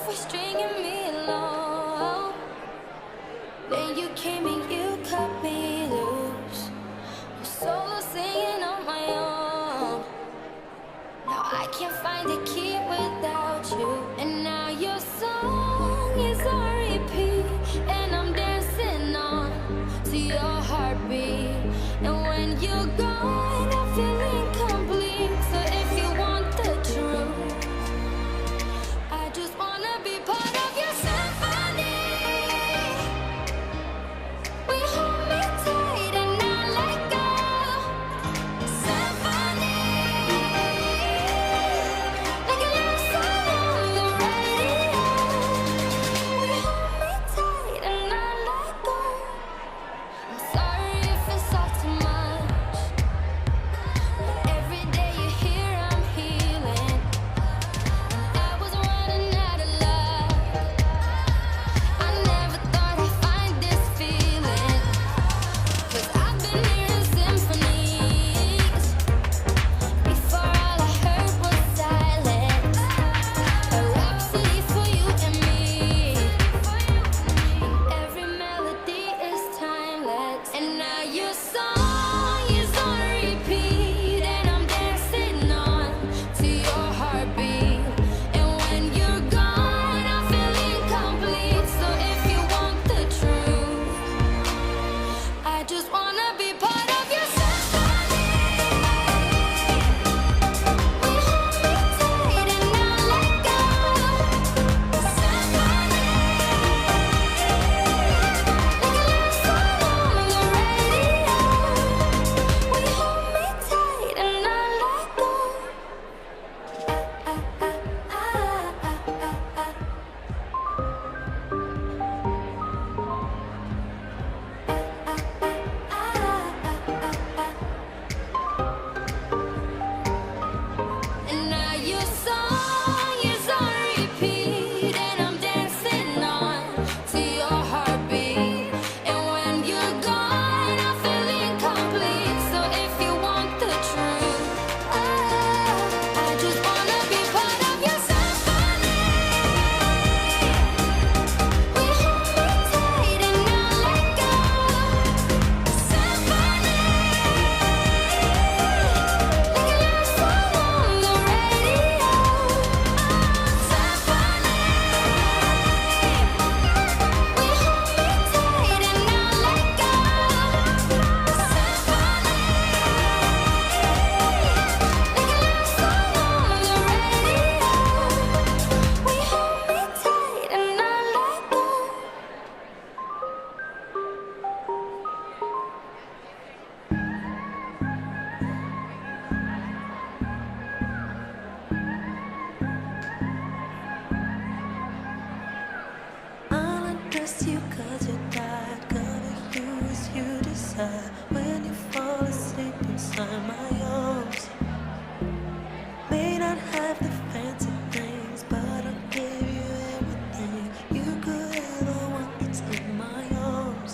for stringing me along. Then you came and you cut me loose. I'm solo singing on my own. Now I can't find a key without you. And now your song is on repeat, and I'm dancing on to your heartbeat. And when you're gone, I feel incomplete. So if you want the truth, I just wanna be part of your symphony. We hold me tight and not let go. Symphony, like a love song on the radio. We hold me tight and not let go. I'm sorry if it's all too much. Every day you're here, I'm healing. I was running out of love. I never thought I'd find this feeling. 'Cause I've been hearing symphonies. Before all I heard was silence. A rhapsody for you and me. And every melody is timeless. And now your song is on repeat, and I'm dancing on to your heartbeat. And when you're gone, I feel incomplete. So if you want the truth, I just wanna be part of your symphony. We hold me tight and not let go. Symphony, like a love song on the radio. We hold me tight and not let go. And now your song is on repeat, and I'm dancing on to your heartbeat. And when you're gone, I feel incomplete. So if you want the truth, I just wanna be part of your symphony. We hold me tight and not let go. Symphony, like a love song on the radio. Symphony, we hold me tight and not let go. Symphony, like a love song on the radio. We hold me tight and not let go. I'll undress you 'cause you're tired. Cover you as you decide. When you fall asleep inside my arms, may not have the fancy things, but I'll give you everything you could ever want. That's in my arms.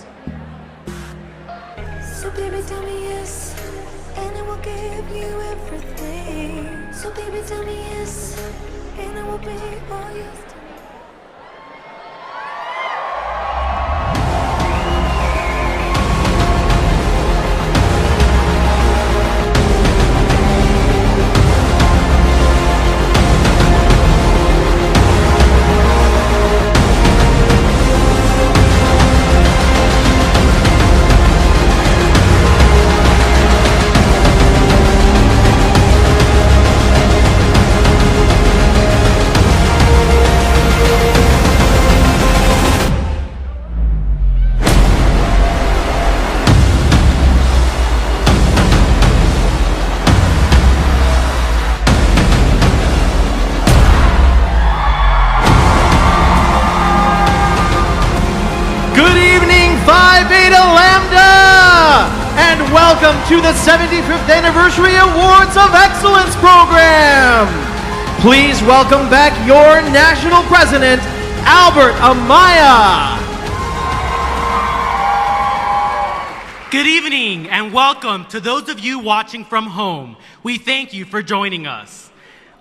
So baby, tell me yes, and I will give you everything. So baby, tell me yes, and I will be all yours. welcome to the 75th Anniversary Awards of Excellence program. Please welcome back your National President, Albert Amaya. Good evening and welcome to those of you watching from home. We thank you for joining us.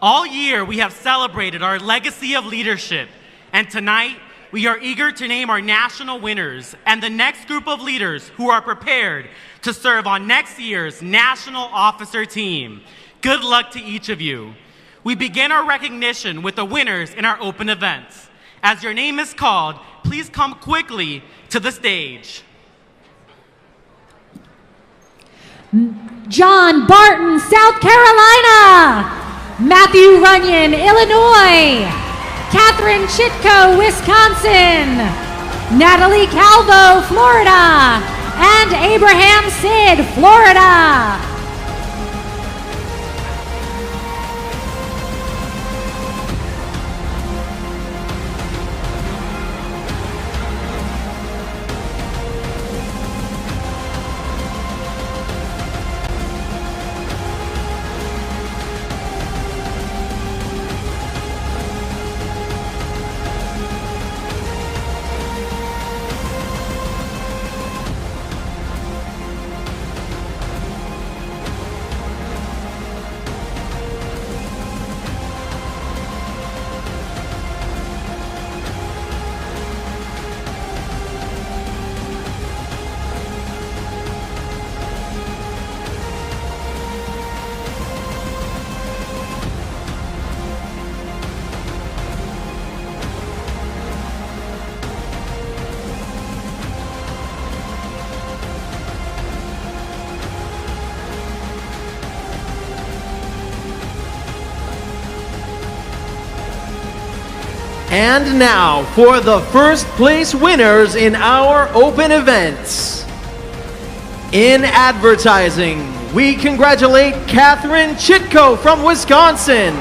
All year we have celebrated our legacy of leadership And tonight, we are eager to name our national winners and the next group of leaders who are prepared to serve on next year's National Officer Team. Good luck to each of you. We begin our recognition with the winners in our open events. As your name is called, please come quickly to the stage. John Barton, South Carolina. Matthew Runyon, Illinois. Catherine Chitko, Wisconsin. Natalie Calvo, Florida. And Abraham Sid, Florida. And now for the first place winners in our open events. In advertising, we congratulate Catherine Chitko from Wisconsin.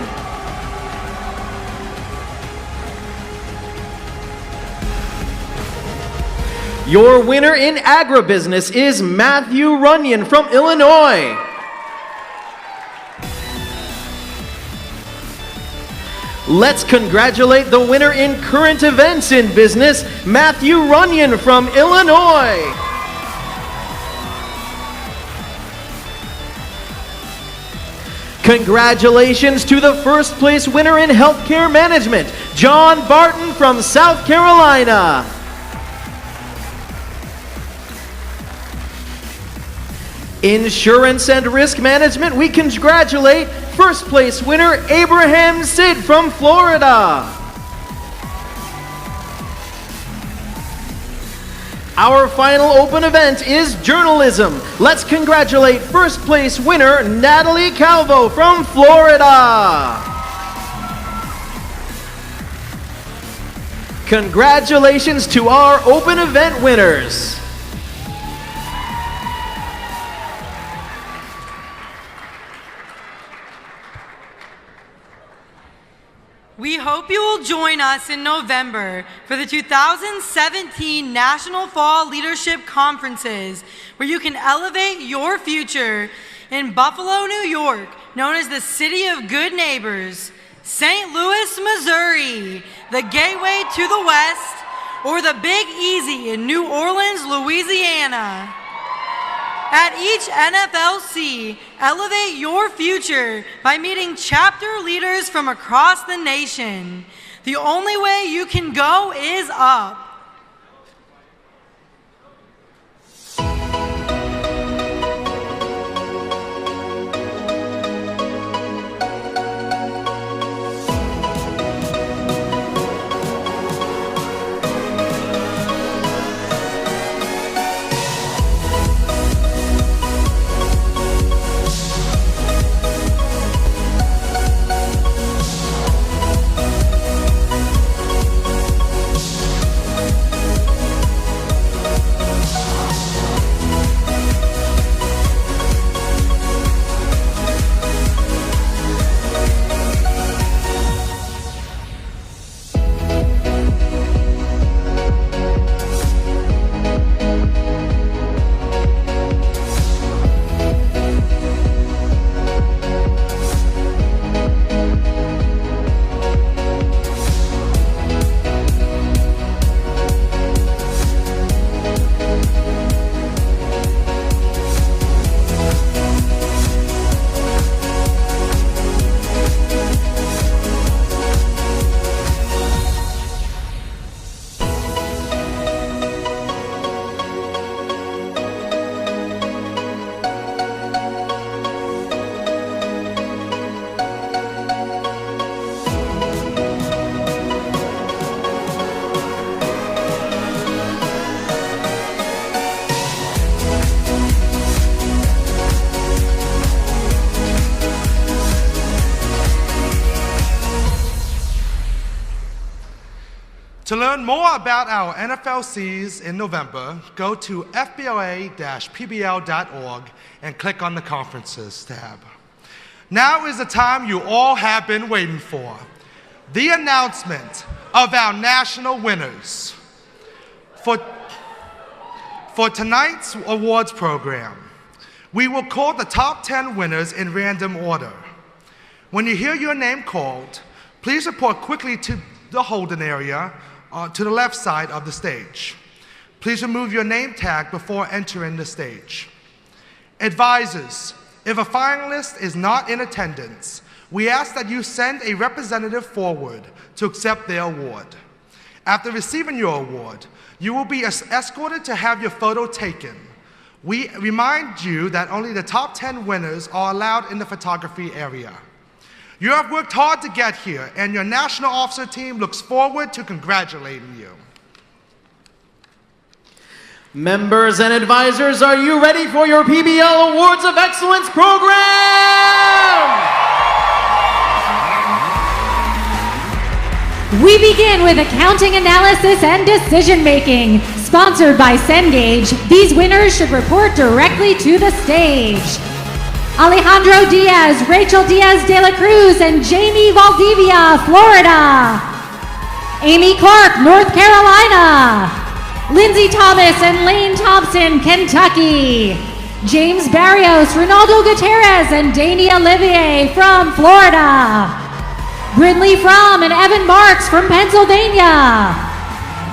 Your winner in agribusiness is Matthew Runyon from Illinois. Let's congratulate the winner in current events in business, Matthew Runyon from Illinois. Congratulations to the first place winner in healthcare management, John Barton from South Carolina. Insurance and risk management, we congratulate first place winner Abraham Sid from Florida. Our final open event is journalism. Let's congratulate first place winner Natalie Calvo from Florida. Congratulations to our open event winners. We hope you will join us in November for the 2017 National Fall Leadership Conferences, where you can elevate your future in Buffalo, New York, known as the City of Good Neighbors, St. Louis, Missouri, the Gateway to the West, or the Big Easy in New Orleans, Louisiana. At each NFLC, elevate your future by meeting chapter leaders from across the nation. The only way you can go is up. To learn more about our NFLCs in November, go to FBLA-PBL.org and click on the Conferences tab. Now is the time you all have been waiting for, the announcement of our national winners. For tonight's awards program, we will call the top 10 winners in random order. When you hear your name called, please report quickly to the holding area to the left side of the stage. Please remove your name tag before entering the stage. Advisors, if a finalist is not in attendance, we ask that you send a representative forward to accept their award. After receiving your award, you will be escorted to have your photo taken. We remind you that only the top 10 winners are allowed in the photography area. You have worked hard to get here, and your national officer team looks forward to congratulating you. Members and advisors, are you ready for your PBL Awards of Excellence program? We begin with accounting analysis and decision making. Sponsored by Cengage, these winners should report directly to the stage. Alejandro Diaz, Rachel Diaz de la Cruz, and Jamie Valdivia, Florida. Amy Clark, North Carolina. Lindsay Thomas and Lane Thompson, Kentucky. James Barrios, Ronaldo Gutierrez, and Danny Olivier from Florida. Brindley Fromm and Evan Marks from Pennsylvania.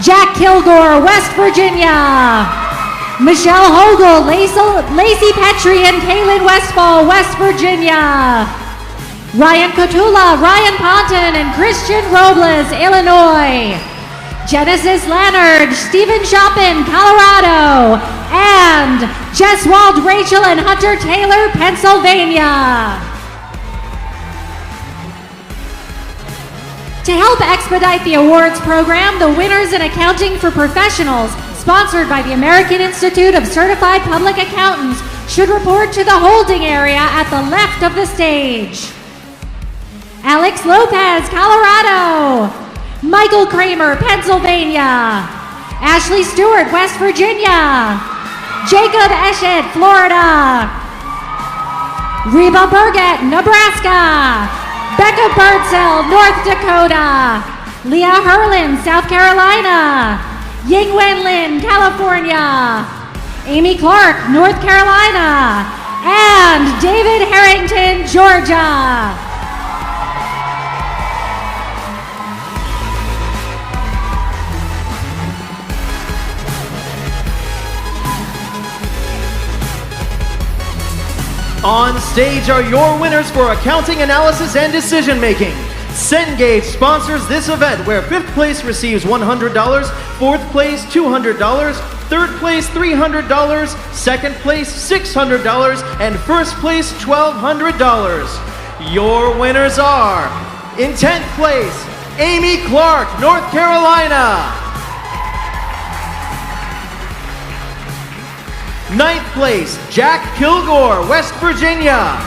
Jack Kilgore, West Virginia. Michelle Hogle, Lacey Petrie, and Kaylin Westfall, West Virginia. Ryan Cotula, Ryan Ponton, and Christian Robles, Illinois. Genesis Leonard, Stephen Chopin, Colorado. And Jeswald Rachel and Hunter Taylor, Pennsylvania. To help expedite the awards program, the Winners in Accounting for Professionals, sponsored by the American Institute of Certified Public Accountants, should report to the holding area at the left of the stage. Alex Lopez, Colorado. Michael Kramer, Pennsylvania. Ashley Stewart, West Virginia. Jacob Eschet, Florida. Reba Burgett, Nebraska. Becca Birdsell, North Dakota. Leah Herlin, South Carolina. Ying Wen Lin, California. Amy Clark, North Carolina. And David Harrington, Georgia. On stage are your winners for accounting analysis and decision making. Cengage sponsors this event where 5th place receives $100, 4th place $200, 3rd place $300, 2nd place $600, and 1st place $1,200. Your winners are, in 10th place, Amy Clark, North Carolina. 9th place, Jack Kilgore, West Virginia.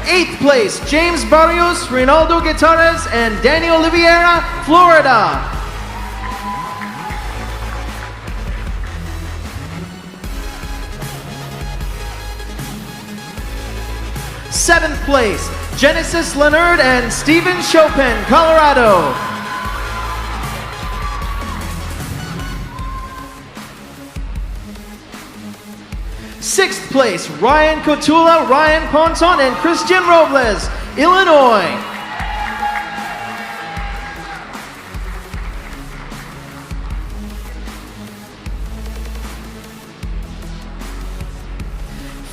8th place, James Barrios, Rinaldo Gutierrez, and Danny Oliveira, Florida. 7th place, Genesis Leonard and Stephen Chopin, Colorado. 6th place, Ryan Cotula, Ryan Ponton, and Christian Robles, Illinois.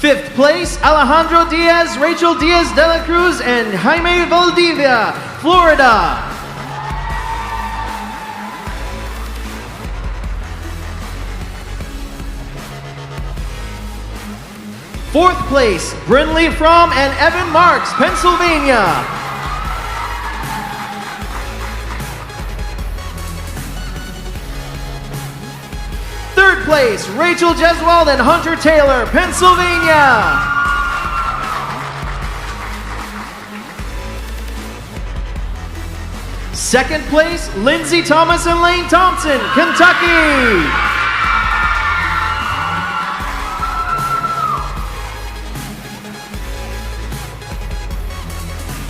5th place, Alejandro Diaz, Rachel Diaz de la Cruz, and Jaime Valdivia, Florida. 4th place, Brindley Fromm and Evan Marks, Pennsylvania. 3rd place, Rachel Jeswald and Hunter Taylor, Pennsylvania. Second place, Lindsay Thomas and Lane Thompson, Kentucky.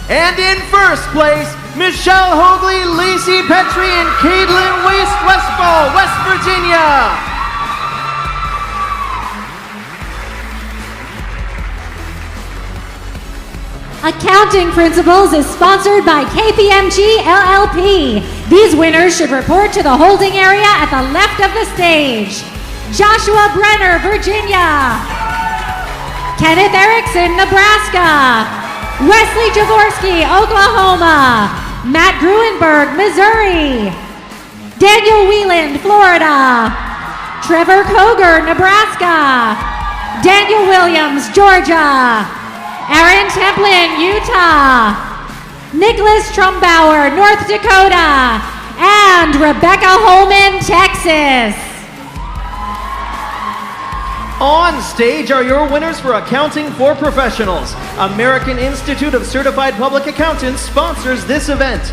And in first place, Michelle Hoagley, Lacey Petrie, and Caitlin Westfall, West Virginia. Accounting Principles is sponsored by KPMG LLP. These winners should report to the holding area at the left of the stage. Joshua Brenner, Virginia. Kenneth Erickson, Nebraska. Wesley Jaworski, Oklahoma. Matt Gruenberg, Missouri. Daniel Wieland, Florida. Trevor Koger, Nebraska. Daniel Williams, Georgia. Aaron Templin, Utah. Nicholas Trumbauer, North Dakota. And Rebecca Holman, Texas. On stage are your winners for Accounting for Professionals. American Institute of Certified Public Accountants sponsors this event.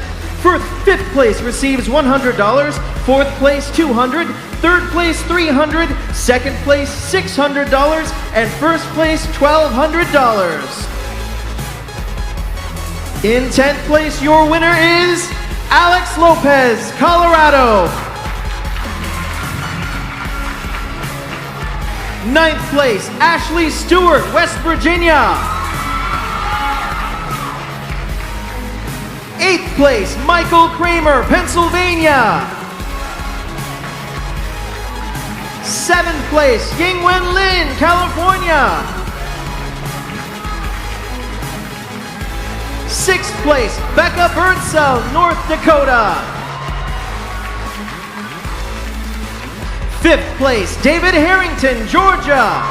Fifth place receives $100, fourth place $200, third place $300, second place $600, and first place $1,200. In 10th place, your winner is Alex Lopez, Colorado. 9th place, Ashley Stewart, West Virginia. 8th place, Michael Kramer, Pennsylvania. 7th place, Yingwen Lin, California. 6th place, Becca Birdsell, North Dakota. 5th place, David Harrington, Georgia.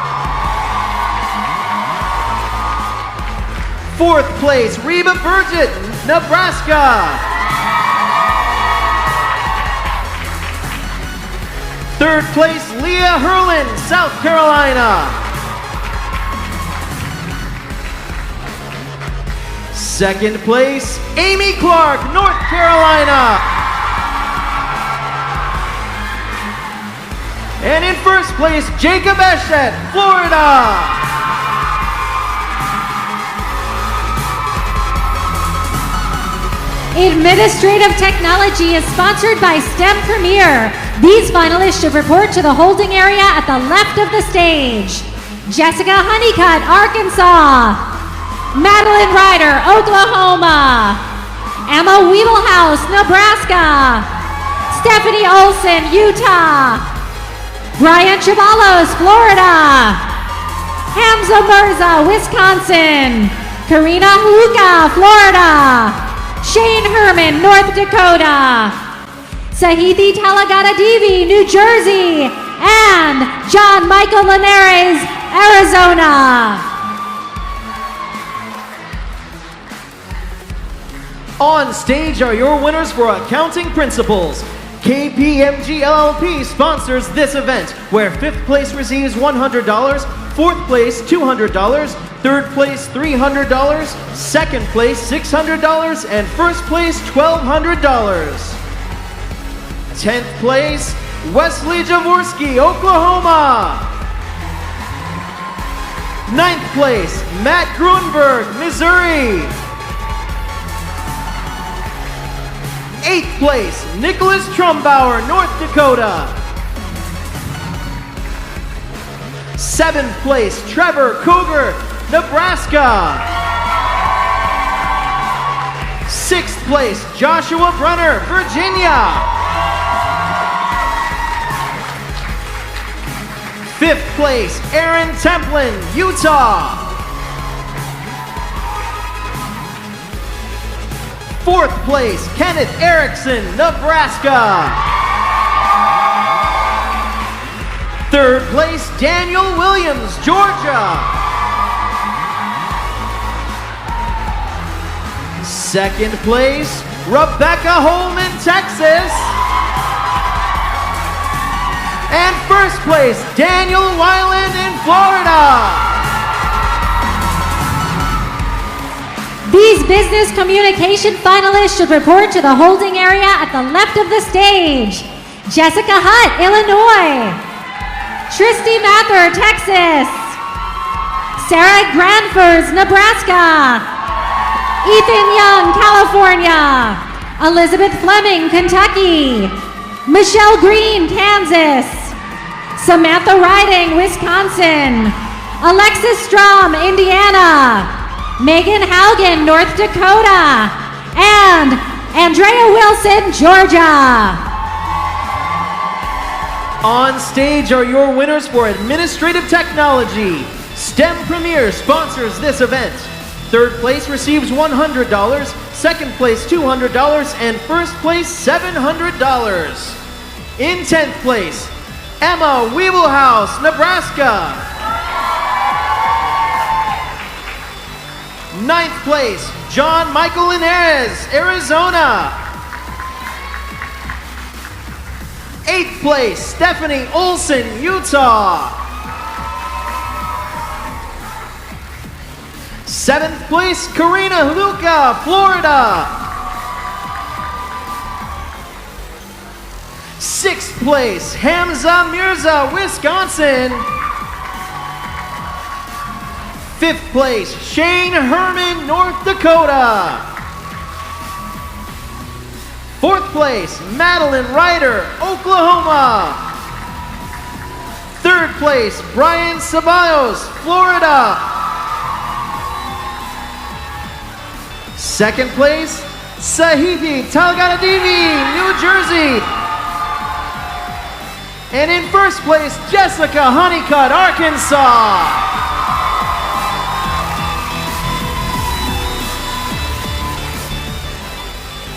4th place, Reba Burgett, Nebraska. 3rd place, Leah Hurlin, South Carolina. 2nd place, Amy Clark, North Carolina. And in first place, Jacob Eschet, Florida. Administrative Technology is sponsored by STEM Premier. These finalists should report to the holding area at the left of the stage. Jessica Honeycutt, Arkansas. Madeline Ryder, Oklahoma. Emma Weebelhouse, Nebraska. Stephanie Olson, Utah. Brian Chavalos, Florida. Hamza Mirza, Wisconsin. Karina Huka, Florida. Shane Herman, North Dakota. Sahithi Talagadadivi, New Jersey. And John Michael Linares, Arizona. On stage are your winners for Accounting Principles. KPMG LLP sponsors this event, where 5th place receives $100, 4th place $200, 3rd place $300, 2nd place $600, and 1st place $1,200. 10th place, Wesley Jaworski, Oklahoma. 9th place, Matt Gruenberg, Missouri. 8th place, Nicholas Trumbauer, North Dakota. 7th place, Trevor Koger, Nebraska. 6th place, Joshua Brunner, Virginia. 5th place, Aaron Templin, Utah. 4th place, Kenneth Erickson, Nebraska. 3rd place, Daniel Williams, Georgia. 2nd place, Rebecca Holman, Texas. And 1st place, Daniel Weiland in Florida. These business communication finalists should report to the holding area at the left of the stage. Jessica Hutt, Illinois. Tristy Mather, Texas. Sarah Granfers, Nebraska. Ethan Young, California. Elizabeth Fleming, Kentucky. Michelle Green, Kansas. Samantha Riding, Wisconsin. Alexis Strom, Indiana. Megan Haugen, North Dakota. And Andrea Wilson, Georgia. On stage are your winners for Administrative Technology. STEM Premier sponsors this event. Third place receives $100, second place $200, and first place $700. In 10th place, Emma Weebelhaus, Nebraska. 9th place, John Michael Linares, Arizona. 8th place, Stephanie Olson, Utah. 7th place, Karina Luca, Florida. 6th place, Hamza Mirza, Wisconsin. 5th place, Shane Herman, North Dakota. 4th place, Madeline Ryder, Oklahoma. 3rd place, Brian Ceballos, Florida. 2nd place, Sahithi Talgadadivi, New Jersey. And in first place, Jessica Honeycutt, Arkansas.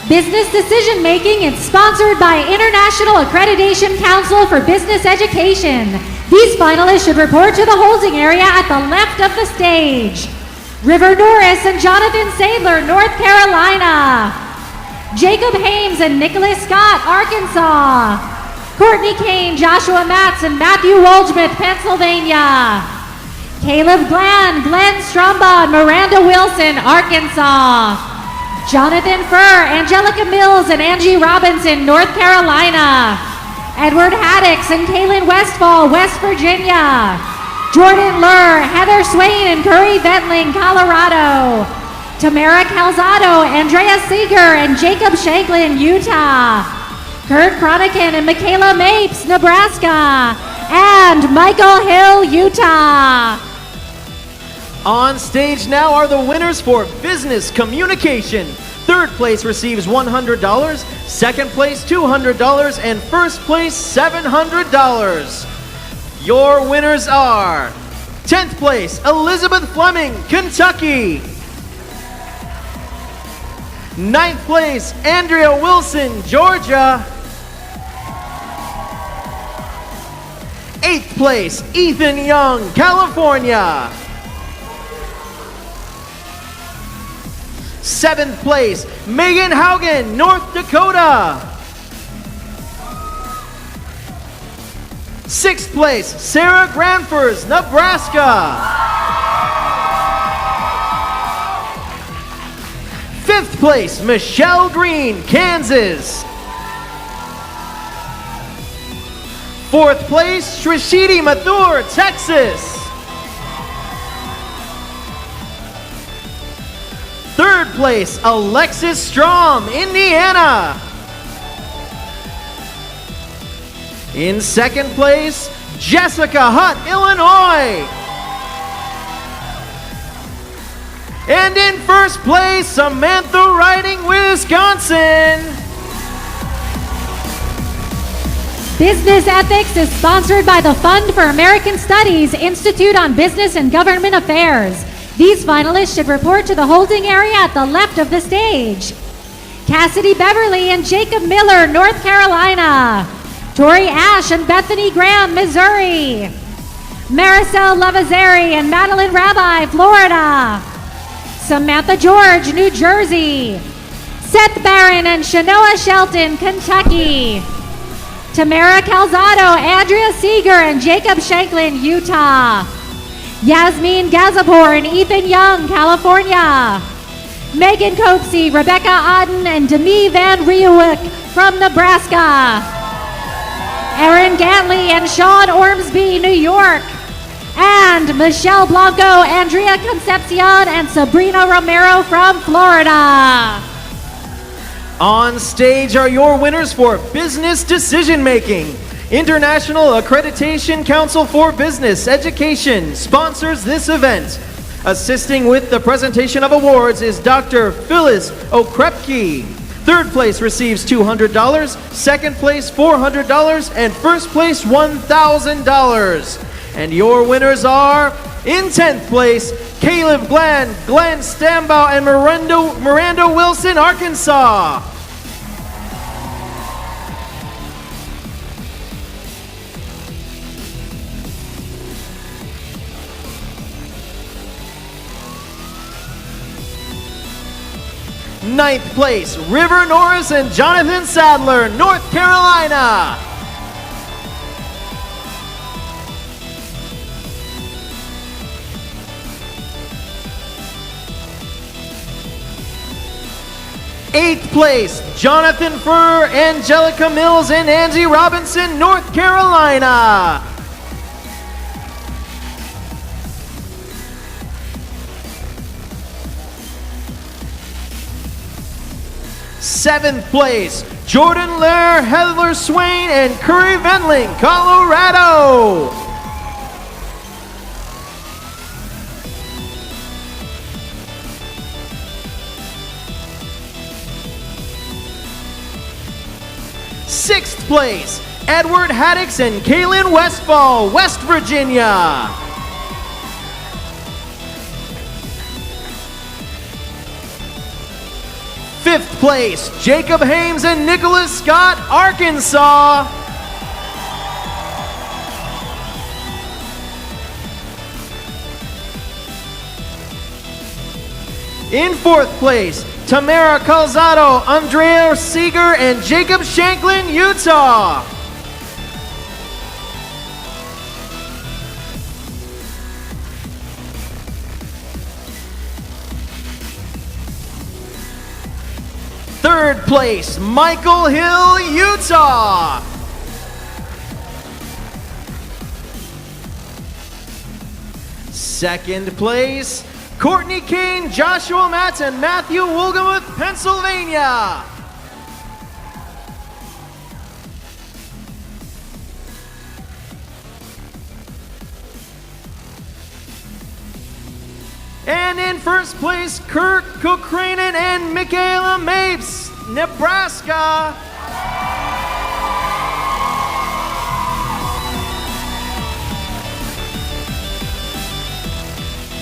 Business Decision Making is sponsored by International Accreditation Council for Business Education. These finalists should report to the holding area at the left of the stage. River Norris and Jonathan Sadler, North Carolina. Jacob Hames and Nicholas Scott, Arkansas. Courtney Kane, Joshua Matz, and Matthew Waldschmidt, Pennsylvania. Caleb Glenn, Glenn Stromba, and Miranda Wilson, Arkansas. Jonathan Furr, Angelica Mills, and Angie Robinson, North Carolina. Edward Haddix and Kaylin Westfall, West Virginia. Jordan Lur, Heather Swain, and Curry Ventling, Colorado. Tamara Calzado, Andrea Seeger, and Jacob Shanklin, Utah. Kurt Cronican and Michaela Mapes, Nebraska. And Michael Hill, Utah. On stage now are the winners for Business Communication. Third place receives $100, second place $200, and first place $700. Your winners are 10th place, Elizabeth Fleming, Kentucky. 9th place, Andrea Wilson, Georgia. 8th place, Ethan Young, California. 7th place, Megan Haugen, North Dakota. 6th place, Sarah Granfers, Nebraska. 5th place, Michelle Green, Kansas. 4th place, Shrishiti Mathur, Texas. 3rd place, Alexis Strom, Indiana. In 2nd place, Jessica Hutt, Illinois. And in first place, Samantha Riding, Wisconsin. Business Ethics is sponsored by the Fund for American Studies Institute on Business and Government Affairs. These finalists should report to the holding area at the left of the stage. Cassidy Beverly and Jacob Miller, North Carolina. Tori Ash and Bethany Graham, Missouri. Maricel Lavazeri and Madeline Rabbi, Florida. Samantha George, New Jersey. Seth Barron and Shanoa Shelton, Kentucky. Tamara Calzado, Andrea Seeger, and Jacob Shanklin, Utah. Yasmin Gazapur and Ethan Young, California. Megan Coatsey, Rebecca Auden, and Demi Van Riewick from Nebraska. Erin Gantley and Sean Ormsby, New York. And Michelle Blanco, Andrea Concepcion, and Sabrina Romero from Florida. On stage are your winners for Business Decision Making. International Accreditation Council for Business Education sponsors this event. Assisting with the presentation of awards is Dr. Phyllis Okrepke. Third place receives $200, second place $400, and first place $1,000. And your winners are, in 10th place, Caleb Glenn, Glenn Stambaugh, and Miranda Wilson, Arkansas. Ninth place, River Norris and Jonathan Sadler, North Carolina. Eighth place, Jonathan Furr, Angelica Mills, and Angie Robinson, North Carolina. Seventh place, Jordan Lair, Heather Swain, and Curry Vendling, Colorado. Sixth place, Edward Haddix and Kaylin Westfall, West Virginia. Fifth place, Jacob Hames and Nicholas Scott, Arkansas. In fourth place, Tamara Calzado, Andrea Seeger, and Jacob Shanklin, Utah. Third place, Michael Hill, Utah. Second place, Courtney Kane, Joshua Matz, and Matthew Wolgamuth, Pennsylvania. And in first place, Kirk Cochrane and Michaela Mapes, Nebraska.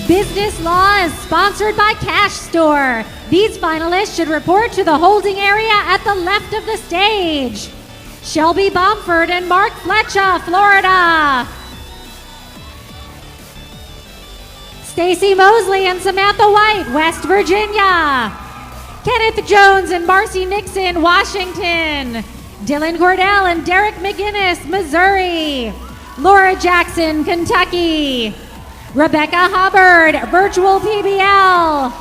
Business Law is sponsored by Cash Store. These finalists should report to the holding area at the left of the stage. Shelby Bomford and Mark Fletcher, Florida. Stacy Mosley and Samantha White, West Virginia. Kenneth Jones and Marcy Nixon, Washington. Dylan Cordell and Derek McGinnis, Missouri. Laura Jackson, Kentucky. Rebecca Hubbard, Virtual PBL.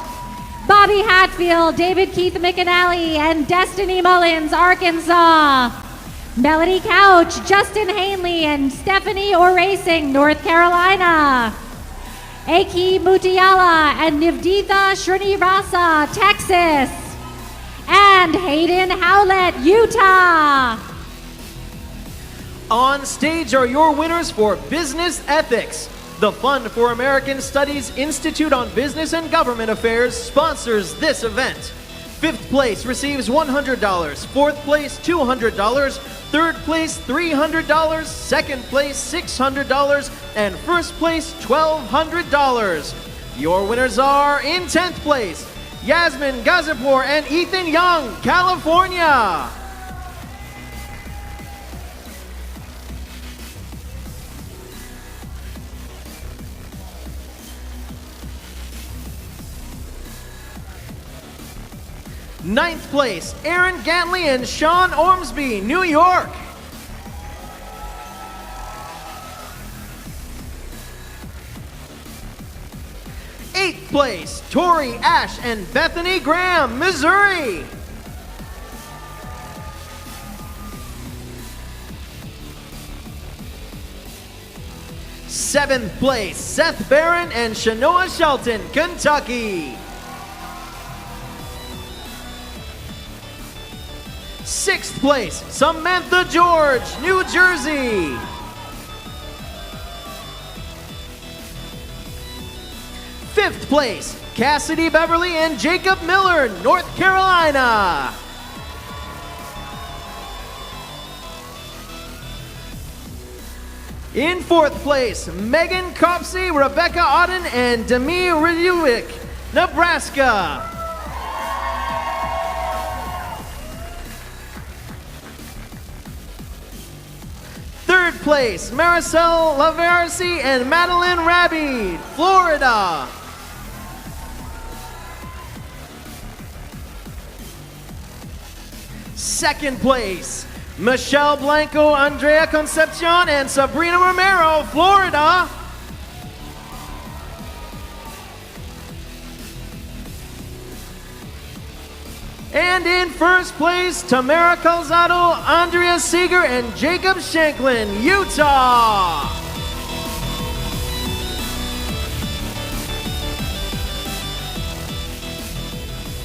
Bobby Hatfield, David Keith McAnally, and Destiny Mullins, Arkansas. Melody Couch, Justin Hanley, and Stephanie O'Racing, North Carolina. Aki Mutiala and Nivditha Srinivasa, Texas. And Hayden Howlett, Utah. On stage are your winners for Business Ethics. The Fund for American Studies Institute on Business and Government Affairs sponsors this event. Fifth place receives $100, fourth place $200, third place $300, second place $600, and first place $1,200. Your winners are, in 10th place, Yasmin Gazipur and Ethan Young, California. Ninth place, Aaron Gantley and Sean Ormsby, New York. Eighth place, Tori Ash and Bethany Graham, Missouri. 7th place, Seth Barron and Shanoa Shelton, Kentucky. 6th place, Samantha George, New Jersey. 5th place, Cassidy Beverly and Jacob Miller, North Carolina. 4th place, Megan Copsey, Rebecca Auden, and Demi Ryuik, Nebraska. 3rd place, Maricel Laversi and Madeline Raby, Florida. 2nd place, Michelle Blanco, Andrea Concepcion, and Sabrina Romero, Florida. 1st place, Tamara Calzado, Andrea Seeger, and Jacob Shanklin, Utah.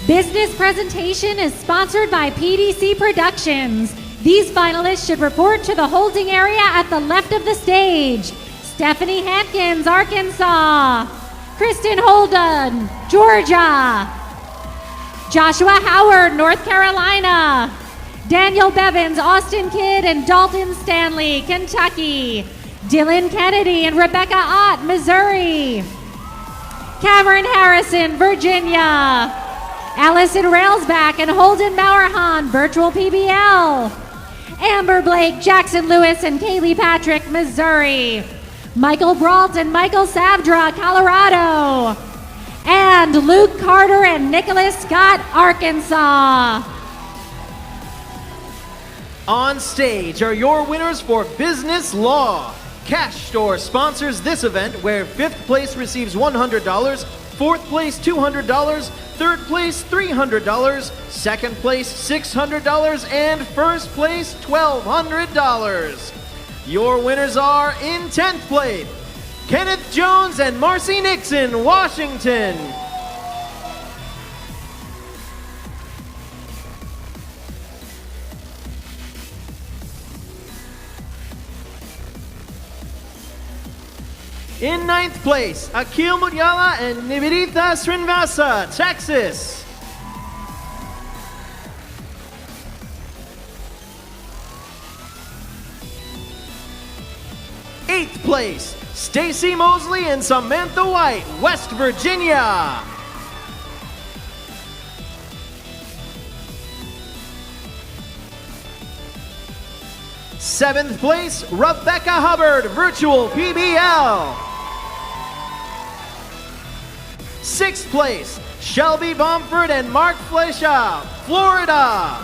Business presentation is sponsored by PDC Productions. These finalists should report to the holding area at the left of the stage. Stephanie Hankins, Arkansas. Kristen Holden, Georgia. Joshua Howard, North Carolina. Daniel Bevins, Austin Kidd, and Dalton Stanley, Kentucky. Dylan Kennedy and Rebecca Ott, Missouri. Cameron Harrison, Virginia. Allison Railsback and Holden Bowerhan, virtual PBL. Amber Blake, Jackson Lewis, and Kaylee Patrick, Missouri. Michael Brault and Michael Savdra, Colorado. And Luke Carter and Nicholas Scott, Arkansas. On stage are your winners for Business Law. Cash Store sponsors this event where 5th place receives $100, 4th place $200, 3rd place $300, 2nd place $600, and 1st place $1,200. Your winners are in 10th place, Kenneth Jones and Marcy Nixon, Washington. In 9th place, Akil Mutyala and Nivedita Srinivasa, Texas. Eighth place, Stacy Mosley and Samantha White, West Virginia. Seventh place, Rebecca Hubbard, virtual PBL. Sixth place, Shelby Bomford and Mark Flesha, Florida.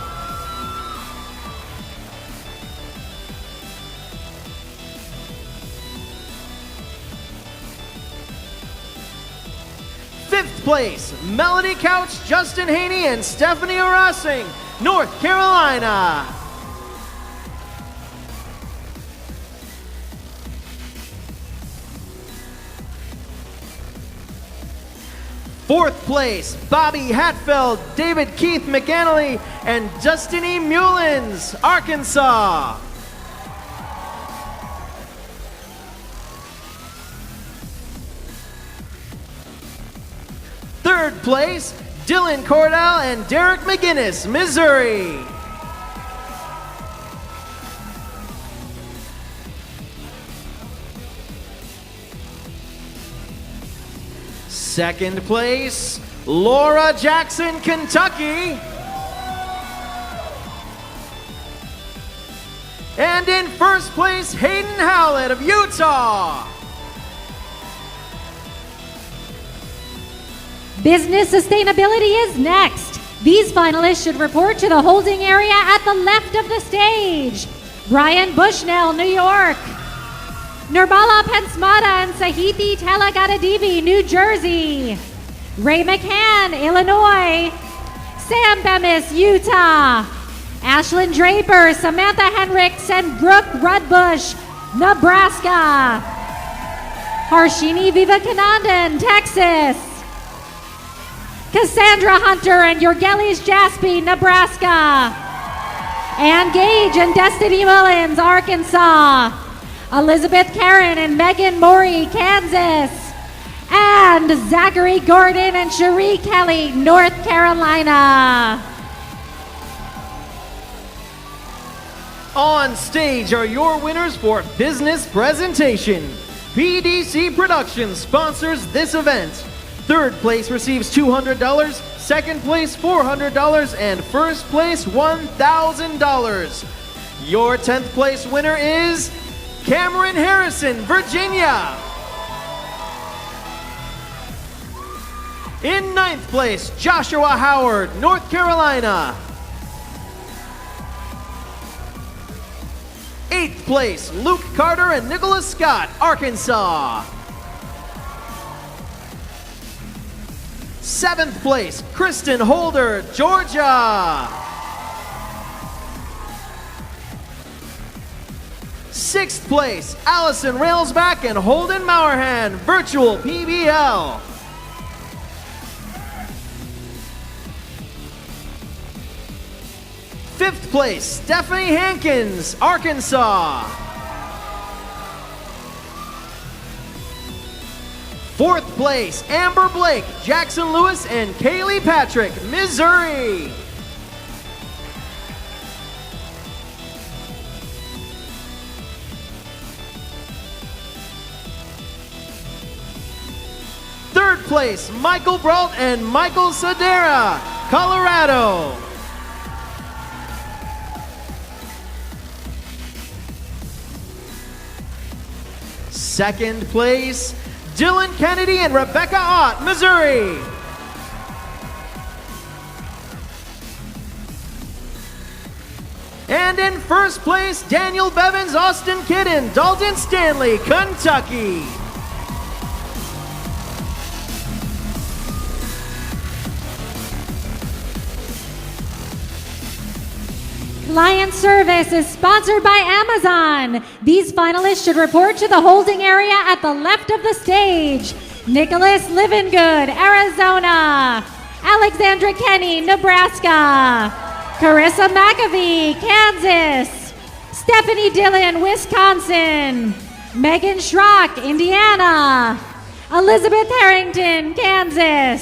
Fifth place, Melody Couch, Justin Haney, and Stephanie Rossing, North Carolina. Fourth place, Bobby Hatfeld, David Keith McAnally, and Destiny Mullins, Arkansas. Third place, Dylan Cordell and Derek McGinnis, Missouri. Second place, Laura Jackson, Kentucky. And in first place, Hayden Howlett of Utah. Business sustainability is next. These finalists should report to the holding area at the left of the stage. Brian Bushnell, New York. Nirmala Pensmata and Sahiti Talagadadivi, New Jersey. Ray McCann, Illinois. Sam Bemis, Utah. Ashlyn Draper, Samantha Henricks, and Brooke Rudbush, Nebraska. Harshini Vivekanandan, Texas. Cassandra Hunter and Yorgelis Jaspi, Nebraska. Ann Gage and Destiny Mullins, Arkansas. Elizabeth Karen and Megan Morey, Kansas. And Zachary Gordon and Cherie Kelly, North Carolina. On stage are your winners for Business Presentation. PDC Productions sponsors this event. Third place receives $200, second place $400, and first place $1,000. Your 10th place winner is Cameron Harrison, Virginia. In 9th place, Joshua Howard, North Carolina. 8th place, Luke Carter and Nicholas Scott, Arkansas. 7th place, Kristen Holder, Georgia. 6th place, Allison Railsback and Holden Maurhan, virtual PBL. 5th place, Stephanie Hankins, Arkansas. 4th place, Amber Blake, Jackson Lewis, and Kaylee Patrick, Missouri. 3rd place, Michael Brault and Michael Sedera, Colorado. 2nd place, Dylan Kennedy and Rebecca Ott, Missouri. 'And in 1st place, Daniel Bevins, Austin Kidd, and Dalton Stanley, Kentucky. Client service is sponsored by Amazon. These finalists should report to the holding area at the left of the stage. Nicholas Livengood, Arizona. Alexandra Kenny, Nebraska. Carissa McAfee, Kansas. Stephanie Dillon, Wisconsin. Megan Schrock, Indiana. Elizabeth Harrington, Kansas.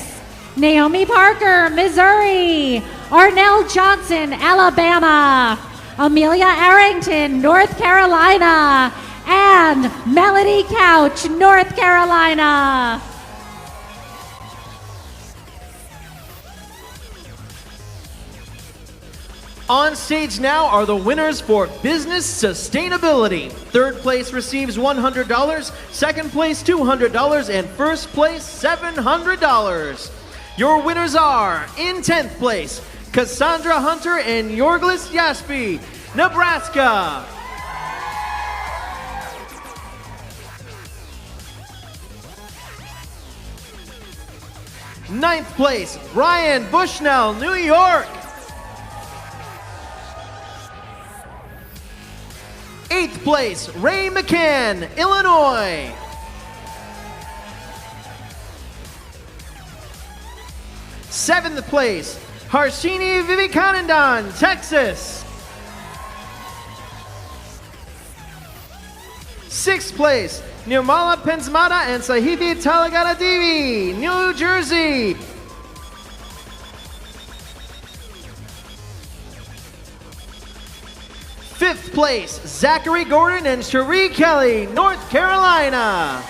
Naomi Parker, Missouri. Arnell Johnson, Alabama. Amelia Arrington, North Carolina. And Melody Couch, North Carolina. On stage now are the winners for Business Sustainability. 3rd place receives $100, 2nd place $200, and 1st place $700. Your winners are, in 10th place, Cassandra Hunter and Yorglis Jaspi, Nebraska. 9th place, Brian Bushnell, New York. 8th place, Ray McCann, Illinois. 7th place, Harshini Vivekanandan, Texas. 6th place, Nirmala Pensmata and Sahithi Talagadadevi, New Jersey. 5th place, Zachary Gordon and Cherie Kelly, North Carolina.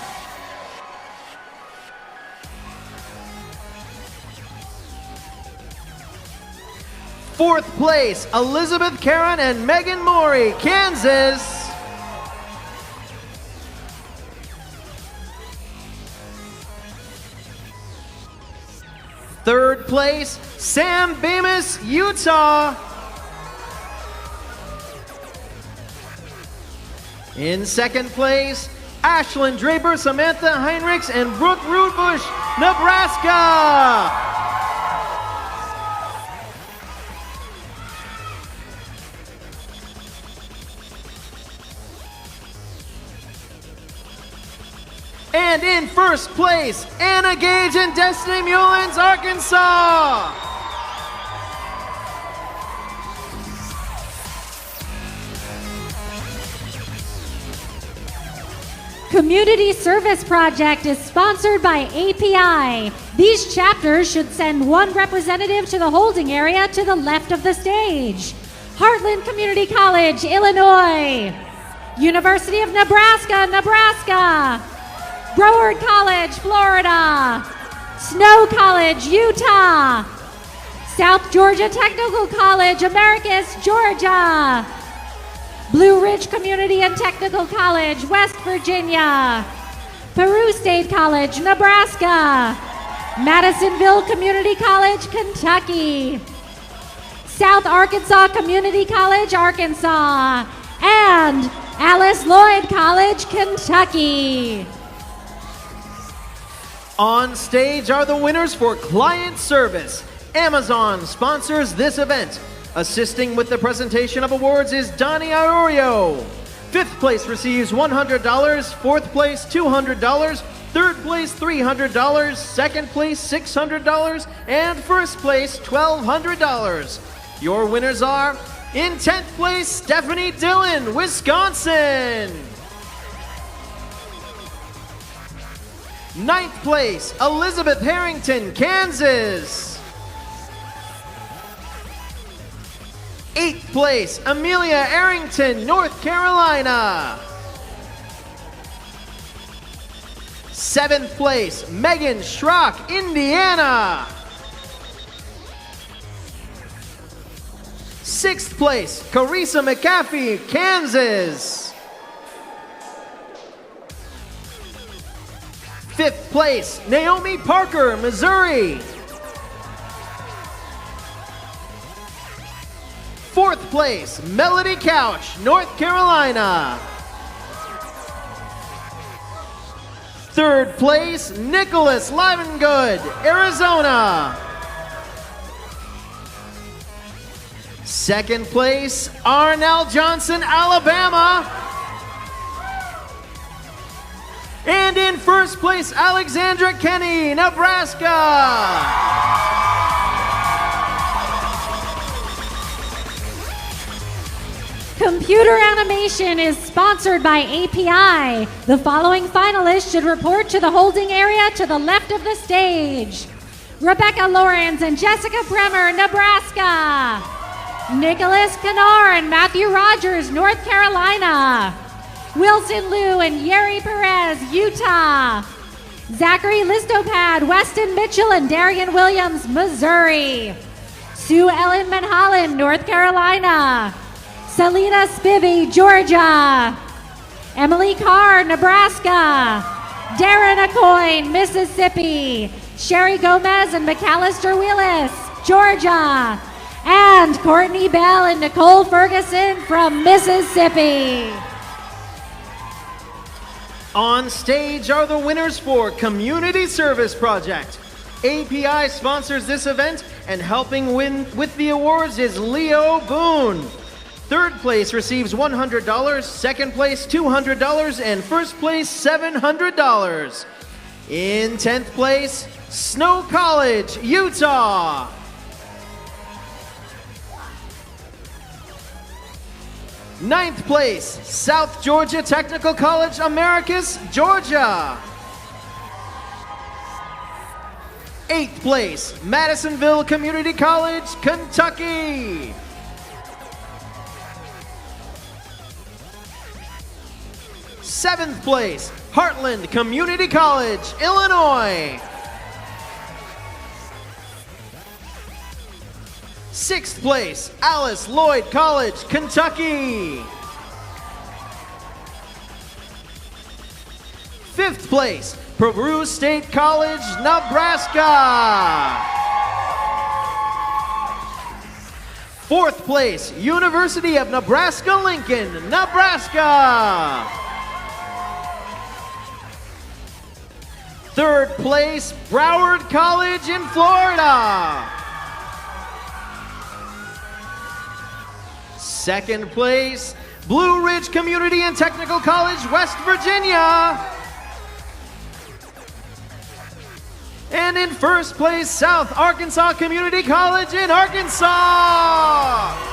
4th place, Elizabeth Karen and Megan Morey, Kansas. 3rd place, Sam Bemis, Utah. In 2nd place, Ashlyn Draper, Samantha Heinrichs, and Brooke Rootbush, Nebraska. And in first place, Anna Gage and Destiny Mullins, Arkansas. Community Service Project is sponsored by API. These chapters should send one representative to the holding area to the left of the stage. Heartland Community College, Illinois. University of Nebraska, Nebraska. Broward College, Florida. Snow College, Utah. South Georgia Technical College, Americus, Georgia. Blue Ridge Community and Technical College, West Virginia. Peru State College, Nebraska. Madisonville Community College, Kentucky. South Arkansas Community College, Arkansas. And Alice Lloyd College, Kentucky. On stage are the winners for Client Service. Amazon sponsors this event. Assisting with the presentation of awards is Donnie Arroyo. Fifth place receives $100, fourth place $200, third place $300, second place $600, and first place $1,200. Your winners are, in 10th place, Stephanie Dillon, Wisconsin. 9th place, Elizabeth Harrington, Kansas. 8th place, Amelia Arrington, North Carolina. 7th place, Megan Schrock, Indiana. 6th place, Carissa McAfee, Kansas. 5th place, Naomi Parker, Missouri. 4th place, Melody Couch, North Carolina. 3rd place, Nicholas Livengood, Arizona. 2nd place, Arnell Johnson, Alabama. And in first place, Alexandra Kenny, Nebraska. Computer animation is sponsored by API. The following finalists should report to the holding area to the left of the stage. Rebecca Lawrence and Jessica Bremer, Nebraska. Nicholas Canar and Matthew Rogers, North Carolina. Wilson Liu and Yeri Perez, Utah. Zachary Listopad, Weston Mitchell and Darian Williams, Missouri. Sue Ellen Manholland, North Carolina. Selena Spivey, Georgia. Emily Carr, Nebraska. Darren Acoyne, Mississippi. Sherry Gomez and McAllister Willis, Georgia. And Courtney Bell and Nicole Ferguson from Mississippi. On stage are the winners for Community Service Project. API sponsors this event, and helping win with the awards is Leo Boone. 3rd place receives $100, second place $200, and first place $700. In 10th place, Snow College, Utah. 9th place, South Georgia Technical College, Americus, Georgia. 8th place, Madisonville Community College, Kentucky. 7th place, Heartland Community College, Illinois. 6th place, Alice Lloyd College, Kentucky. 5th place, Peru State College, Nebraska. 4th place, University of Nebraska-Lincoln, Nebraska. Third place, Broward College in Florida. Second place, Blue Ridge Community and Technical College, West Virginia. And in first place, South Arkansas Community College in Arkansas.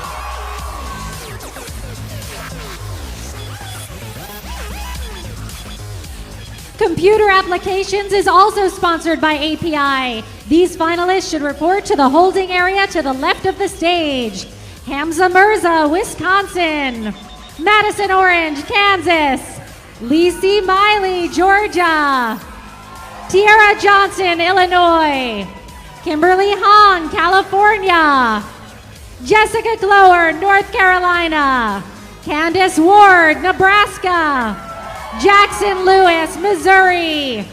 Computer Applications is also sponsored by API. These finalists should report to the holding area to the left of the stage. Hamza Mirza, Wisconsin. Madison Orange, Kansas. Lacey Miley, Georgia. Tiara Johnson, Illinois. Kimberly Hahn, California. Jessica Glower, North Carolina. Candace Ward, Nebraska. Jackson Lewis, Missouri.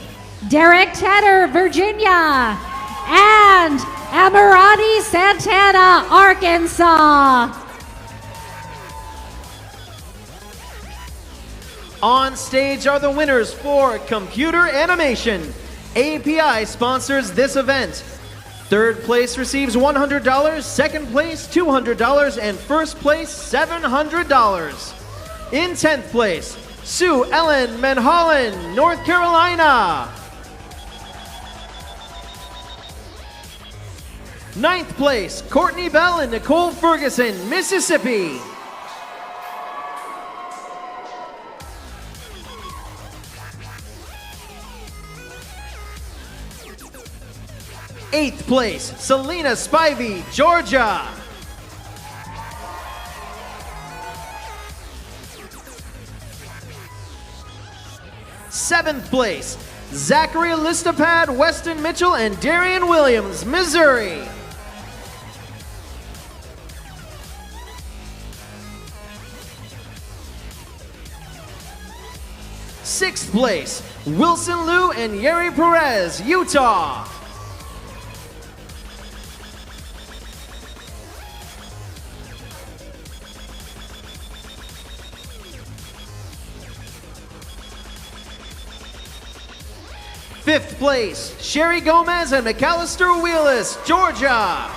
Derek Tedder, Virginia. And Amirati Santana, Arkansas. On stage are the winners for computer animation. API sponsors this event. Third place receives $100, second place $200, and first place $700. In 10th place, Sue Ellen Menholland, North Carolina. 9th place, Courtney Bell and Nicole Ferguson, Mississippi. 8th place, Selena Spivey, Georgia. 7th place, Zachary Listapad, Weston Mitchell, and Darian Williams, Missouri. 6th place, Wilson Liu and Yeri Perez, Utah. 5th place, Sherry Gomez and McAllister Wheelis, Georgia.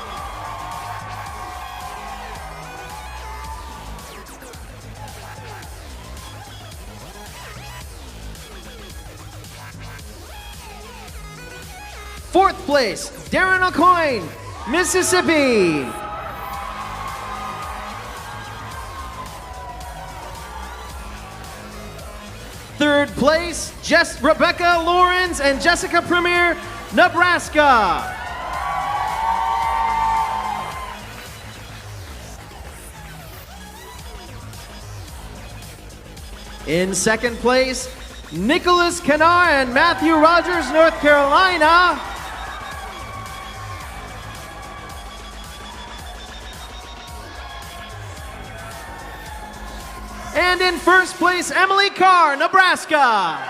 4th place, Darren O'Coin, Mississippi. 3rd place, Rebecca Lawrence and Jessica Premier, Nebraska. In 2nd place, Nicholas Canar and Matthew Rogers, North Carolina. And in 1st place, Emily Carr, Nebraska.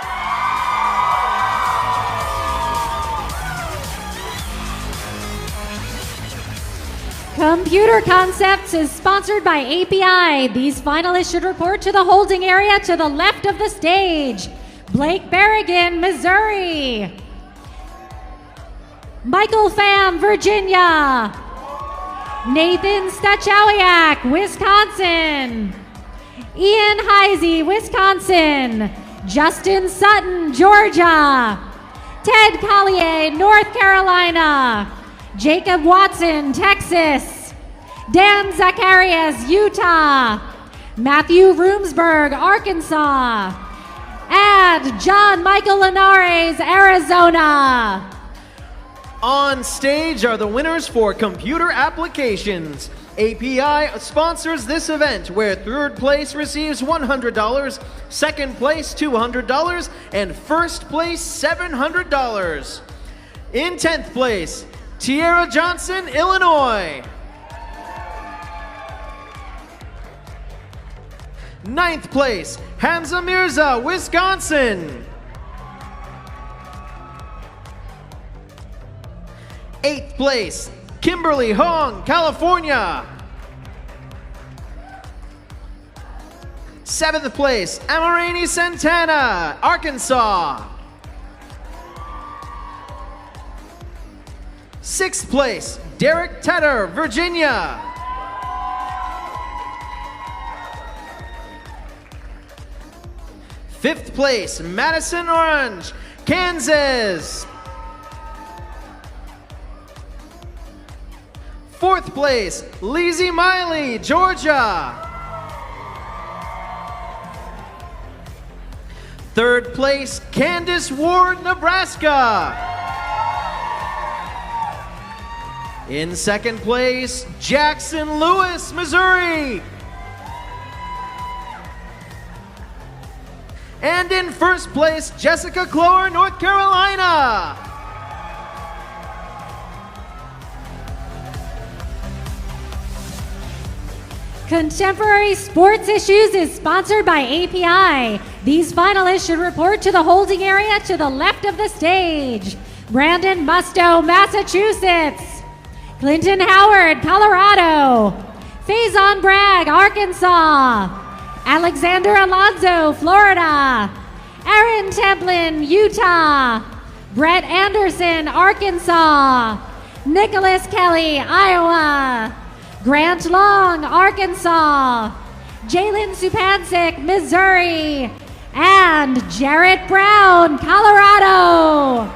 Computer Concepts is sponsored by API. These finalists should report to the holding area to the left of the stage. Blake Berrigan, Missouri. Michael Pham, Virginia. Nathan Stachowiak, Wisconsin. Ian Heisey, Wisconsin. Justin Sutton, Georgia. Ted Collier, North Carolina. Jacob Watson, Texas. Dan Zacharias, Utah. Matthew Roomsberg, Arkansas. And John Michael Linares, Arizona. On stage are the winners for computer applications. API sponsors this event where 3rd place receives $100, 2nd place $200, and 1st place $700. In 10th place, Tiara Johnson, Illinois. 9th place, Hamza Mirza, Wisconsin. 8th place, Kimberly Hong, California. 7th place, Amirani Santana, Arkansas. Sixth place, Derek Tedder, Virginia. Fifth place, Madison Orange, Kansas. Fourth place, Lizzie Miley, Georgia. Third place, Candace Ward, Nebraska. In second place, Jackson Lewis, Missouri. And in first place, Jessica Clower, North Carolina. Contemporary Sports Issues is sponsored by API. These finalists should report to the holding area to the left of the stage. Brandon Musto, Massachusetts. Clinton Howard, Colorado. Faison Bragg, Arkansas. Alexander Alonso, Florida. Aaron Templin, Utah. Brett Anderson, Arkansas. Nicholas Kelly, Iowa. Grant Long, Arkansas. Jalen Supancic, Missouri. And Jarrett Brown, Colorado.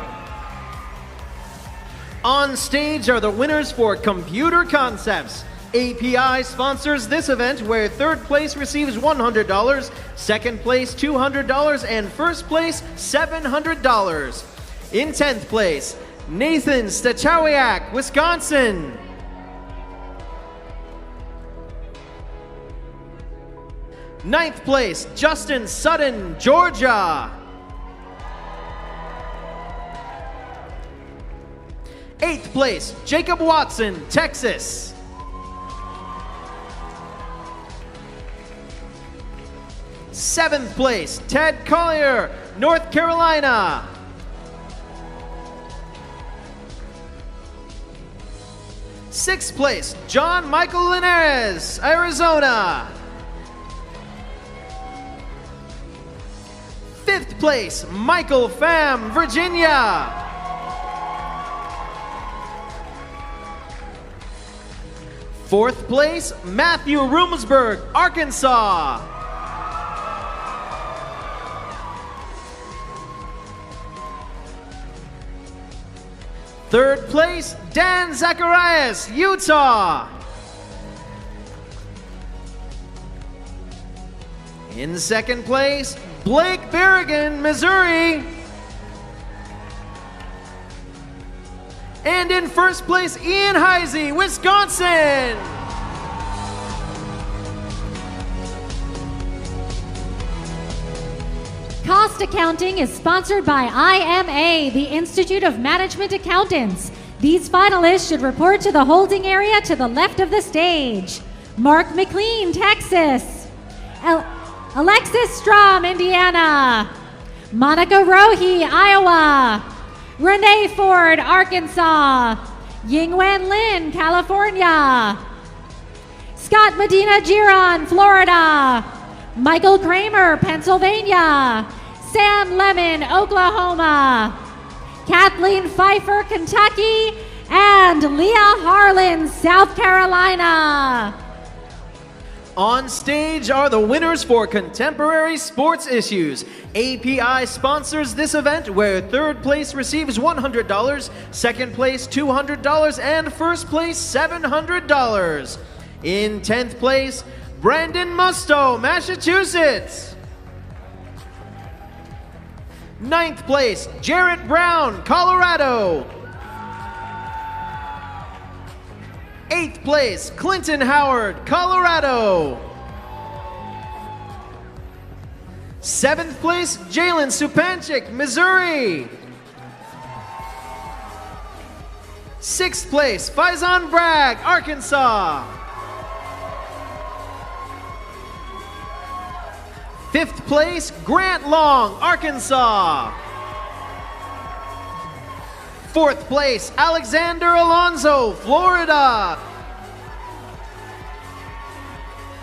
On stage are the winners for Computer Concepts. API sponsors this event where third place receives $100, second place $200, and first place $700. In 10th place, Nathan Stachowiak, Wisconsin. Ninth place, Justin Sutton, Georgia. 8th place, Jacob Watson, Texas. 7th place, Ted Collier, North Carolina. 6th place, John Michael Linares, Arizona. 5th place, Michael Pham, Virginia. 4th place, Matthew Rumsberg, Arkansas. 3rd place, Dan Zacharias, Utah. In 2nd place, Blake Berrigan, Missouri. And in 1st place, Ian Heisey, Wisconsin. Cost Accounting is sponsored by IMA, the Institute of Management Accountants. These finalists should report to the holding area to the left of the stage. Mark McLean, Texas. Alexis Strom, Indiana. Monica Rohi, Iowa. Renee Ford, Arkansas. Yingwen Lin, California. Scott Medina Giron, Florida. Michael Kramer, Pennsylvania. Sam Lemon, Oklahoma. Kathleen Pfeiffer, Kentucky. And Leah Harlan, South Carolina. On stage are the winners for Contemporary Sports Issues. API sponsors this event where third place receives $100, second place $200, and first place $700. In 10th place, Brandon Musto, Massachusetts. 9th place, Jarrett Brown, Colorado. 8th place, Clinton Howard, Colorado. 7th place, Jalen Supancic, Missouri. 6th place, Faison Bragg, Arkansas. 5th place, Grant Long, Arkansas. 4th place, Alexander Alonso, Florida.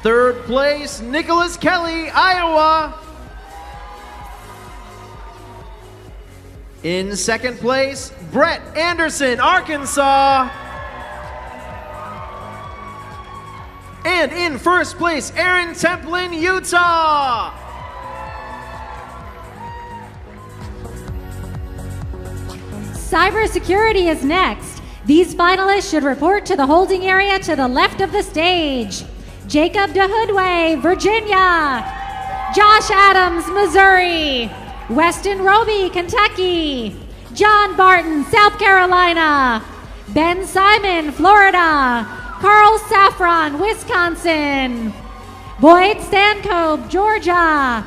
3rd place, Nicholas Kelly, Iowa. In second place, Brett Anderson, Arkansas. And in first place, Aaron Templin, Utah. Cybersecurity is next. These finalists should report to the holding area to the left of the stage. Jacob DeHoodway, Virginia. Josh Adams, Missouri. Weston Roby, Kentucky. John Barton, South Carolina. Ben Simon, Florida. Carl Saffron, Wisconsin. Boyd Stancope, Georgia.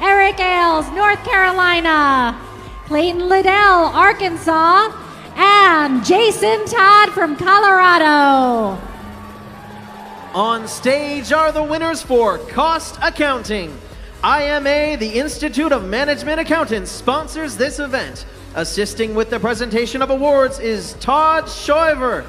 Eric Ailes, North Carolina. Clayton Liddell, Arkansas. And Jason Todd from Colorado. On stage are the winners for Cost Accounting. IMA, the Institute of Management Accountants, sponsors this event. Assisting with the presentation of awards is Todd Schoiver.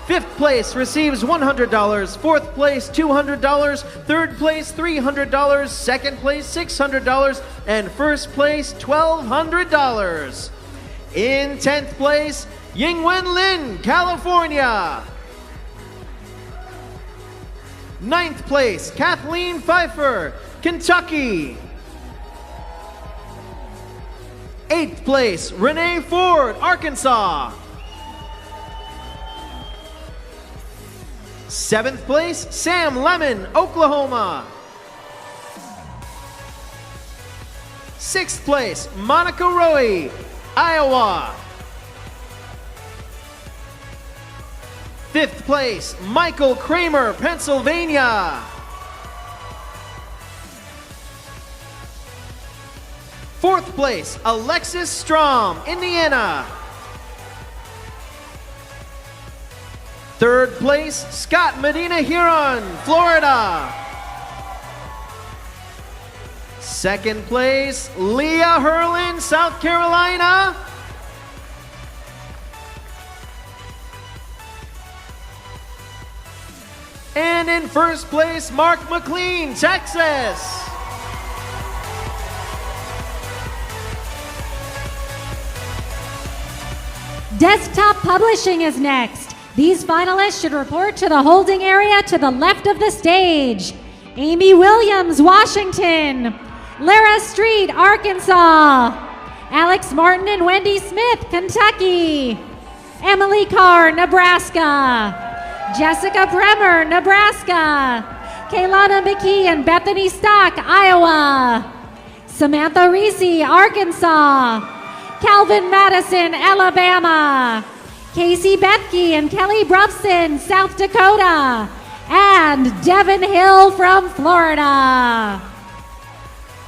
Fifth place receives $100, fourth place $200, third place $300, second place $600, and first place $1,200. In 10th place, Yingwen Lin, California. 9th place, Kathleen Pfeiffer, Kentucky. 8th place, Renee Ford, Arkansas. 7th place, Sam Lemon, Oklahoma. 6th place, Monica Roy, Iowa. 5th place, Michael Kramer, Pennsylvania. 4th place, Alexis Strom, Indiana. 3rd place, Scott Medina Huron, Florida. 2nd place, Leah Hurlin, South Carolina. And in first place, Mark McLean, Texas. Desktop Publishing is next. These finalists should report to the holding area to the left of the stage. Amy Williams, Washington. Lara Street, Arkansas. Alex Martin and Wendy Smith, Kentucky. Emily Carr, Nebraska. Jessica Bremer, Nebraska. Kaylana McKee and Bethany Stock, Iowa. Samantha Reese, Arkansas. Calvin Madison, Alabama. Casey Bethke and Kelly Brubson, South Dakota. And Devin Hill from Florida.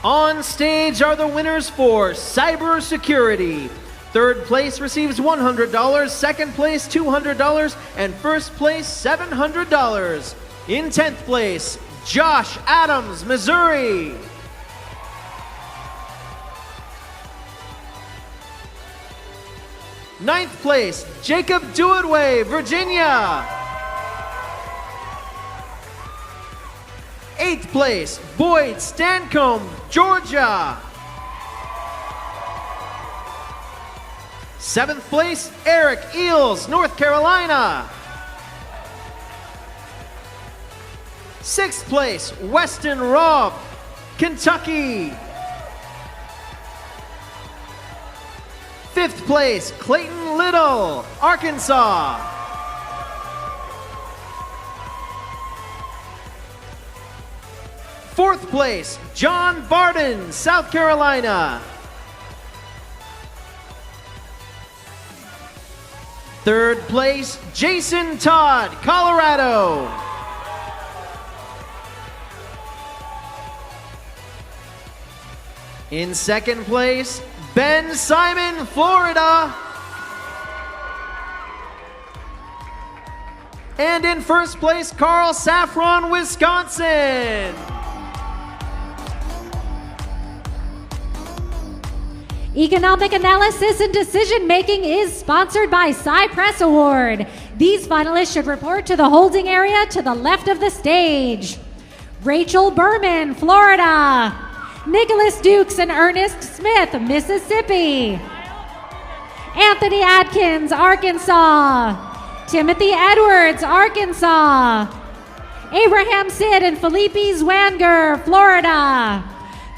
On stage are the winners for cybersecurity. 3rd place receives $100, 2nd place $200, and 1st place $700. In 10th place, Josh Adams, Missouri. 9th place, Jacob Duadway, Virginia. 8th place, Boyd Stancombe, Georgia. 7th place, Eric Eels, North Carolina. 6th place, Weston Robb, Kentucky. 5th place, Clayton Little, Arkansas. 4th place, John Barden, South Carolina. 3rd place, Jason Todd, Colorado. In 2nd place, Ben Simon, Florida. And in 1st place, Carl Saffron, Wisconsin. Economic Analysis and Decision Making is sponsored by Cypress Award. These finalists should report to the holding area to the left of the stage. Rachel Berman, Florida. Nicholas Dukes and Ernest Smith, Mississippi. Anthony Adkins, Arkansas. Timothy Edwards, Arkansas. Abraham Sid and Felipe Zwanger, Florida.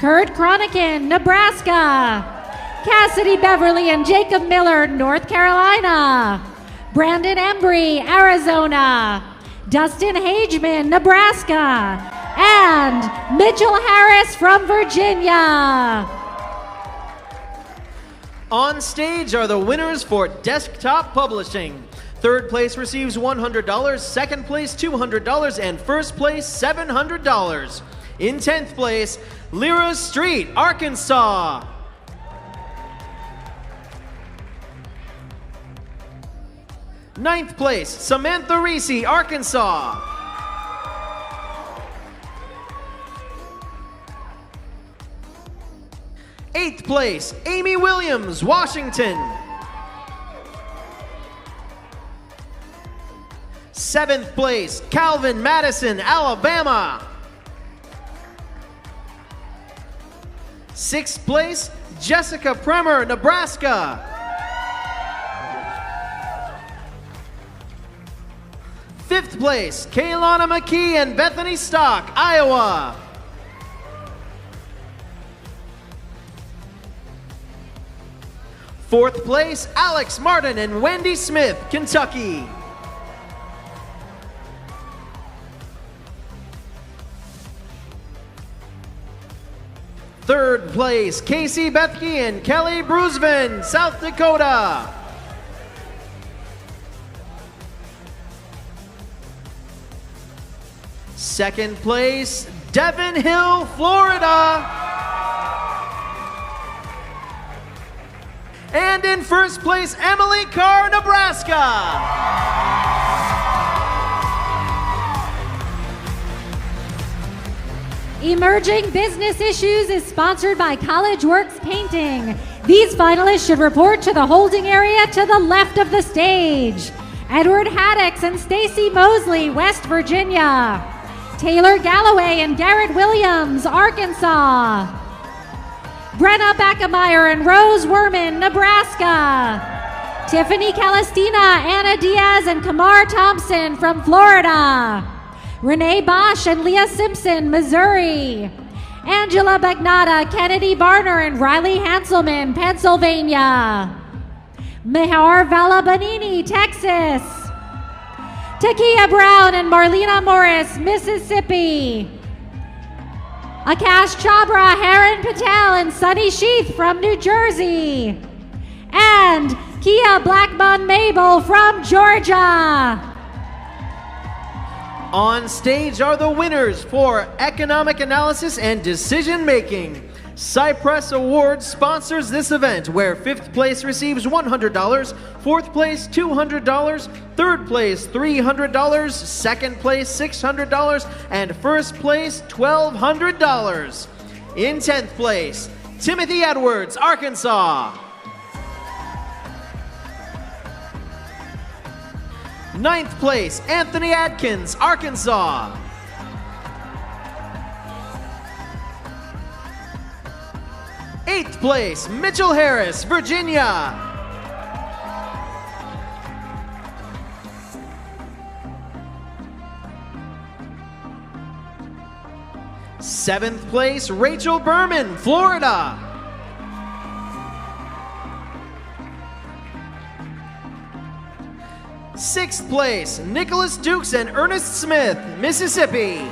Kurt Cronican, Nebraska. Cassidy Beverly and Jacob Miller, North Carolina. Brandon Embry, Arizona. Dustin Hageman, Nebraska. And Mitchell Harris from Virginia. On stage are the winners for desktop publishing. Third place receives $100, second place $200, and first place $700. In 10th place, Lyra Street, Arkansas. Ninth place, Samantha Reese, Arkansas. Eighth place, Amy Williams, Washington. Seventh place, Calvin Madison, Alabama. Sixth place, Jessica Premer, Nebraska. Fifth place, Kaylana McKee and Bethany Stock, Iowa. Fourth place, Alex Martin and Wendy Smith, Kentucky. Third place, Casey Bethke and Kelly Brusvin, South Dakota. Second place, Devon Hill, Florida. And in first place, Emily Carr, Nebraska. Emerging Business Issues is sponsored by College Works Painting. These finalists should report to the holding area to the left of the stage. Edward Haddix and Stacy Mosley, West Virginia. Taylor Galloway and Garrett Williams, Arkansas. Brenna Backemeyer and Rose Werman, Nebraska. Tiffany Calestina, Anna Diaz, and Kamar Thompson from Florida. Renee Bosch and Leah Simpson, Missouri. Angela Bagnata, Kennedy Barner, and Riley Hanselman, Pennsylvania. Mehar Valabanini, Texas. Takia Brown and Marlena Morris, Mississippi. Akash Chabra, Haran Patel, and Sunny Sheath from New Jersey. And Kia Blackmon Mabel from Georgia. On stage are the winners for Economic Analysis and Decision Making. Cypress Awards sponsors this event, where 5th place receives $100, 4th place $200, 3rd place $300, 2nd place $600, and 1st place $1,200. In 10th place, Timothy Edwards, Arkansas. 9th place, Anthony Adkins, Arkansas. 8th place, Mitchell Harris, Virginia. 7th place, Rachel Berman, Florida. 6th place, Nicholas Dukes and Ernest Smith, Mississippi.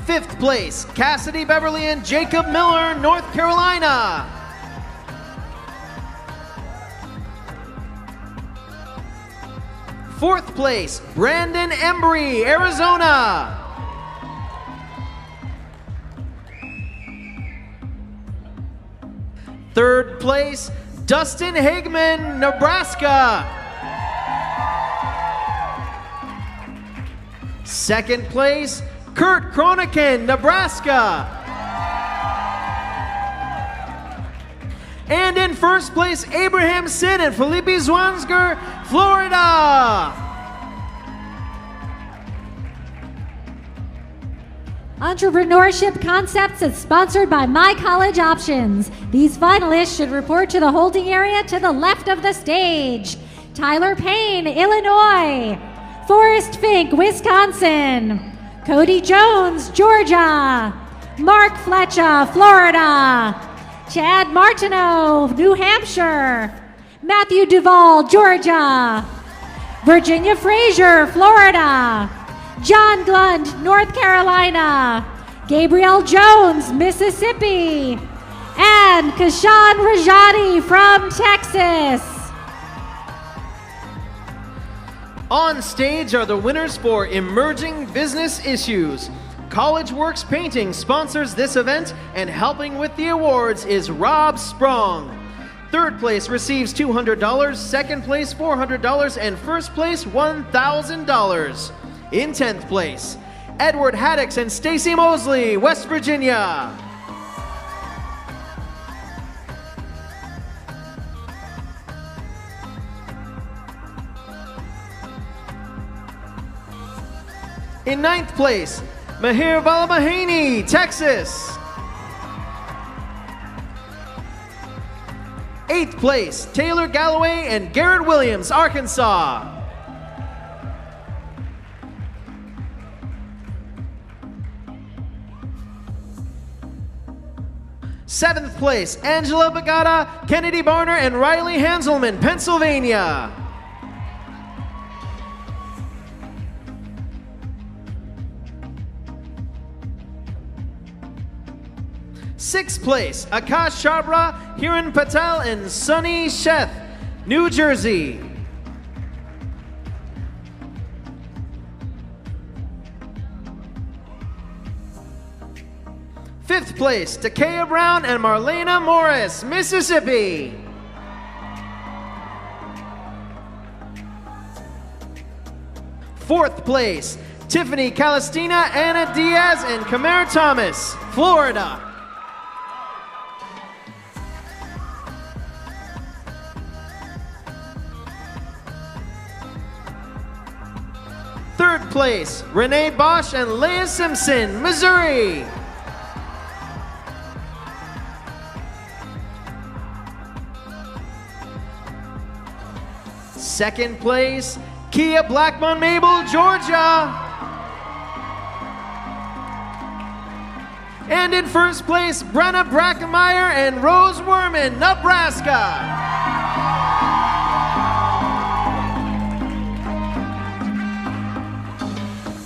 5th place, Cassidy Beverly and Jacob Miller, North Carolina. 4th place, Brandon Embry, Arizona. 3rd place, Dustin Hagman, Nebraska. 2nd place, Kurt Cronican, Nebraska. And in 1st place, Abraham Sid and Felipe Zwanger, Florida. Entrepreneurship Concepts is sponsored by My College Options. These finalists should report to the holding area to the left of the stage. Tyler Payne, Illinois. Forrest Fink, Wisconsin. Cody Jones, Georgia. Mark Fletcher, Florida. Chad Martineau, New Hampshire. Matthew Duvall, Georgia. Virginia Frazier, Florida. John Glund, North Carolina. Gabriel Jones, Mississippi. And Kashan Rajani from Texas. On stage are the winners for Emerging Business Issues. College Works Painting sponsors this event, and helping with the awards is Rob Sprong. Third place receives $200, second place $400, and first place $1,000. In 10th place, Edward Haddix and Stacy Mosley, West Virginia. In 9th place, Mahir Valamahani, Texas. 8th place, Taylor Galloway and Garrett Williams, Arkansas. 7th place, Angela Bagata, Kennedy Barner, and Riley Hanselman, Pennsylvania. 6th place, Akash Chhabra, Hiran Patel, and Sunny Sheth, New Jersey. 5th place, Takea Brown and Marlena Morris, Mississippi. 4th place, Tiffany Calestina, Anna Diaz, and Kamer Thomas, Florida. 3rd place, Renee Bosch and Leah Simpson, Missouri. 2nd place, Kia Blackmon Mabel, Georgia. And in 1st place, Brenna Brackemeyer and Rose Werman, Nebraska.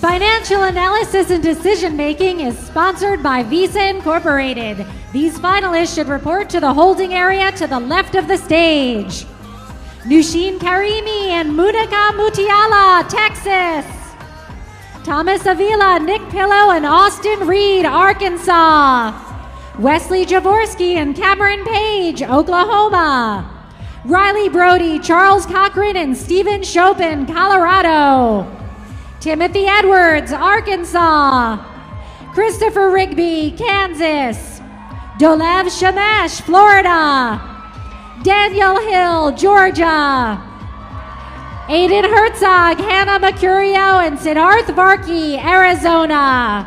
Financial analysis and decision making is sponsored by Visa Incorporated. These finalists should report to the holding area to the left of the stage. Nushin Karimi and Munika Mutiala, Texas. Thomas Avila, Nick Pillow, and Austin Reed, Arkansas. Wesley Javorski and Cameron Page, Oklahoma. Riley Brody, Charles Cochran, and Stephen Chopin, Colorado. Timothy Edwards, Arkansas. Christopher Rigby, Kansas. Dolev Shamash, Florida. Daniel Hill, Georgia. Aiden Herzog, Hannah Mercurio, and Siddharth Varkey, Arizona.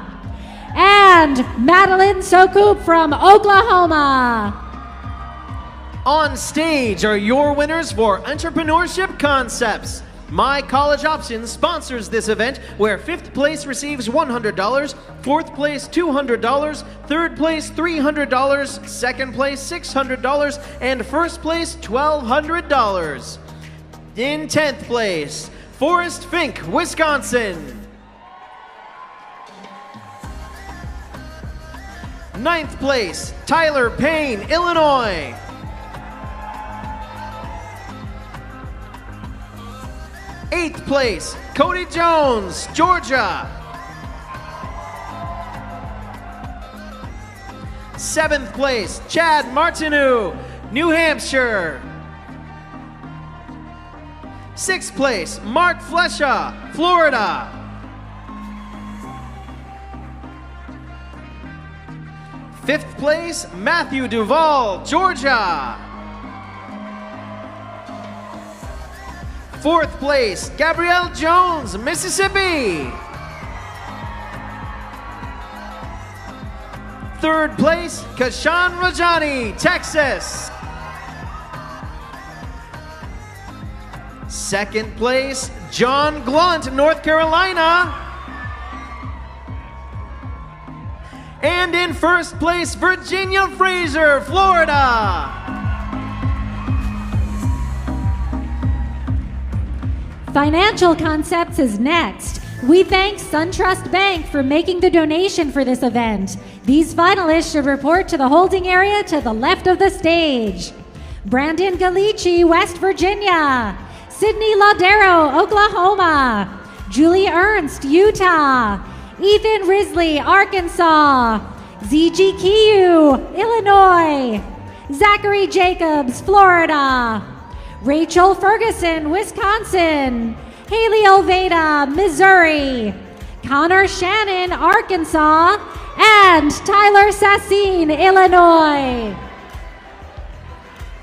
And Madeline Sokup from Oklahoma. On stage are your winners for Entrepreneurship Concepts. My College Options sponsors this event, where 5th place receives $100, 4th place $200, 3rd place $300, 2nd place $600, and 1st place $1,200. In 10th place, Forrest Fink, Wisconsin. 9th place, Tyler Payne, Illinois. 8th place, Cody Jones, Georgia. 7th place, Chad Martineau, New Hampshire. 6th place, Mark Fletcher, Florida. 5th place, Matthew Duvall, Georgia. 4th place, Gabrielle Jones, Mississippi. Third place, Kashan Rajani, Texas. Second place, John Glunt, North Carolina. And in first place, Virginia Fraser, Florida. Financial Concepts is next. We thank SunTrust Bank for making the donation for this event. These finalists should report to the holding area to the left of the stage. Brandon Galici, West Virginia. Sydney Laudero, Oklahoma. Julie Ernst, Utah. Ethan Risley, Arkansas. ZG Kiyu, Illinois. Zachary Jacobs, Florida. Rachel Ferguson, Wisconsin. Haley Oveda, Missouri. Connor Shannon, Arkansas. And Tyler Sassine, Illinois.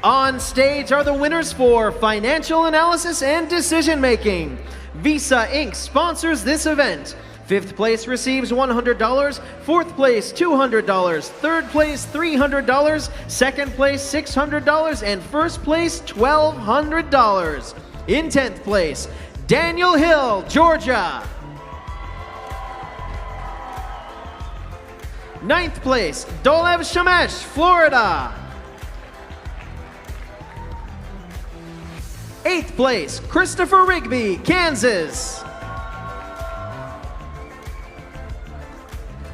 On stage are the winners for Financial Analysis and Decision Making. Visa Inc. sponsors this event. Fifth place receives $100, fourth place $200, third place $300, second place $600, and first place $1,200. In 10th place, Daniel Hill, Georgia. 9th place, Dolev Shemesh, Florida. 8th place, Christopher Rigby, Kansas.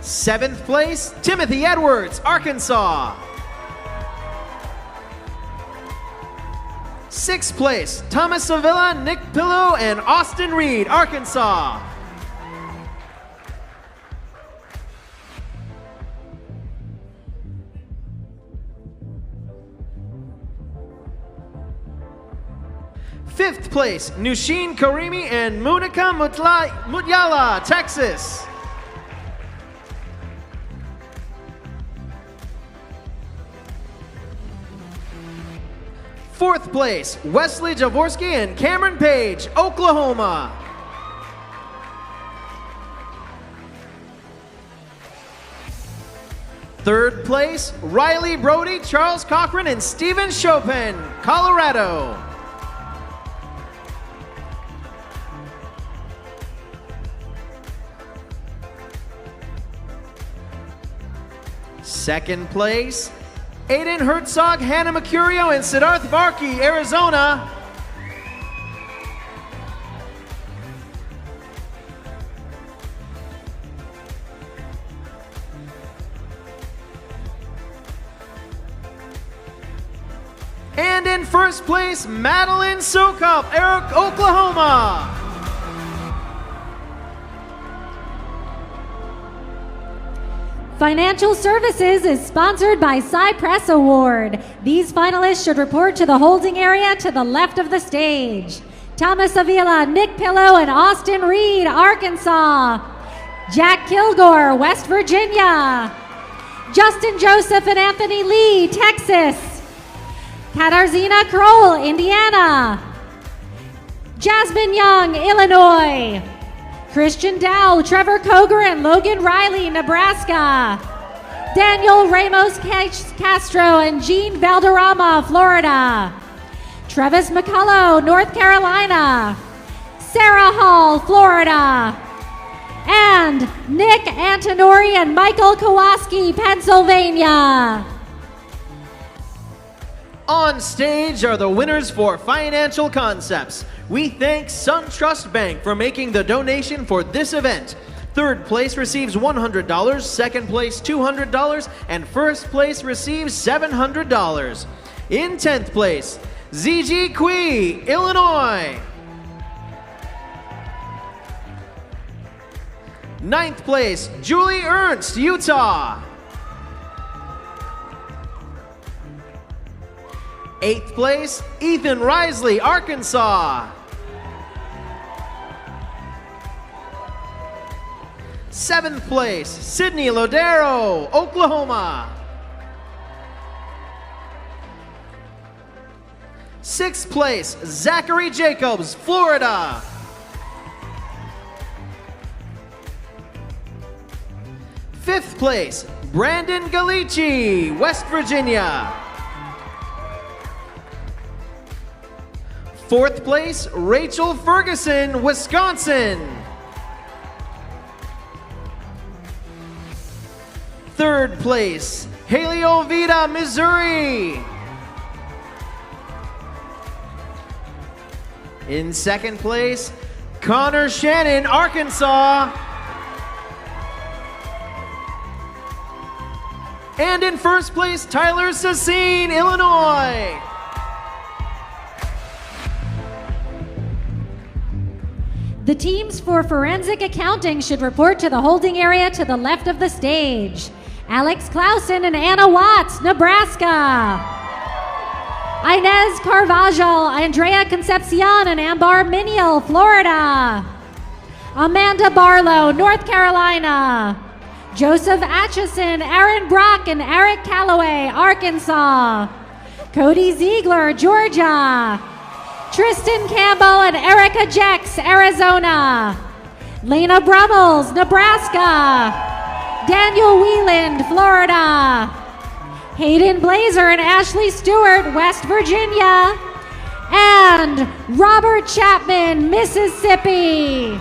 7th place, Timothy Edwards, Arkansas. 6th place, Thomas Avila, Nick Pillow, and Austin Reed, Arkansas. Fifth place, Nushin Karimi and Munika Mutyala, Texas. Fourth place, Wesley Jaworski and Cameron Page, Oklahoma. Third place, Riley Brody, Charles Cochran, and Stephen Chopin, Colorado. Second place, Aiden Herzog, Hannah Mercurio, and Siddharth Varkey, Arizona. And in first place, Madeline Sokop, Eric, Oklahoma. Financial Services is sponsored by Cypress Award. These finalists should report to the holding area to the left of the stage. Thomas Avila, Nick Pillow, and Austin Reed, Arkansas. Jack Kilgore, West Virginia. Justin Joseph and Anthony Lee, Texas. Katarzyna Kroll, Indiana. Jasmine Young, Illinois. Christian Dow, Trevor Koger, and Logan Riley, Nebraska. Daniel Ramos Castro and Jean Valderrama, Florida. Travis McCullough, North Carolina. Sarah Hall, Florida. And Nick Antonori and Michael Kowalski, Pennsylvania. On stage are the winners for Financial Concepts. We thank SunTrust Bank for making the donation for this event. Third place receives $100, second place $200, and first place receives $700. In 10th place, ZG Kui, Illinois. 9th place, Julie Ernst, Utah. 8th place, Ethan Risley, Arkansas. 7th place, Sydney Lodero, Oklahoma. 6th place, Zachary Jacobs, Florida. 5th place, Brandon Galici, West Virginia. 4th place, Rachel Ferguson, Wisconsin. 3rd place, Haley Ovida, Missouri. In 2nd place, Connor Shannon, Arkansas. And in 1st place, Tyler Sassine, Illinois. The teams for forensic accounting should report to the holding area to the left of the stage. Alex Clausen and Anna Watts, Nebraska. Inez Carvajal, Andrea Concepcion, and Ambar Miniel, Florida. Amanda Barlow, North Carolina. Joseph Atchison, Aaron Brock, and Eric Calloway, Arkansas. Cody Ziegler, Georgia. Tristan Campbell and Erica Jex, Arizona. Lena Brummels, Nebraska. Daniel Wieland, Florida. Hayden Blazer and Ashley Stewart, West Virginia. And Robert Chapman, Mississippi.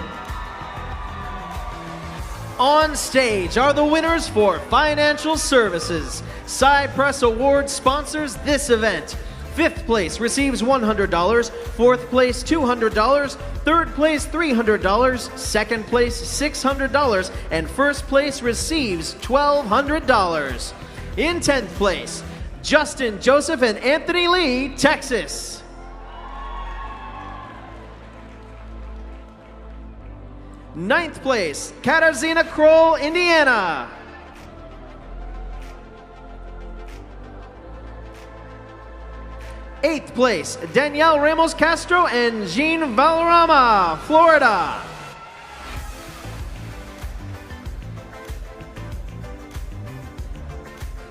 On stage are the winners for Financial Services. Cypress Award sponsors this event. 5th place receives $100, 4th place $200, 3rd place $300, 2nd place $600, and 1st place receives $1,200. In 10th place, Justin Joseph and Anthony Lee, Texas. Ninth place, Katarzyna Kroll, Indiana. 8th place, Danielle Ramos Castro and Jean Valderrama, Florida.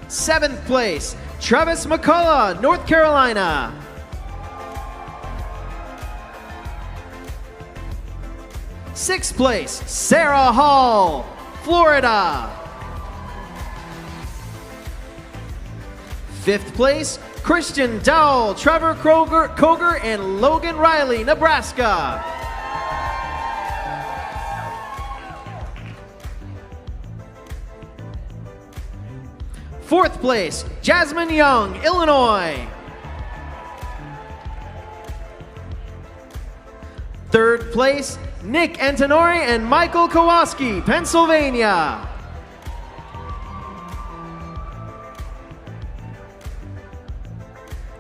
7th place, Travis McCullough, North Carolina. 6th place, Sarah Hall, Florida. 5th place, Christian Dowell, Trevor Koger, and Logan Riley, Nebraska. 4th place, Jasmine Young, Illinois. 3rd place, Nick Antonori and Michael Kowalski, Pennsylvania.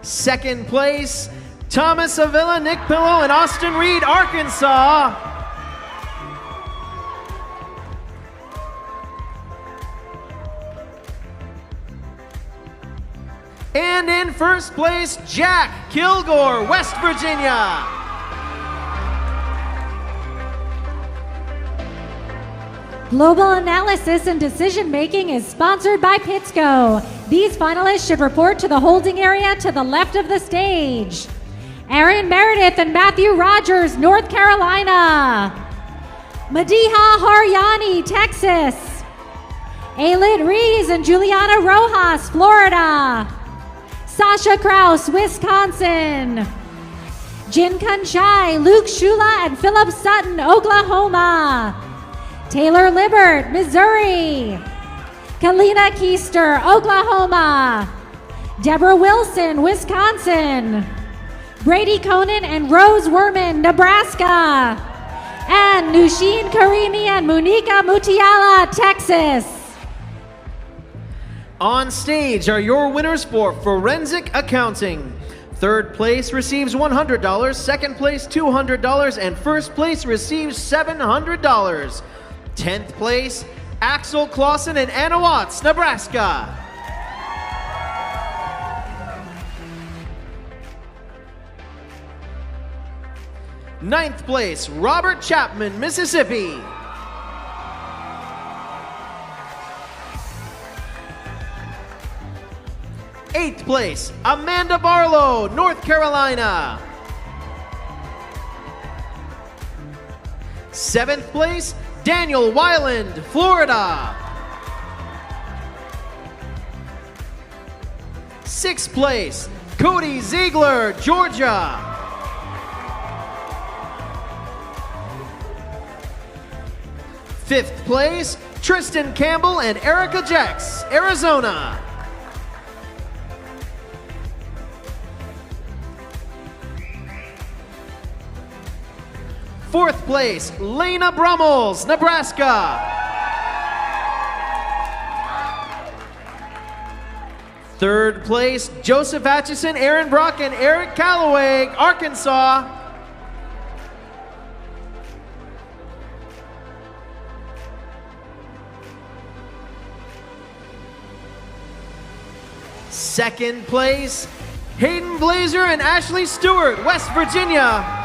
2nd place, Thomas Avila, Nick Pillow, and Austin Reed, Arkansas. And in 1st place, Jack Kilgore, West Virginia. Global Analysis and Decision Making is sponsored by PITSCO. These finalists should report to the holding area to the left of the stage. Aaron Meredith and Matthew Rogers, North Carolina. Madiha Haryani, Texas. Aylid Rees and Juliana Rojas, Florida. Sasha Kraus, Wisconsin. Jin Kanchai, Luke Shula, and Philip Sutton, Oklahoma. Taylor Libert, Missouri. Kalina Keister, Oklahoma. Deborah Wilson, Wisconsin. Brady Conan and Rose Werman, Nebraska. And Nushin Karimi and Munika Mutiala, Texas. On stage are your winners for Forensic Accounting. 3rd place receives $100, 2nd place $200, and 1st place receives $700. 10th place, Axel Clausen and Anna Watts, Nebraska. Ninth place, Robert Chapman, Mississippi. 8th place, Amanda Barlow, North Carolina. 7th place, Daniel Weiland, Florida. 6th place, Cody Ziegler, Georgia. 5th place, Tristan Campbell and Erica Jex, Arizona. 4th place, Lena Brummels, Nebraska. 3rd place, Joseph Atchison, Aaron Brock, and Eric Calloway, Arkansas. 2nd place, Hayden Blazer and Ashley Stewart, West Virginia.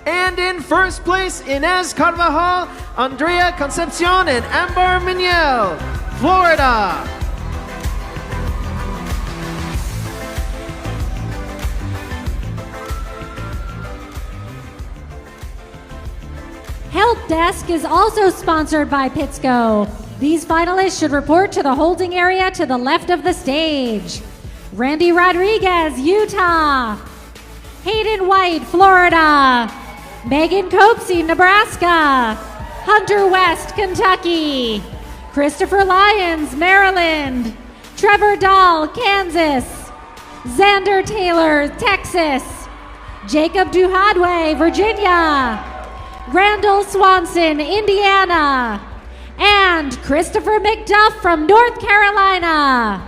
And in 1st place, Inez Carvajal, Andrea Concepcion, and Amber Miniel, Florida. Help Desk is also sponsored by PITSCO. These finalists should report to the holding area to the left of the stage. Randy Rodriguez, Utah. Hayden White, Florida. Megan Copsey, Nebraska. Hunter West, Kentucky. Christopher Lyons, Maryland. Trevor Dahl, Kansas. Xander Taylor, Texas. Jacob Duhadway, Virginia. Randall Swanson, Indiana. And Christopher McDuff from North Carolina.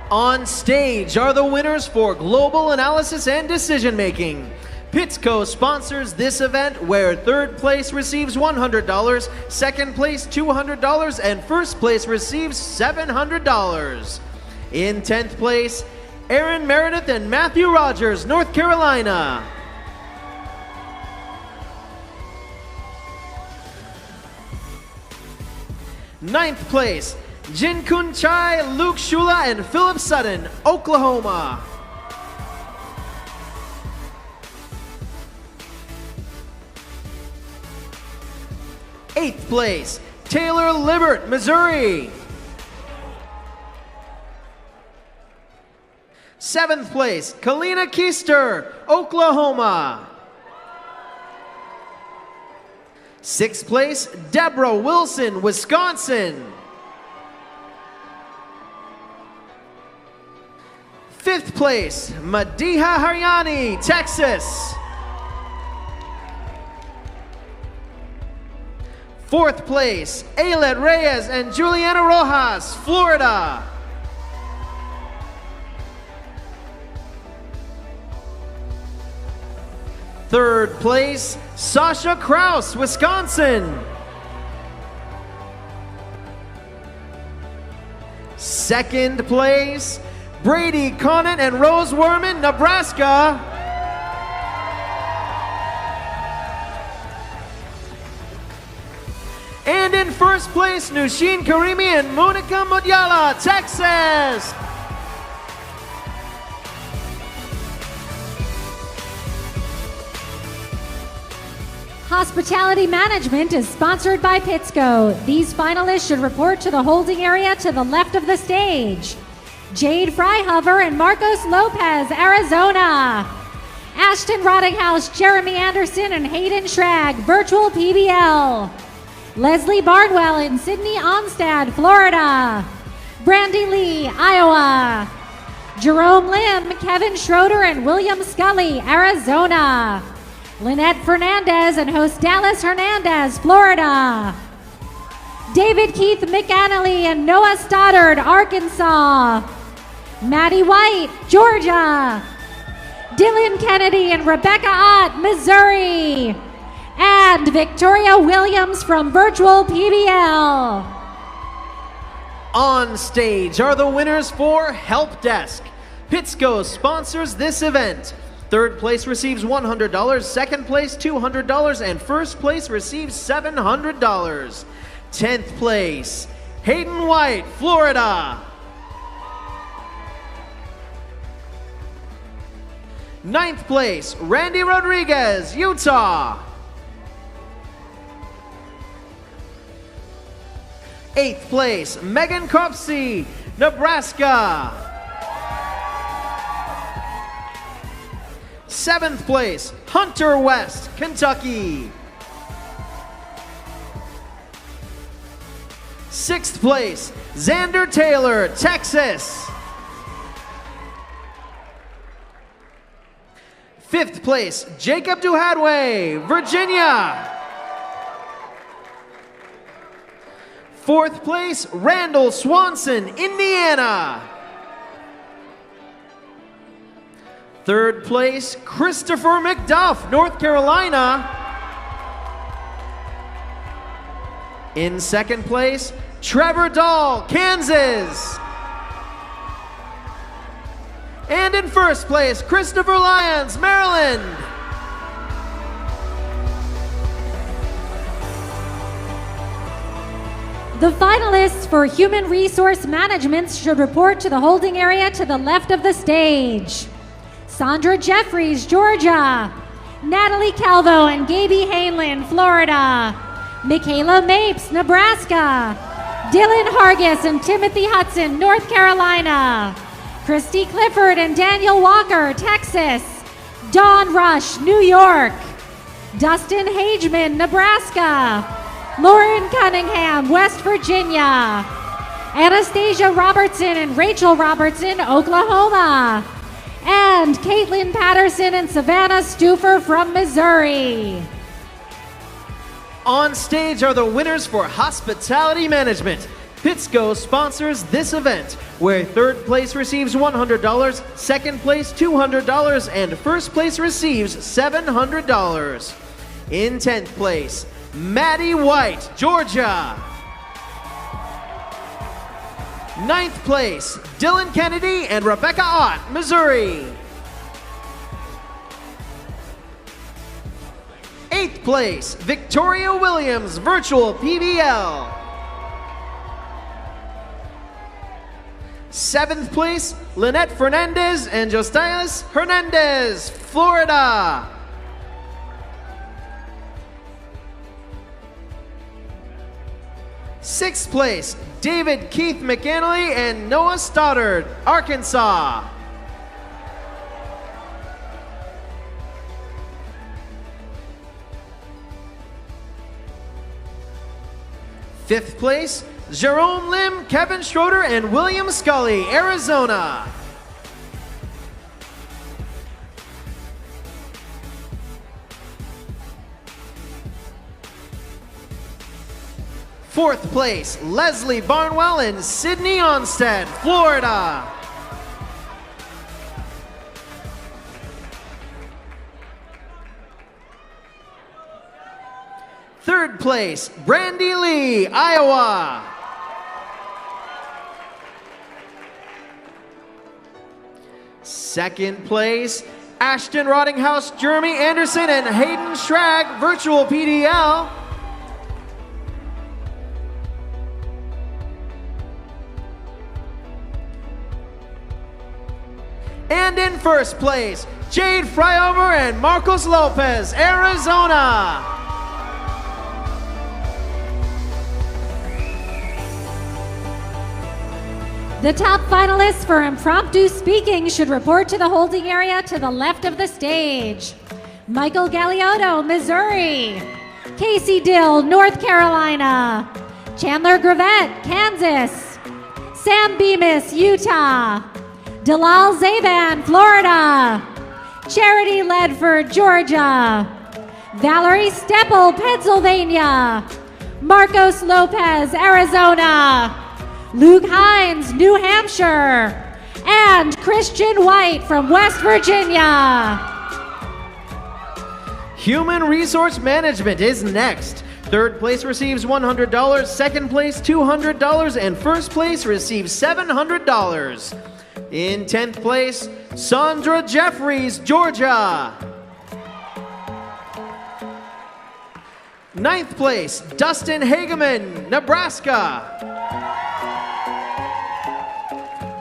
On stage are the winners for Global Analysis and Decision Making. PITSCO sponsors this event where 3rd place receives $100, 2nd place $200, and 1st place receives $700. In 10th place, Aaron Meredith and Matthew Rogers, North Carolina. 9th place, Jin Kun Chai, Luke Shula, and Philip Sutton, Oklahoma. 8th place, Taylor Libert, Missouri. 7th place, Kalina Keister, Oklahoma. 6th place, Deborah Wilson, Wisconsin. 5th place, Madiha Haryani, Texas. 4th place, Ailette Reyes and Juliana Rojas, Florida. 3rd place, Sasha Kraus, Wisconsin. 2nd place, Brady Conant and Rose Werman, Nebraska. And in 1st place, Nushin Karimi and Monica Mudyala, Texas. Hospitality Management is sponsored by PITSCO. These finalists should report to the holding area to the left of the stage. Jade Freihover and Marcos Lopez, Arizona. Ashton Rottinghouse, Jeremy Anderson, and Hayden Schrag, Virtual PBL. Leslie Barnwell and Sydney Onstad, Florida. Brandy Lee, Iowa. Jerome Lim, Kevin Schroeder, and William Scully, Arizona. Lynette Fernandez and host Dallas Hernandez, Florida. David Keith McAnally and Noah Stoddard, Arkansas. Maddie White, Georgia. Dylan Kennedy and Rebecca Ott, Missouri. And Victoria Williams from Virtual PBL. On stage are the winners for Help Desk. PITSCO sponsors this event. 3rd place receives $100, 2nd place $200, and 1st place receives $700. 10th place, Hayden White, Florida. 9th place, Randy Rodriguez, Utah. 8th place, Megan Cropsey, Nebraska. 7th place, Hunter West, Kentucky. 6th place, Xander Taylor, Texas. 5th place, Jacob Duhadway, Virginia. 4th place, Randall Swanson, Indiana. 3rd place, Christopher McDuff, North Carolina. In 2nd place, Trevor Dahl, Kansas. And in 1st place, Christopher Lyons, Maryland. The finalists for Human Resource Management should report to the holding area to the left of the stage. Sandra Jeffries, Georgia. Natalie Calvo and Gaby Hainlin, Florida. Michaela Mapes, Nebraska. Dylan Hargis and Timothy Hudson, North Carolina. Christy Clifford and Daniel Walker, Texas. Dawn Rush, New York. Dustin Hageman, Nebraska. Lauren Cunningham, West Virginia. Anastasia Robertson and Rachel Robertson, Oklahoma. And Caitlin Patterson and Savannah Stufer from Missouri. On stage are the winners for Hospitality Management. PITSCO sponsors this event, where 3rd place receives $100, 2nd place $200, and 1st place receives $700. In 10th place, Maddie White, Georgia. 9th place, Dylan Kennedy and Rebecca Ott, Missouri. 8th place, Victoria Williams, Virtual PBL. 7th place, Lynette Fernandez and Jostias Hernandez, Florida. 6th place, David Keith McAnally and Noah Stoddard, Arkansas. 5th place, Jerome Lim, Kevin Schroeder, and William Scully, Arizona. 4th place, Leslie Barnwell and Sydney Onstead, Florida. 3rd place, Brandy Lee, Iowa. 2nd place, Ashton Rottinghouse, Jeremy Anderson, and Hayden Schrag, Virtual PDL. And in 1st place, Jade Fryover and Marcos Lopez, Arizona. The top finalists for Impromptu Speaking should report to the holding area to the left of the stage. Michael Galeotto, Missouri. Casey Dill, North Carolina. Chandler Gravett, Kansas. Sam Bemis, Utah. Dalal Zaban, Florida. Charity Ledford, Georgia. Valerie Steppel, Pennsylvania. Marcos Lopez, Arizona. Luke Hines, New Hampshire. And Christian White from West Virginia. Human Resource Management is next. 3rd place receives $100, 2nd place $200, and 1st place receives $700. In 10th place, Sandra Jeffries, Georgia. 9th place, Dustin Hageman, Nebraska.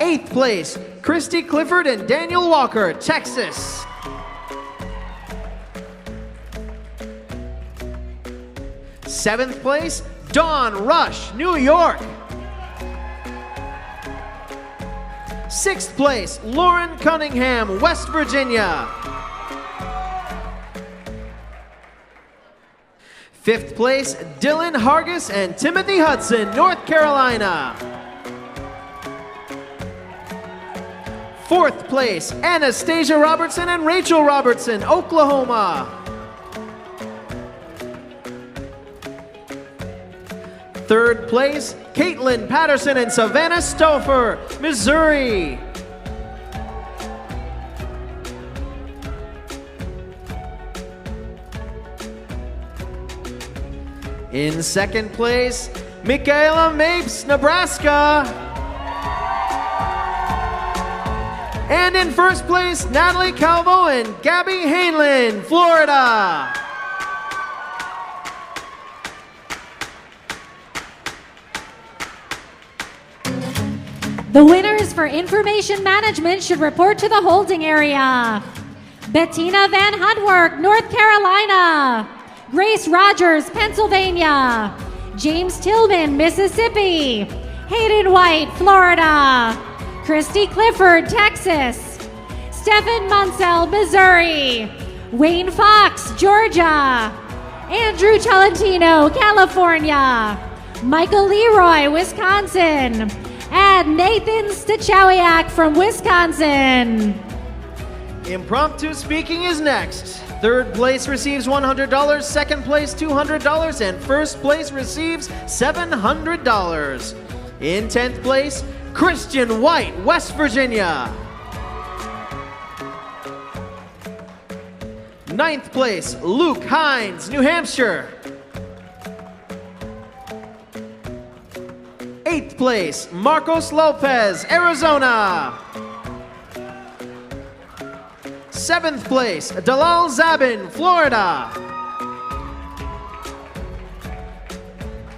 8th place, Christy Clifford and Daniel Walker, Texas. 7th place, Dawn Rush, New York. 6th place, Lauren Cunningham, West Virginia. 5th place, Dylan Hargis and Timothy Hudson, North Carolina. 4th place, Anastasia Robertson and Rachel Robertson, Oklahoma. 3rd place, Caitlin Patterson and Savannah Stouffer, Missouri. In 2nd place, Michaela Mapes, Nebraska. And in 1st place, Natalie Calvo and Gabby Hainlin, Florida. The winners for information management should report to the holding area. Bettina Van Huntwork, North Carolina. Grace Rogers, Pennsylvania. James Tillman, Mississippi. Hayden White, Florida. Christy Clifford, Texas. Stephen Munsell, Missouri. Wayne Fox, Georgia. Andrew Tolentino, California. Michael Leroy, Wisconsin. And Nathan Stachowiak from Wisconsin. Impromptu Speaking is next. 3rd place receives $100, 2nd place $200, and 1st place receives $700. In 10th place, Christian White, West Virginia. 9th place, Luke Hines, New Hampshire. 8th place, Marcos Lopez, Arizona. 7th place, Dalal Zabin, Florida.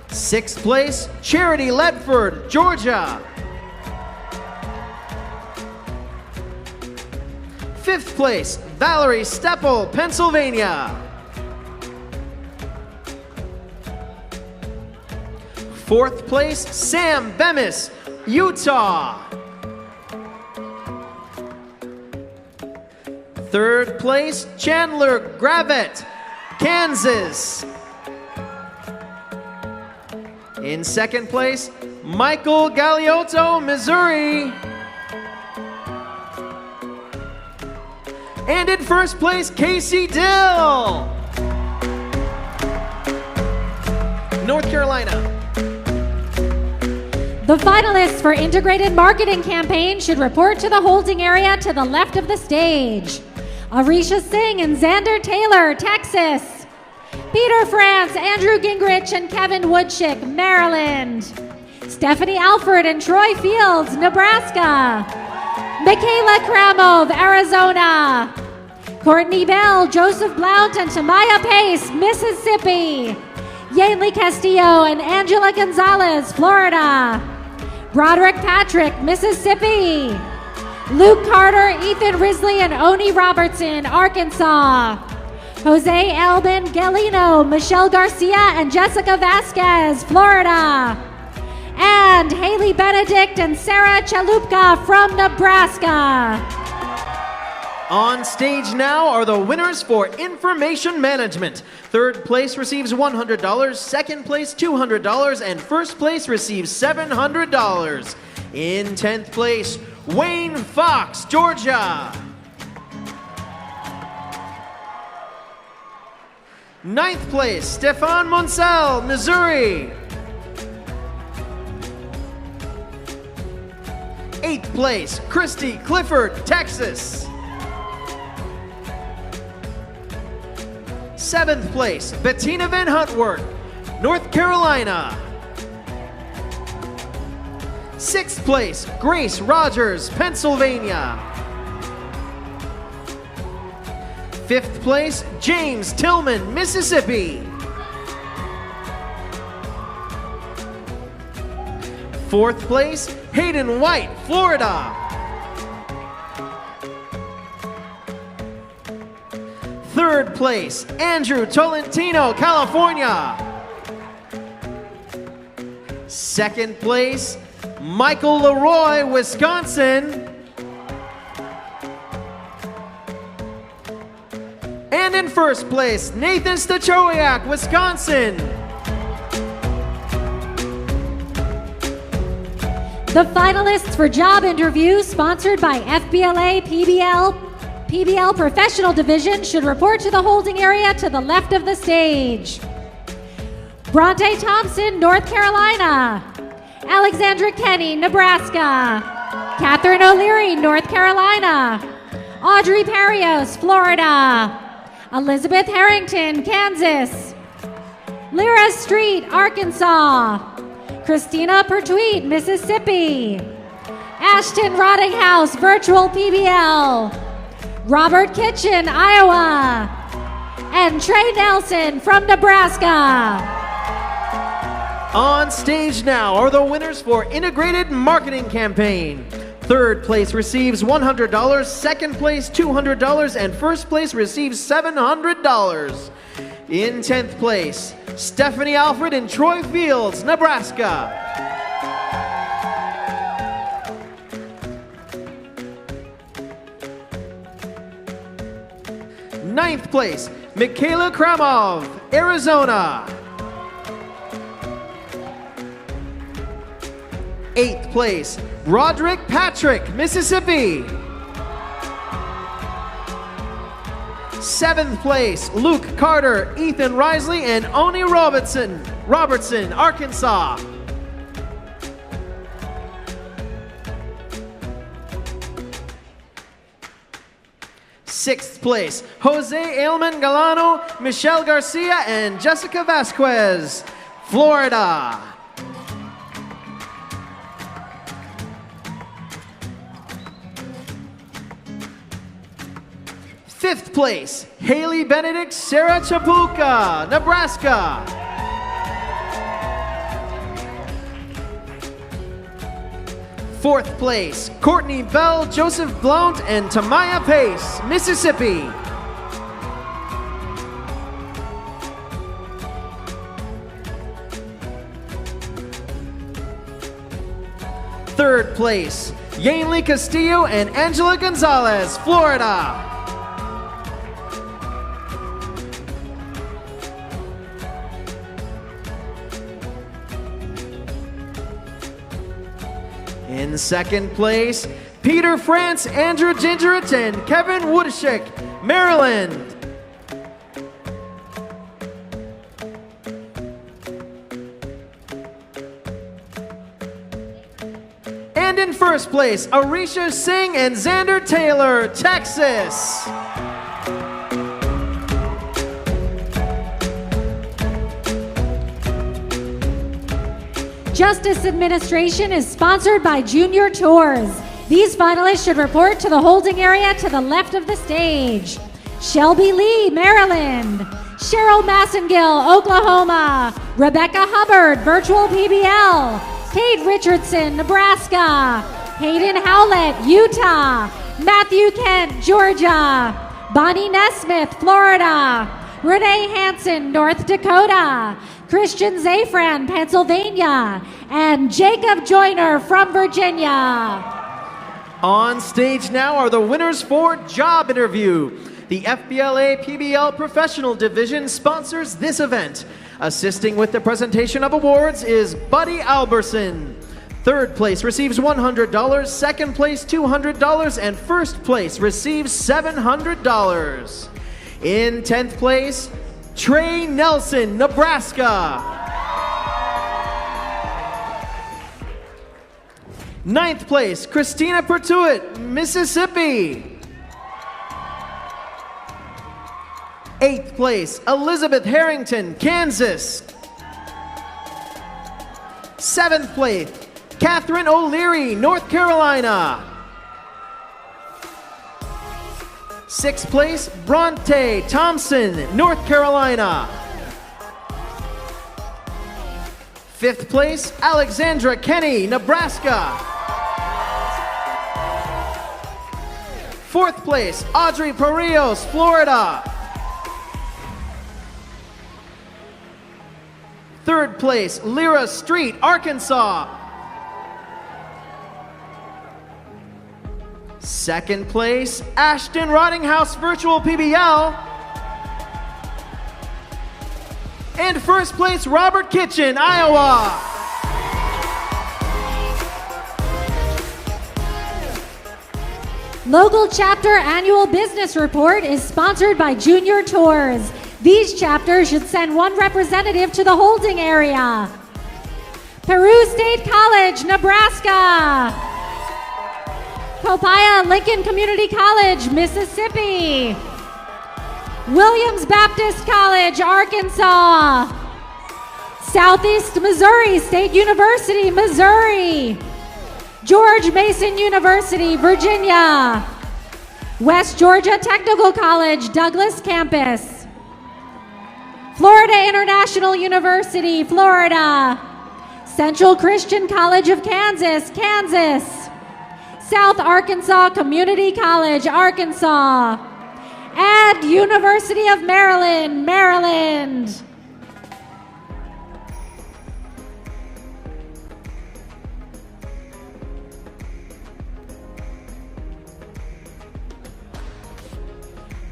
6th place, Charity Ledford, Georgia. 5th place, Valerie Steppel, Pennsylvania. 4th place, Sam Bemis, Utah. 3rd place, Chandler Gravett, Kansas. In 2nd place, Michael Galiotto, Missouri. And in 1st place, Casey Dill, North Carolina. The finalists for Integrated Marketing Campaign should report to the holding area to the left of the stage. Arisha Singh and Xander Taylor, Texas. Peter France, Andrew Gingrich, and Kevin Woodchick, Maryland. Stephanie Alford and Troy Fields, Nebraska. Michaela Kramov, Arizona. Courtney Bell, Joseph Blount, and Tamaya Pace, Mississippi. Yanely Castillo and Angela Gonzalez, Florida. Broderick Patrick, Mississippi. Luke Carter, Ethan Risley, and Oni Robertson, Arkansas. Jose Albin Galino, Michelle Garcia, and Jessica Vasquez, Florida. And Haley Benedict and Sarah Chalupka from Nebraska. On stage now are the winners for Information Management. 3rd place receives $100, 2nd place $200, and 1st place receives $700. In 10th place, Wayne Fox, Georgia. 9th place, Stefan Munsell, Missouri. 8th place, Christy Clifford, Texas. 7th place, Bettina Van Huntwork, North Carolina. 6th place, Grace Rogers, Pennsylvania. 5th place, James Tillman, Mississippi. 4th place, Hayden White, Florida. 3rd place, Andrew Tolentino, California. Second place, Michael Leroy, Wisconsin. And in first place, Nathan Stachowiak, Wisconsin. The finalists for job interviews sponsored by FBLA-PBL Professional Division should report to the holding area to the left of the stage. Bronte Thompson, North Carolina. Alexandra Kenny, Nebraska. Catherine O'Leary, North Carolina. Audrey Parios, Florida. Elizabeth Harrington, Kansas. Lyra Street, Arkansas. Christina Pertwee, Mississippi. Ashton Rottinghouse, Virtual PBL. Robert Kitchen, Iowa. And Trey Nelson from Nebraska. On stage now are the winners for Integrated Marketing Campaign. Third place receives $100, second place $200, and first place receives $700. In 10th place, Stephanie Alfred in Troy Fields, Nebraska. Ninth place, Michaela Kramov, Arizona. 8th place, Roderick Patrick, Mississippi. 7th place, Luke Carter, Ethan Risley, and Oni Robertson, Arkansas. 6th place, Jose Ailman Galano, Michelle Garcia, and Jessica Vasquez, Florida. 5th place, Haley Benedict, Sarah Chapuka, Nebraska. 4th place, Courtney Bell, Joseph Blount, and Tamaya Pace, Mississippi. 3rd place, Yanely Castillo and Angela Gonzalez, Florida. 2nd place, Peter France, Andrew Gingerich, and Kevin Woodshik, Maryland. And in 1st place, Arisha Singh and Xander Taylor, Texas. Justice Administration is sponsored by Junior Tours. These finalists should report to the holding area to the left of the stage. Shelby Lee, Maryland. Cheryl Massengill, Oklahoma. Rebecca Hubbard, Virtual PBL. Kate Richardson, Nebraska. Hayden Howlett, Utah. Matthew Kent, Georgia. Bonnie Nesmith, Florida. Renee Hansen, North Dakota. Christian Zafran, Pennsylvania, and Jacob Joyner from Virginia. On stage now are the winners for job interview. The FBLA-PBL Professional Division sponsors this event. Assisting with the presentation of awards is Buddy Alberson. 3rd place receives $100, 2nd place $200, and 1st place receives $700. In 10th place, Trey Nelson, Nebraska. 9th place, Christina Pertuit, Mississippi. 8th place, Elizabeth Harrington, Kansas. 7th place, Catherine O'Leary, North Carolina. 6th place, Bronte Thompson, North Carolina. 5th place, Alexandra Kenny, Nebraska. 4th place, Audrey Parios, Florida. Third place, Lyra Street, Arkansas. Second place, Ashton Rottinghouse Virtual PBL. And first place, Robert Kitchen, Iowa. Local Chapter Annual Business Report is sponsored by Junior Tours. These chapters should send one representative to the holding area. Peru State College, Nebraska. Copiah Lincoln Community College, Mississippi. Williams Baptist College, Arkansas. Southeast Missouri State University, Missouri. George Mason University, Virginia. West Georgia Technical College, Douglas Campus. Florida International University, Florida. Central Christian College of Kansas, Kansas. South Arkansas Community College, Arkansas. And University of Maryland, Maryland.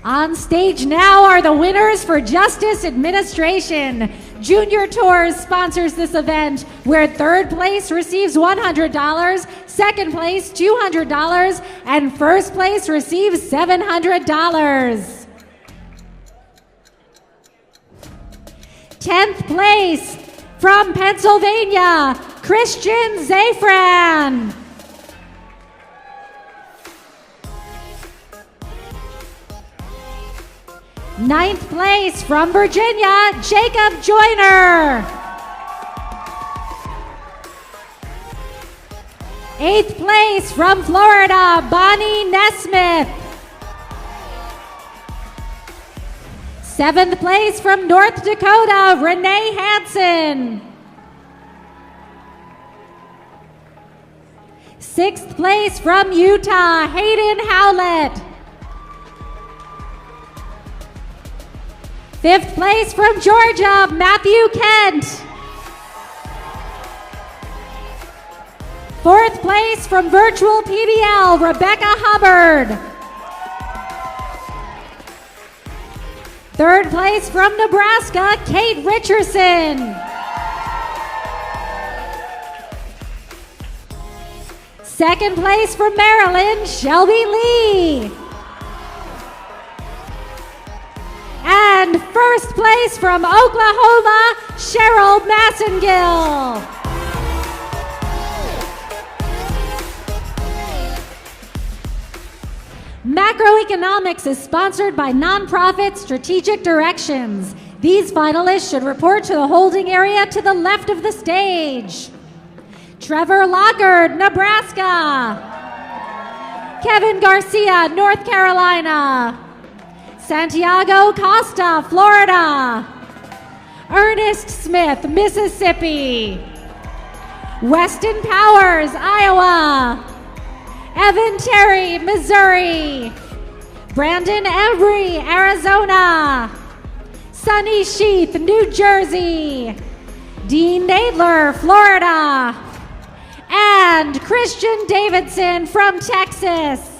On stage now are the winners for Justice Administration. Junior Tours sponsors this event, where third place receives $100, second place $200, and first place receives $700. 10th place, from Pennsylvania, Christian Zafran. 9th place, from Virginia, Jacob Joyner. 8th place, from Florida, Bonnie Nesmith. 7th place, from North Dakota, Renee Hansen. 6th place, from Utah, Hayden Howlett. 5th place, from Georgia, Matthew Kent. 4th place, from Virtual PBL, Rebecca Hubbard. 3rd place, from Nebraska, Kate Richardson. 2nd place, from Maryland, Shelby Lee. And first place, from Oklahoma, Cheryl Massengill. Macroeconomics is sponsored by nonprofit Strategic Directions. These finalists should report to the holding area to the left of the stage. Trevor Lockard, Nebraska. Kevin Garcia, North Carolina. Santiago Costa, Florida. Ernest Smith, Mississippi. Weston Powers, Iowa. Evan Terry, Missouri. Brandon Embry, Arizona. Sunny Sheath, New Jersey. Dean Nadler, Florida. And Christian Davidson from Texas.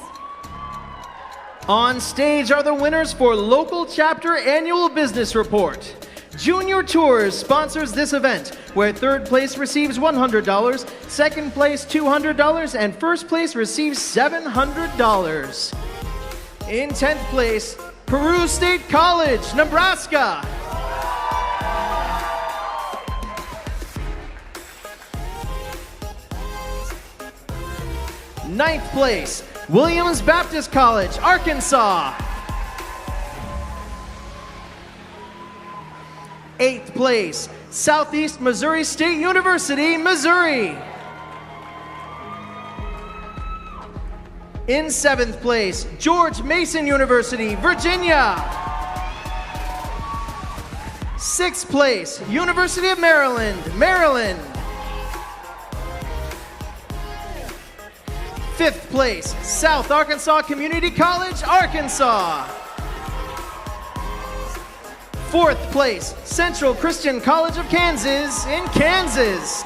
On stage are the winners for Local Chapter Annual Business Report. Junior Tours sponsors this event, where third place receives $100, second place $200, and first place receives $700. In 10th place, Peru State College, Nebraska. Ninth place, Williams Baptist College, Arkansas. 8th place, Southeast Missouri State University, Missouri. In 7th place, George Mason University, Virginia. 6th place, University of Maryland, Maryland. 5th place, South Arkansas Community College, Arkansas. Fourth place, Central Christian College of Kansas in Kansas.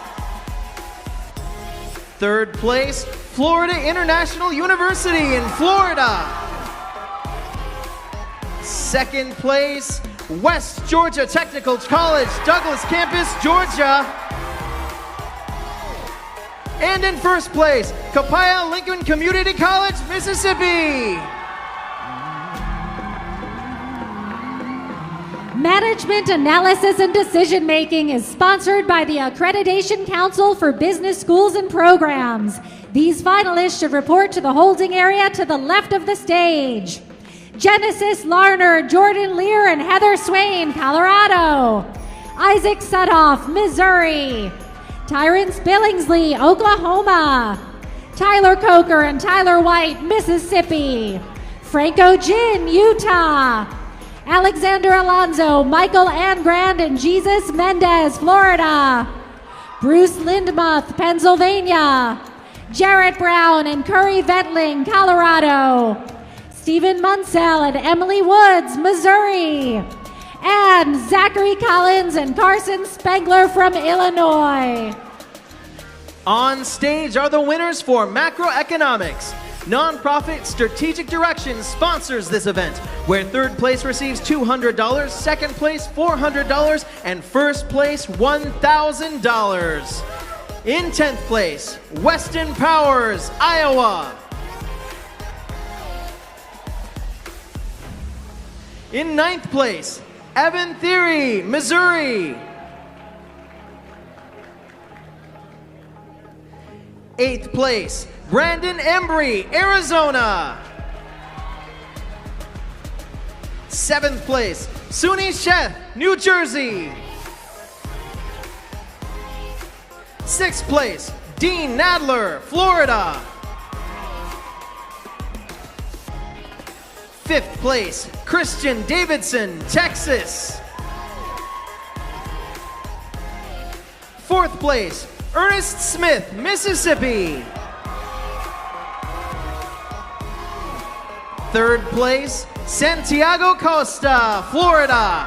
Third place, Florida International University in Florida. Second place, West Georgia Technical College, Douglas Campus, Georgia. And in first place, Copiah Lincoln Community College, Mississippi. Management Analysis and Decision Making is sponsored by the Accreditation Council for Business Schools and Programs. These finalists should report to the holding area to the left of the stage. Genesis Larner, Jordan Lear, and Heather Swain, Colorado. Isaac Sudoff, Missouri. Tyrance Billingsley, Oklahoma. Tyler Coker and Tyler White, Mississippi. Franco Jin, Utah. Alexander Alonso, Michael Angrand, and Jesus Mendez, Florida. Bruce Lindmuth, Pennsylvania. Jarrett Brown and Curry Ventling, Colorado. Stephen Munsell and Emily Woods, Missouri. And Zachary Collins and Carson Spengler from Illinois. On stage are the winners for Macroeconomics. Nonprofit Strategic Direction sponsors this event, where third place receives $200, second place $400, and first place $1,000. In 10th place, Weston Powers, Iowa. In 9th place, Evan Theory, Missouri. 8th place, Brandon Embry, Arizona. 7th place, Suni Sheth, New Jersey. 6th place, Dean Nadler, Florida. 5th place, Christian Davidson, Texas. 4th place, Ernest Smith, Mississippi. 3rd place, Santiago Costa, Florida.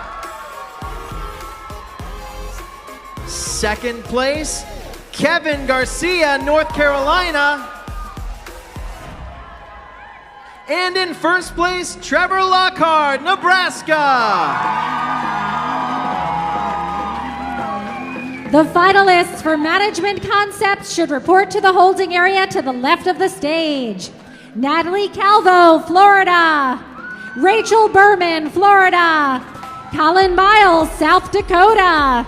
2nd place, Kevin Garcia, North Carolina. And in first place, Trevor Lockhart, Nebraska. The finalists for Management Concepts should report to the holding area to the left of the stage. Natalie Calvo, Florida. Rachel Berman, Florida. Colin Miles, South Dakota.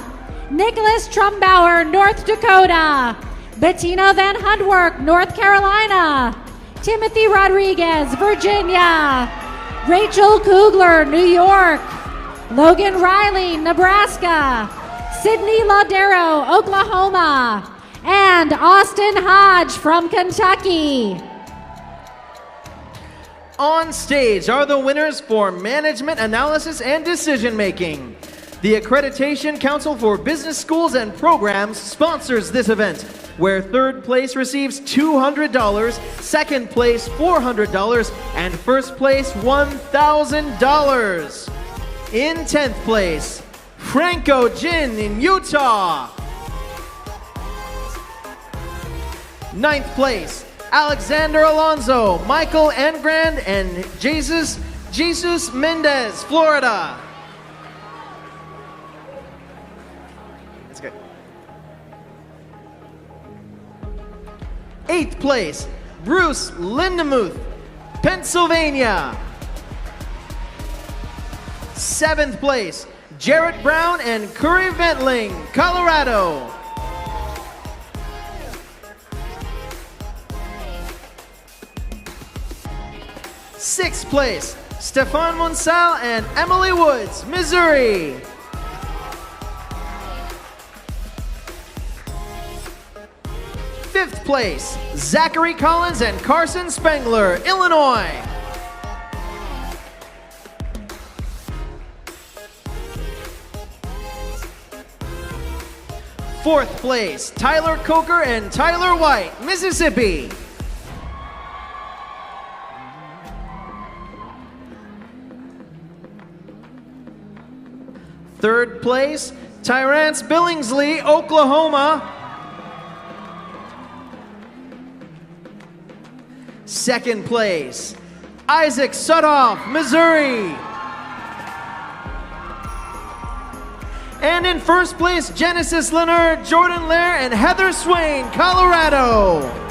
Nicholas Trumbauer, North Dakota. Bettina Van Hundwerk, North Carolina. Timothy Rodriguez, Virginia. Rachel Kugler, New York. Logan Riley, Nebraska. Sydney Laudero, Oklahoma. And Austin Hodge from Kentucky. On stage are the winners for Management Analysis and Decision Making. The Accreditation Council for Business Schools and Programs sponsors this event, where third place receives $200, second place $400, and first place $1,000. In 10th place, Franco Jin in Utah. 9th place, Alexander Alonso, Michael Angrand, and Jesus Mendez, Florida. That's good. 8th place, Bruce Lindemuth, Pennsylvania. 7th place, Jarrett Brown and Curry Ventling, Colorado. 6th place, Stefan Monsal and Emily Woods, Missouri. 5th place, Zachary Collins and Carson Spengler, Illinois. 4th place, Tyler Coker and Tyler White, Mississippi. Third place, Tyrance Billingsley, Oklahoma. Second place, Isaac Sudoff, Missouri. And in first place, Genesis Leonard, Jordan Lair, and Heather Swain, Colorado.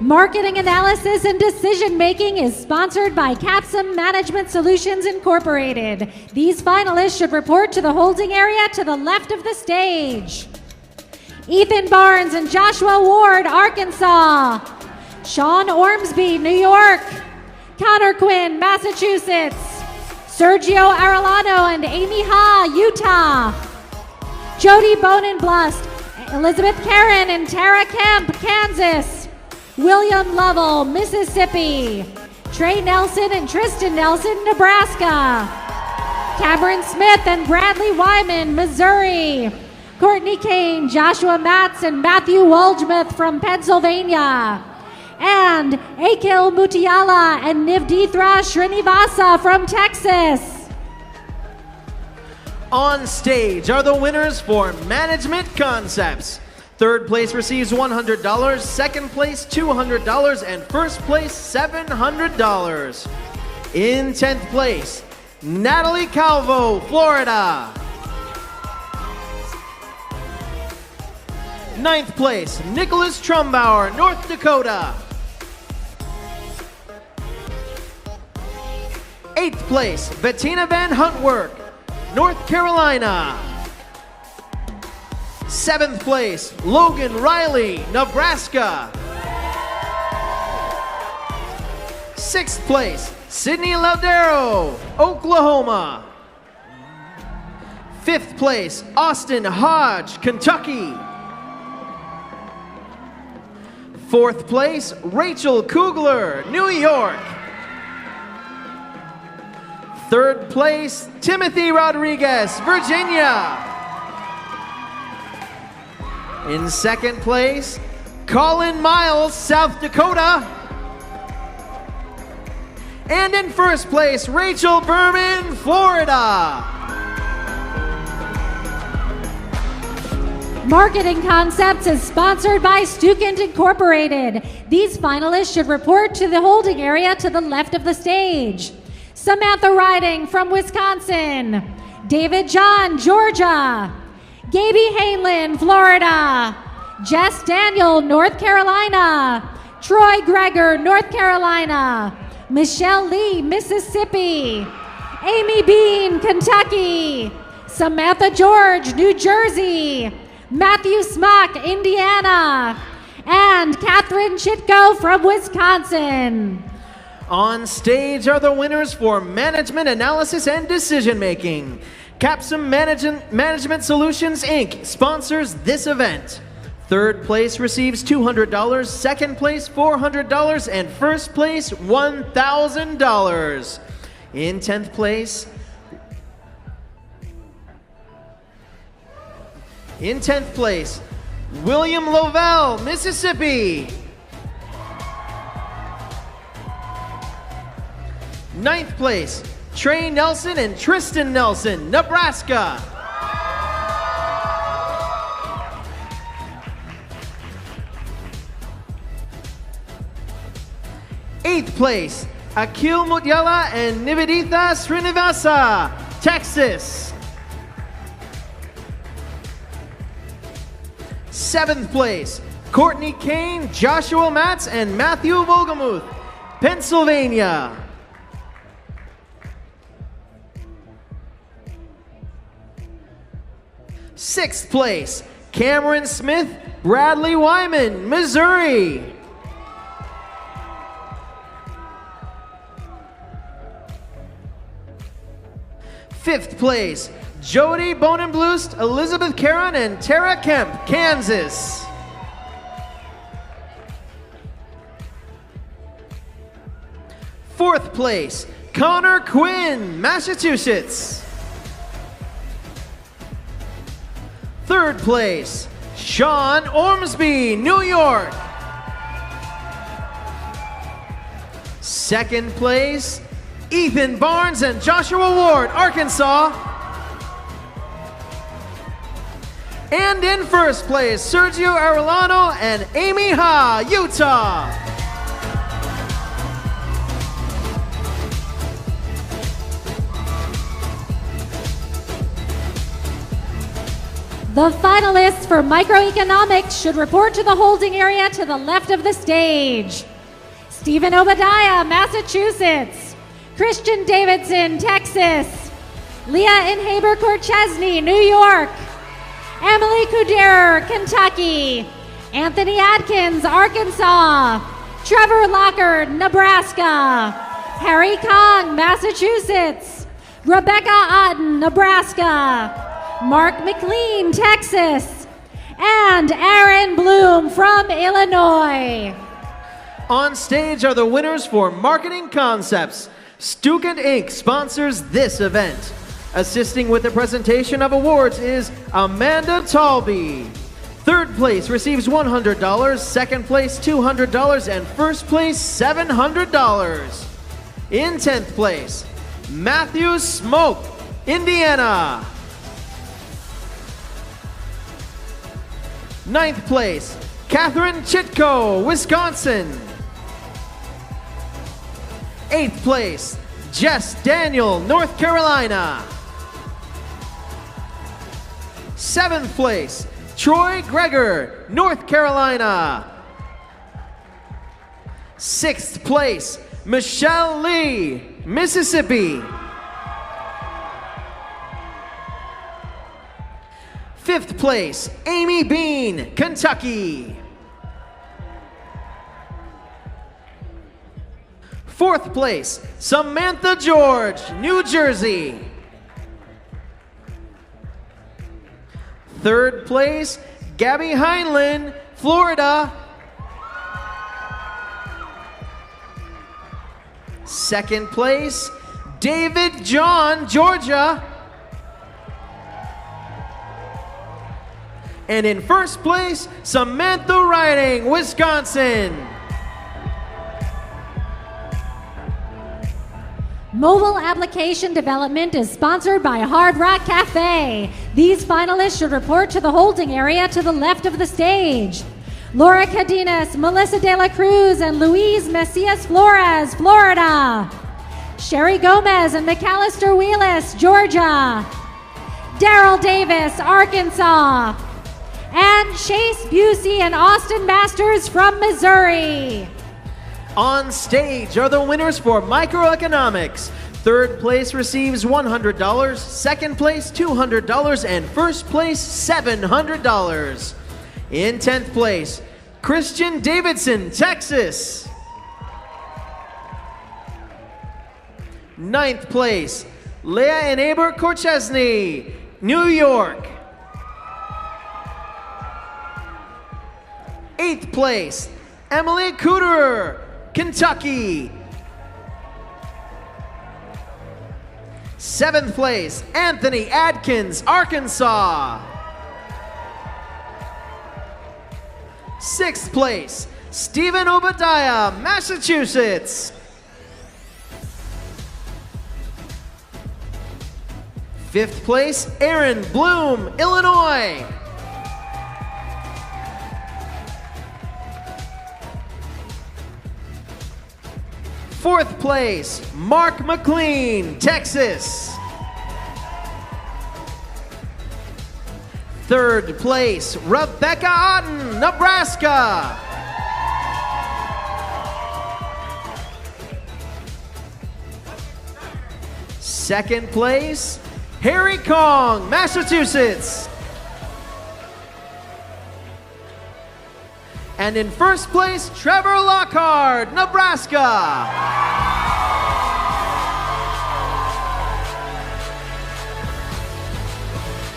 Marketing Analysis and Decision Making is sponsored by CAPSIM Management Solutions Incorporated. These finalists should report to the holding area to the left of the stage. Ethan Barnes and Joshua Ward, Arkansas. Sean Ormsby, New York. Connor Quinn, Massachusetts. Sergio Arellano and Amy Ha, Utah. Jody Bonenblust, Elizabeth Karen and Tara Kemp, Kansas. William Lovell, Mississippi. Trey Nelson and Tristan Nelson, Nebraska. Cameron Smith and Bradley Wyman, Missouri. Courtney Kane, Joshua Matz, and Matthew Woldmuth from Pennsylvania. And Akil Mutiala and Nivdithra Srinivasa from Texas. On stage are the winners for Management Concepts. Third place receives $100, second place $200, and first place $700. In 10th place, Natalie Calvo, Florida. 9th place, Nicholas Trumbauer, North Dakota. 8th place, Bettina Van Huntwork, North Carolina. 7th place, Logan Riley, Nebraska. 6th place, Sydney Laudero, Oklahoma. 5th place, Austin Hodge, Kentucky. 4th place, Rachel Kugler, New York. 3rd place, Timothy Rodriguez, Virginia. In 2nd place, Colin Miles, South Dakota. And in 1st place, Rachel Berman, Florida. Marketing Concepts is sponsored by Stukent Incorporated. These finalists should report to the holding area to the left of the stage. Samantha Riding from Wisconsin. David John, Georgia. Gaby Hainlin, Florida. Jess Daniel, North Carolina. Troy Greger, North Carolina. Michelle Lee, Mississippi. Amy Bean, Kentucky. Samantha George, New Jersey. Matthew Smock, Indiana. And Catherine Chitko from Wisconsin. On stage are the winners for Management Analysis and Decision Making. CAPSIM Management Solutions, Inc. sponsors this event. 3rd place receives $200, second place $400, and first place $1,000. In 10th place, William Lovell, Mississippi. 9th place, Trey Nelson and Tristan Nelson, Nebraska. 8th place, Akil Mutyala and Niveditha Srinivasa, Texas. 7th place, Courtney Kane, Joshua Matz, and Matthew Volgamuth, Pennsylvania. 6th place, Cameron Smith, Bradley Wyman, Missouri. 5th place, Jody Bonenblust, Elizabeth Caron, and Tara Kemp, Kansas. 4th place, Connor Quinn, Massachusetts. 3rd place, Sean Ormsby, New York. Second place, Ethan Barnes and Joshua Ward, Arkansas. And in first place, Sergio Arellano and Amy Ha, Utah. The finalists for Microeconomics should report to the holding area to the left of the stage. Stephen Obadiah, Massachusetts. Christian Davidson, Texas. Leah Inhaber Korchesny, New York. Emily Kuderer, Kentucky. Anthony Atkins, Arkansas. Trevor Lockard, Nebraska. Harry Kong, Massachusetts. Rebecca Otten, Nebraska. Mark McLean, Texas. And Aaron Bloom from Illinois. On stage are the winners for Marketing Concepts. Stukent Inc. sponsors this event. Assisting with the presentation of awards is Amanda Talby. Third place receives $100, second place $200, and first place $700. In 10th place, Matthew Smoke, Indiana. 9th place, Catherine Chitko, Wisconsin. 8th place, Jess Daniel, North Carolina. 7th place, Troy Greger, North Carolina. 6th place, Michelle Lee, Mississippi. 5th place, Amy Bean, Kentucky. 4th place, Samantha George, New Jersey. 3rd place, Gabby Heinlein, Florida. 2nd place, David John, Georgia. And in first place, Samantha Riding, Wisconsin. Mobile application development is sponsored by Hard Rock Cafe. These finalists should report to the holding area to the left of the stage. Laura Cadenas, Melissa De La Cruz, and Louise Messias Flores, Florida. Sherry Gomez and McAllister Wheelis, Georgia. Daryl Davis, Arkansas. And Chase Busey and Austin Masters from Missouri. On stage are the winners for Microeconomics. Third place receives $100, second place $200, and first place $700. In 10th place, Christian Davidson, Texas. 9th place, Leah Enaber Korchesny, New York. 8th place, Emily Kuderer, Kentucky. 7th place, Anthony Adkins, Arkansas. 6th place, Stephen Obadiah, Massachusetts. 5th place, Aaron Bloom, Illinois. 4th place, Mark McLean, Texas. 3rd place, Rebecca Otten, Nebraska. 2nd place, Harry Kong, Massachusetts. And in first place, Trevor Lockhart, Nebraska.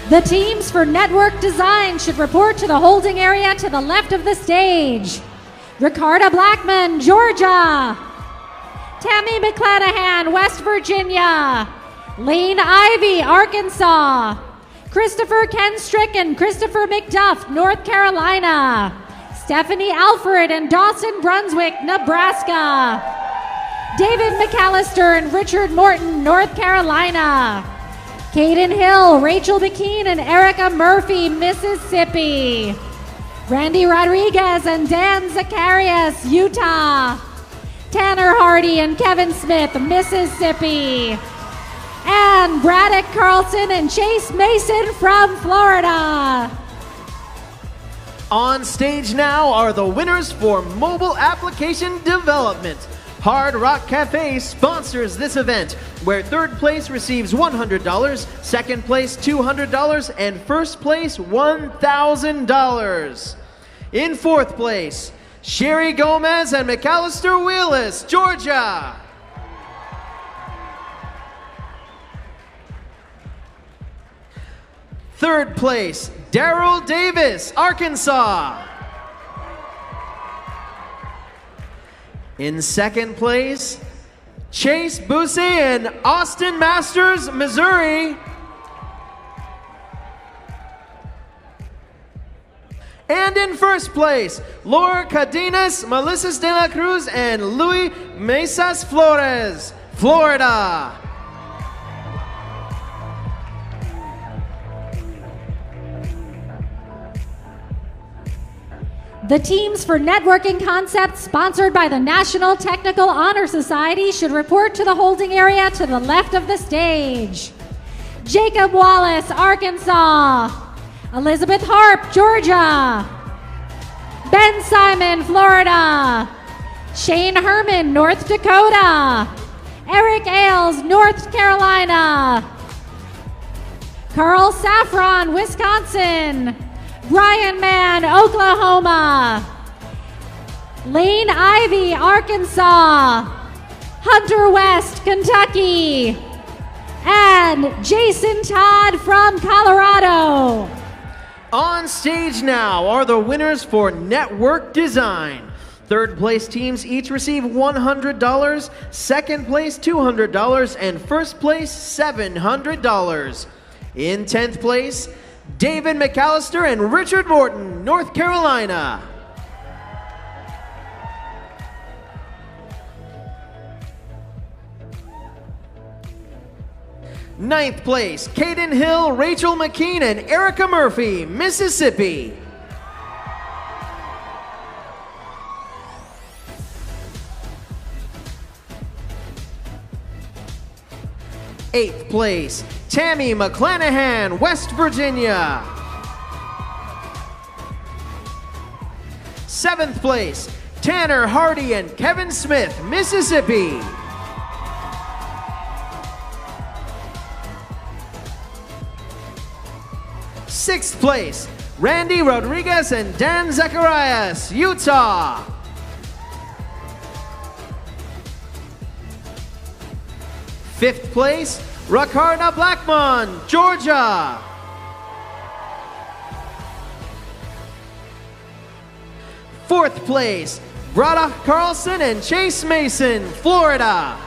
The teams for network design should report to the holding area to the left of the stage. Ricarda Blackman, Georgia. Tammy McClanahan, West Virginia. Lane Ivy, Arkansas. Christopher Kenstrick and Christopher McDuff, North Carolina. Stephanie Alfred and Dawson Brunswick, Nebraska. David McAllister and Richard Morton, North Carolina. Caden Hill, Rachel McKean and Erica Murphy, Mississippi. Randy Rodriguez and Dan Zacharias, Utah. Tanner Hardy and Kevin Smith, Mississippi. And Braddock Carlson and Chase Mason from Florida. On stage now are the winners for mobile application development. Hard Rock Cafe sponsors this event, where third place receives $100, second place $200, and first place $1,000. In fourth place, Sherry Gomez and McAllister Willis, Georgia. Third place, Daryl Davis, Arkansas. In second place, Chase Busse and Austin Masters, Missouri. And in first place, Laura Cadenas, Melissa de la Cruz, and Luis Mesas Flores, Florida. The teams for networking concepts sponsored by the National Technical Honor Society should report to the holding area to the left of the stage. Jacob Wallace, Arkansas. Elizabeth Harp, Georgia. Ben Simon, Florida. Shane Herman, North Dakota. Eric Ailes, North Carolina. Carl Saffron, Wisconsin. Brian Mann, Oklahoma. Lane Ivy, Arkansas. Hunter West, Kentucky. And Jason Todd from Colorado. On stage now are the winners for network design. Third place teams each receive $100, second place $200, and first place $700. In 10th place, David McAllister and Richard Morton, North Carolina. Ninth place, Caden Hill, Rachel McKean, and Erica Murphy, Mississippi. Eighth place, Tammy McClanahan, West Virginia. Seventh place, Tanner Hardy and Kevin Smith, Mississippi. Sixth place, Randy Rodriguez and Dan Zacharias, Utah. Fifth place, Rakarna Blackmon, Georgia. Fourth place, Brada Carlson and Chase Mason, Florida.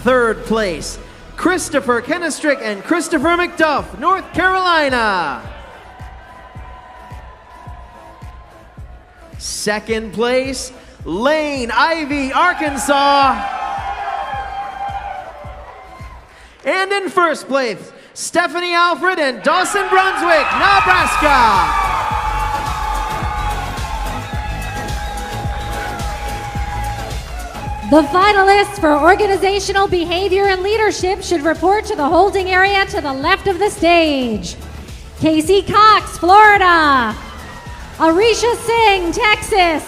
Third place, Christopher Kennestrick and Christopher McDuff, North Carolina. Second place, Lane Ivy, Arkansas. And in first place, Stephanie Alfred and Dawson Brunswick, Nebraska. The finalists for organizational behavior and leadership should report to the holding area to the left of the stage. Casey Cox, Florida. Arisha Singh, Texas.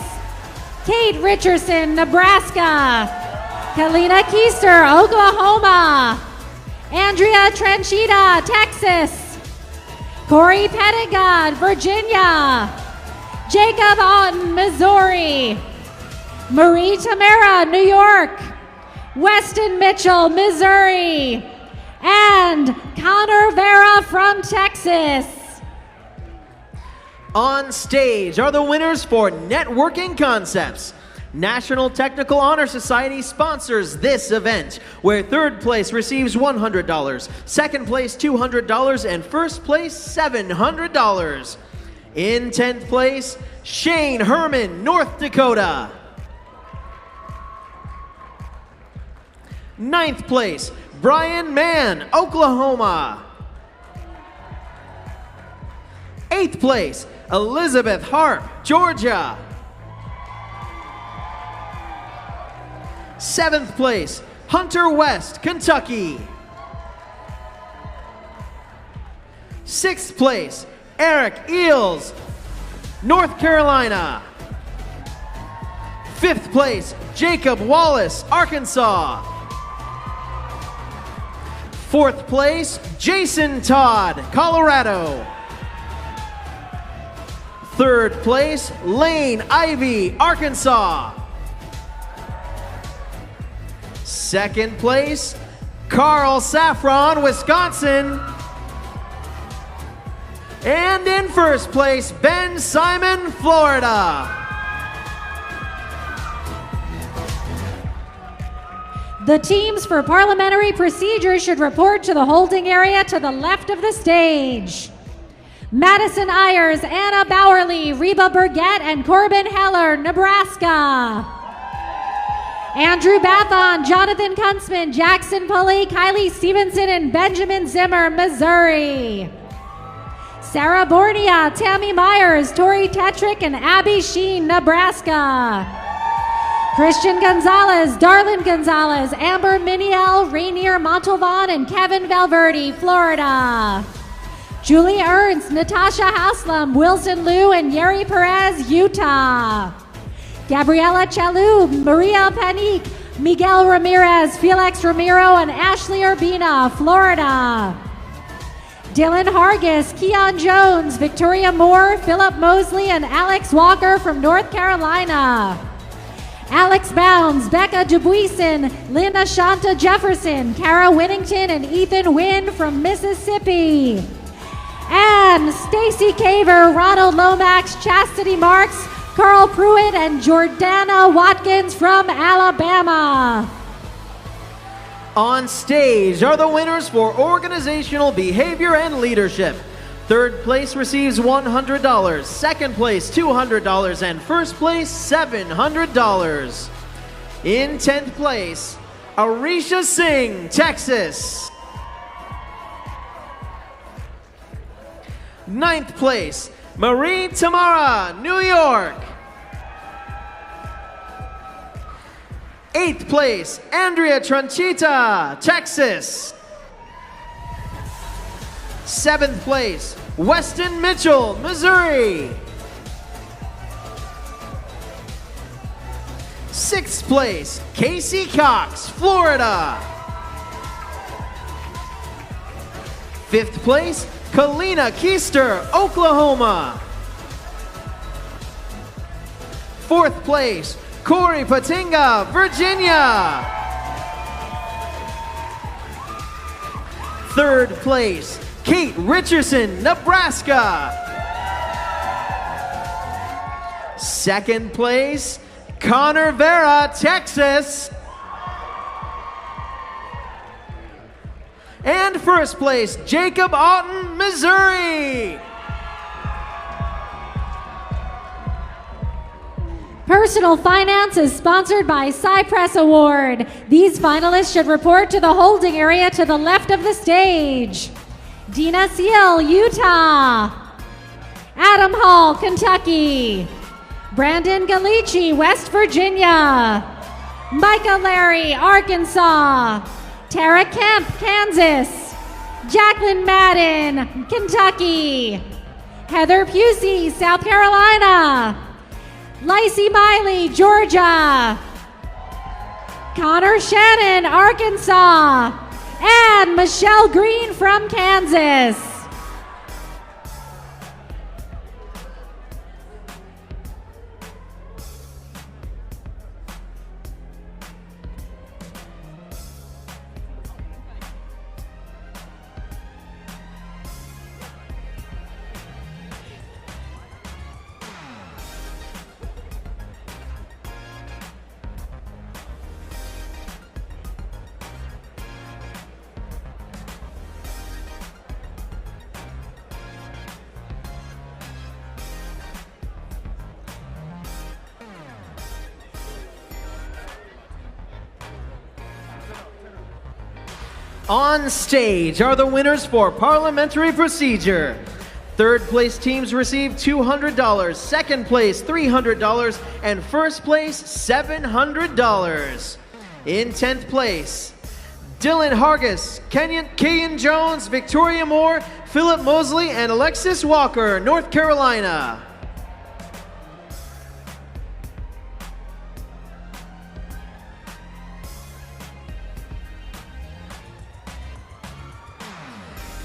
Kate Richardson, Nebraska. Kalina Keister, Oklahoma. Andrea Tranchita, Texas. Corey Pettigod, Virginia. Jacob Otten, Missouri. Marie Tamara, New York. Weston Mitchell, Missouri. And Connor Vera from Texas. On stage are the winners for networking concepts. National Technical Honor Society sponsors this event, where third place receives $100, second place $200, and first place $700. In 10th place, Shane Herman, North Dakota. 9th place, Brian Mann, Oklahoma. 8th place, Elizabeth Harp, Georgia. 7th place, Hunter West, Kentucky. 6th place, Eric Eels, North Carolina. 5th place, Jacob Wallace, Arkansas. 4th place, Jason Todd, Colorado. 3rd place, Lane Ivy, Arkansas. 2nd place, Carl Saffron, Wisconsin. And in 1st place, Ben Simon, Florida. The teams for Parliamentary Procedure should report to the holding area to the left of the stage. Madison Ayers, Anna Bowerly, Reba Burgett, and Corbin Heller, Nebraska. Andrew Bathon, Jonathan Kuntzman, Jackson Pulley, Kylie Stevenson, and Benjamin Zimmer, Missouri. Sarah Bornia, Tammy Myers, Tori Tetrick, and Abby Sheen, Nebraska. Christian Gonzalez, Darlin Gonzalez, Amber Miniel, Rainier Montalvan, and Kevin Valverde, Florida. Julie Ernst, Natasha Haslam, Wilson Liu, and Yeri Perez, Utah. Gabriela Chalou, Maria Panique, Miguel Ramirez, Felix Ramiro, and Ashley Urbina, Florida. Dylan Hargis, Keon Jones, Victoria Moore, Philip Mosley, and Alex Walker from North Carolina. Alex Bounds, Becca Dubuison, Linda Shanta Jefferson, Kara Winnington, and Ethan Wynn from Mississippi. And Stacy Caver, Ronald Lomax, Chastity Marks, Carl Pruitt, and Jordana Watkins from Alabama. On stage are the winners for Organizational Behavior and Leadership. 3rd place receives $100, 2nd place $200, and 1st place $700. In 10th place, Arisha Singh, Texas. 9th place, Marie Tamara, New York. 8th place, Andrea Tranchita, Texas. 7th place, Weston Mitchell, Missouri. 6th place, Casey Cox, Florida. 5th place, Kalina Keister, Oklahoma. 4th place, Corey Patinga, Virginia. 3rd place, Kate Richardson, Nebraska. 2nd place, Connor Vera, Texas. And 1st place, Jacob Otten, Missouri. Personal Finance is sponsored by Cypress Award. These finalists should report to the holding area to the left of the stage. Dina Seal, Utah. Adam Hall, Kentucky. Brandon Galici, West Virginia. Micah Larry, Arkansas. Tara Kemp, Kansas. Jacqueline Madden, Kentucky. Heather Pusey, South Carolina. Lacey Miley, Georgia. Connor Shannon, Arkansas. And Michelle Green from Kansas. On stage are the winners for Parliamentary Procedure. Third place teams receive $200, second place $300, and first place $700. In 10th place, Dylan Hargis, Kean Jones, Victoria Moore, Philip Mosley, and Alexis Walker, North Carolina.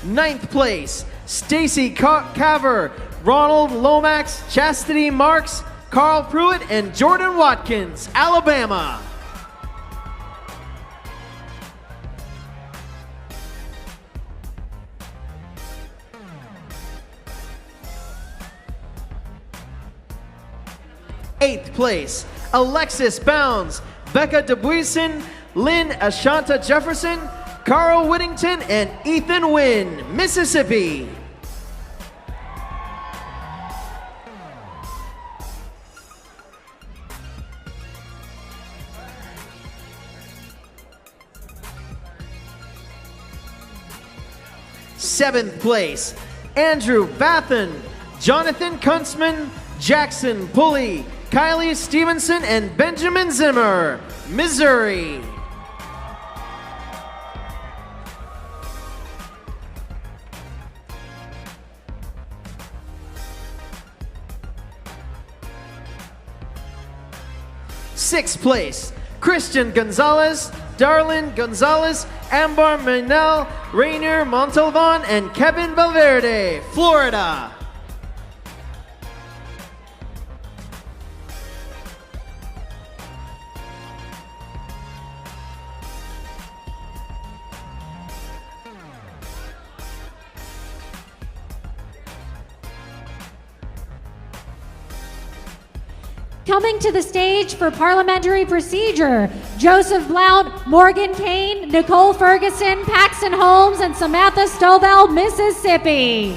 Ninth place, Stacy Caver, Ronald Lomax, Chastity Marks, Carl Pruitt, and Jordan Watkins, Alabama. Eighth place, Alexis Bounds, Becca DeBuison, Lynn Ashanta Jefferson, Carl Whittington, and Ethan Wynn, Mississippi. Seventh place, Andrew Bathen, Jonathan Kuntzman, Jackson Pulley, Kylie Stevenson, and Benjamin Zimmer, Missouri. Sixth place, Christian Gonzalez, Darlene Gonzalez, Ambar Manel, Rainier Montalvan, and Kevin Valverde, Florida. Coming to the stage for Parliamentary Procedure, Joseph Blount, Morgan Kane, Nicole Ferguson, Paxton Holmes, and Samantha Stovall, Mississippi.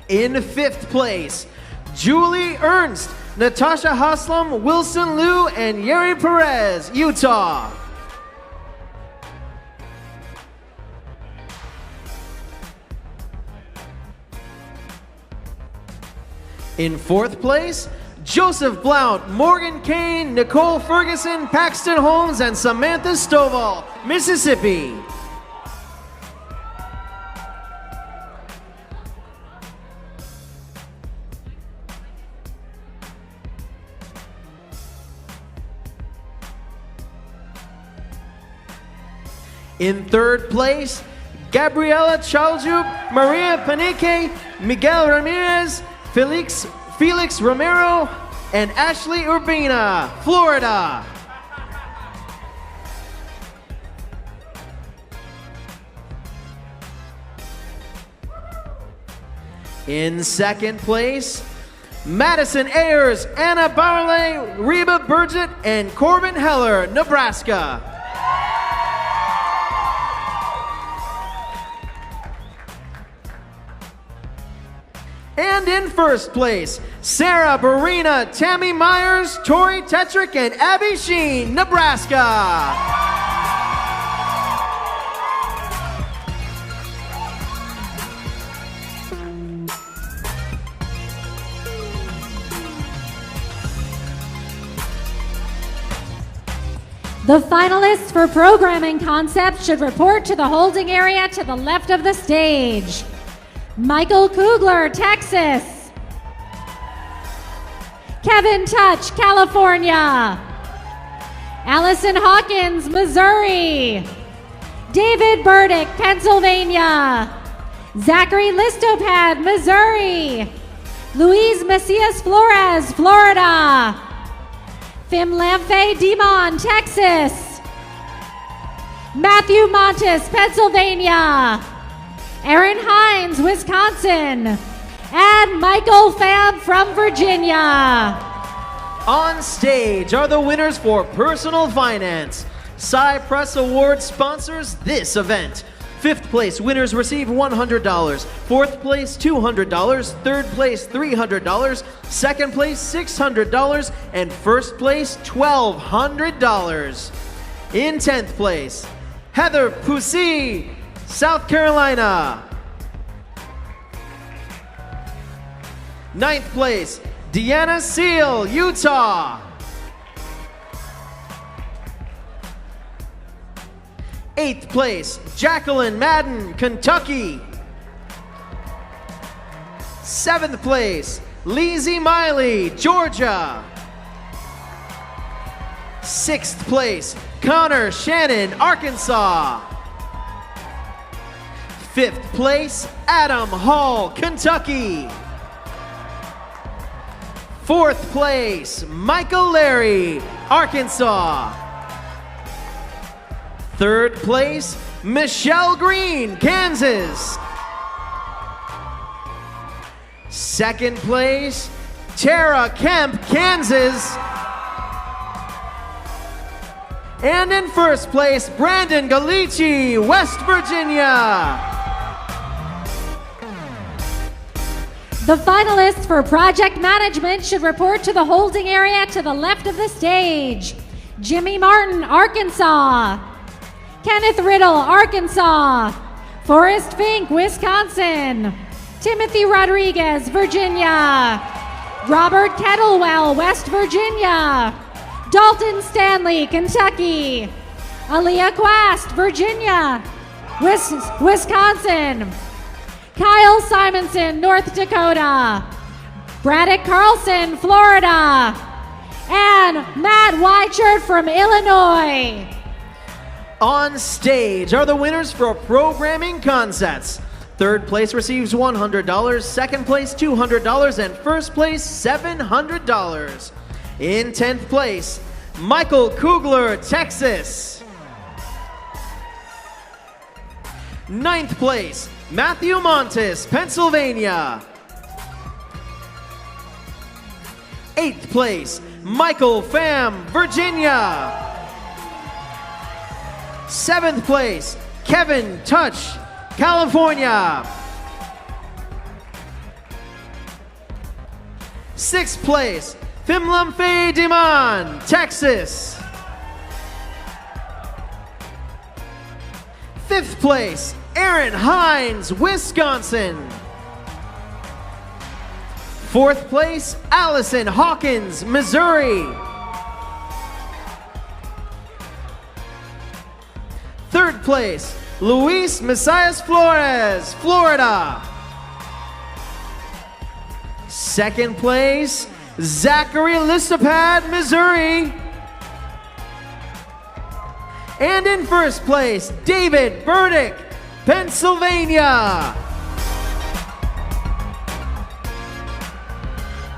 In fifth place, Julie Ernst, Natasha Haslam, Wilson Liu, and Yeri Perez, Utah. In fourth place, Joseph Blount, Morgan Kane, Nicole Ferguson, Paxton Holmes, and Samantha Stovall, Mississippi. In third place, Gabriela Chaljub, Maria Panique, Miguel Ramirez, Felix Romero, and Ashley Urbina, Florida. In second place, Madison Ayers, Anna Barley, Reba Burgett, and Corbin Heller, Nebraska. And in first place, Sarah Barina, Tammy Myers, Tori Tetrick, and Abby Sheen, Nebraska. The finalists for programming concept should report to the holding area to the left of the stage. Michael Kugler, Texas. Kevin Touch, California. Allison Hawkins, Missouri. David Burdick, Pennsylvania. Zachary Listopad, Missouri. Luis Macias Flores, Florida. Fimlamfe Dimon, Texas. Matthew Montes, Pennsylvania. Aaron Hines, Wisconsin. And Michael Pham from Virginia. On stage are the winners for Personal Finance. Cypress Award sponsors this event. 5th place winners receive $100, 4th place $200, 3rd place $300, 2nd place $600, and 1st place $1,200. In 10th place, Heather Pussy, South Carolina. 9th place, Deanna Seal, Utah. 8th place, Jacqueline Madden, Kentucky. 7th place, Lizzie Miley, Georgia. 6th place, Connor Shannon, Arkansas. 5th place, Adam Hall, Kentucky. 4th place, Michael Larry, Arkansas. 3rd place, Michelle Green, Kansas. 2nd place, Tara Kemp, Kansas. And in 1st place, Brandon Galici, West Virginia. The finalists for project management should report to the holding area to the left of the stage. Jimmy Martin, Arkansas. Kenneth Riddle, Arkansas. Forrest Fink, Wisconsin. Timothy Rodriguez, Virginia. Robert Kettlewell, West Virginia. Dalton Stanley, Kentucky. Aaliyah Quast, Virginia. Wisconsin. Kyle Simonson, North Dakota. Braddock Carlson, Florida. And Matt Weichert from Illinois. On stage are the winners for Programming Concepts. 3rd place receives $100, 2nd place $200, and 1st place $700. In 10th place, Michael Kugler, Texas. 9th place, Matthew Montes, Pennsylvania. 8th place, Michael Pham, Virginia. 7th place, Kevin Touch, California. 6th place, Fimlamfe Dimon, Texas. 5th place, Aaron Hines, Wisconsin. 4th place, Allison Hawkins, Missouri. 3rd place, Luis Macias Flores, Florida. 2nd place, Zachary Listopad, Missouri. And in 1st place, David Burdick, Pennsylvania.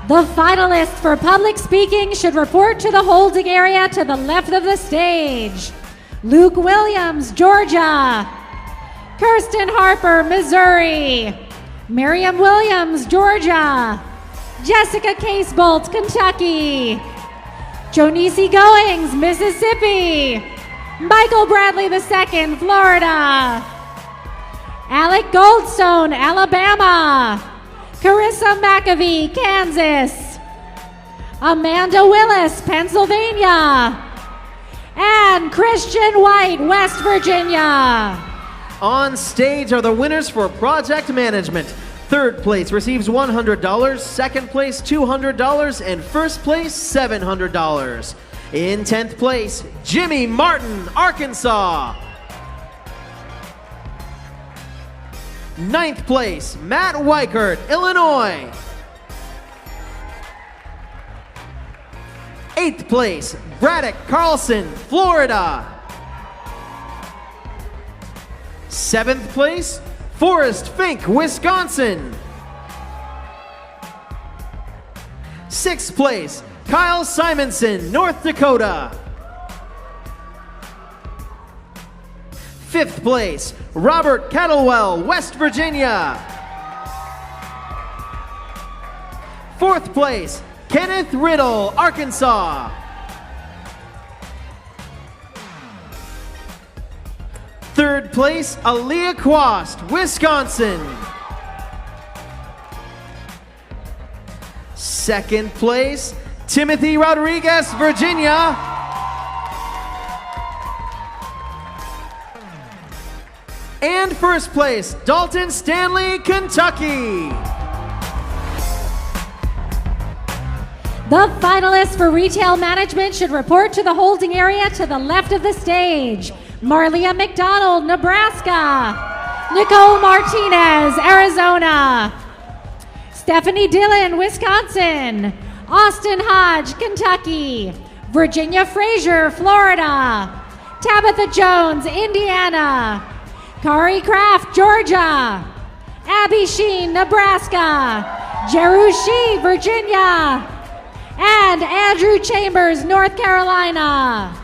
The finalists for public speaking should report to the holding area to the left of the stage. Luke Williams, Georgia. Kirsten Harper, Missouri. Miriam Williams, Georgia. Jessica Casebolt, Kentucky. Jonisi Goings, Mississippi. Michael Bradley II, Florida. Alec Goldstone, Alabama. Carissa McAvee, Kansas. Amanda Willis, Pennsylvania. And Christian White, West Virginia. On stage are the winners for Project Management. 3rd place receives $100, 2nd place $200, and 1st place $700. In 10th place, Jimmy Martin, Arkansas. 9th place, Matt Weichert, Illinois. 8th place, Braddock Carlson, Florida. 7th place, Forrest Fink, Wisconsin. 6th place, Kyle Simonson, North Dakota. 5th place, Robert Kettlewell, West Virginia. 4th place, Kenneth Riddle, Arkansas. 3rd place, Aaliyah Quast, Wisconsin. 2nd place, Timothy Rodriguez, Virginia. And 1st place, Dalton Stanley, Kentucky. The finalists for retail management should report to the holding area to the left of the stage. Marlia McDonald, Nebraska. Nicole Martinez, Arizona. Stephanie Dillon, Wisconsin. Austin Hodge, Kentucky. Virginia Frazier, Florida. Tabitha Jones, Indiana. Kari Kraft, Georgia. Abby Sheen, Nebraska. Jeru Shee, Virginia. And Andrew Chambers, North Carolina.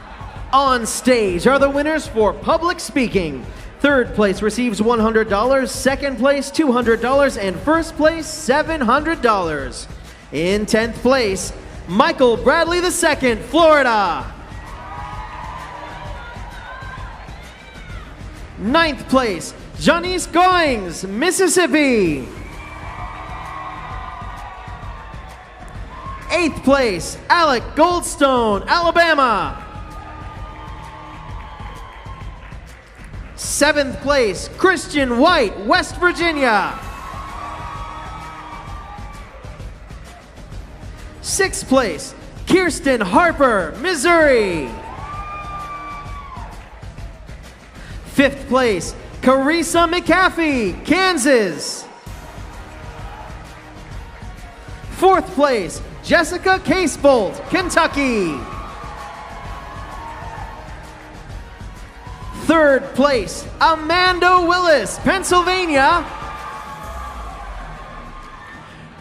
On stage are the winners for public speaking. 3rd place receives $100, 2nd place $200, and 1st place $700. In 10th place, Michael Bradley II, Florida. 9th place, Janice Goings, Mississippi. 8th place, Alec Goldstone, Alabama. 7th place, Christian White, West Virginia. 6th place, Kirsten Harper, Missouri. 5th place, Carissa McAfee, Kansas. 4th place, Jessica Casebolt, Kentucky. 3rd place, Amanda Willis, Pennsylvania.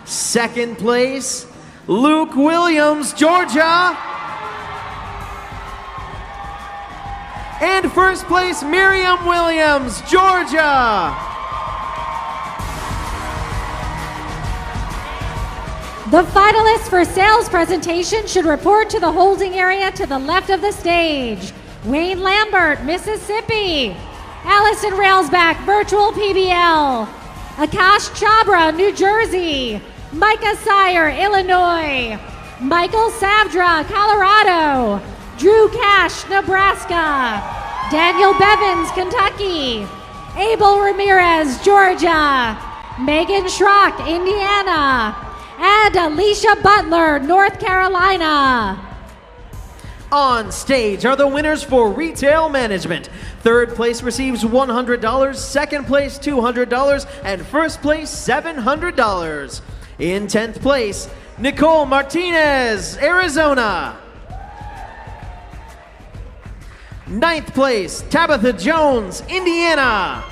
2nd place, Luke Williams, Georgia. And 1st place, Miriam Williams, Georgia. The finalists for sales presentation should report to the holding area to the left of the stage. Wayne Lambert, Mississippi. Allison Railsback, Virtual PBL. Akash Chabra, New Jersey. Micah Sire, Illinois. Michael Savdra, Colorado. Drew Cash, Nebraska. Daniel Bevins, Kentucky. Abel Ramirez, Georgia. Megan Schrock, Indiana. And Alicia Butler, North Carolina. On stage are the winners for retail management. 3rd place receives $100, 2nd place $200, and 1st place $700. In 10th place, Nicole Martinez, Arizona. 9th place, Tabitha Jones, Indiana.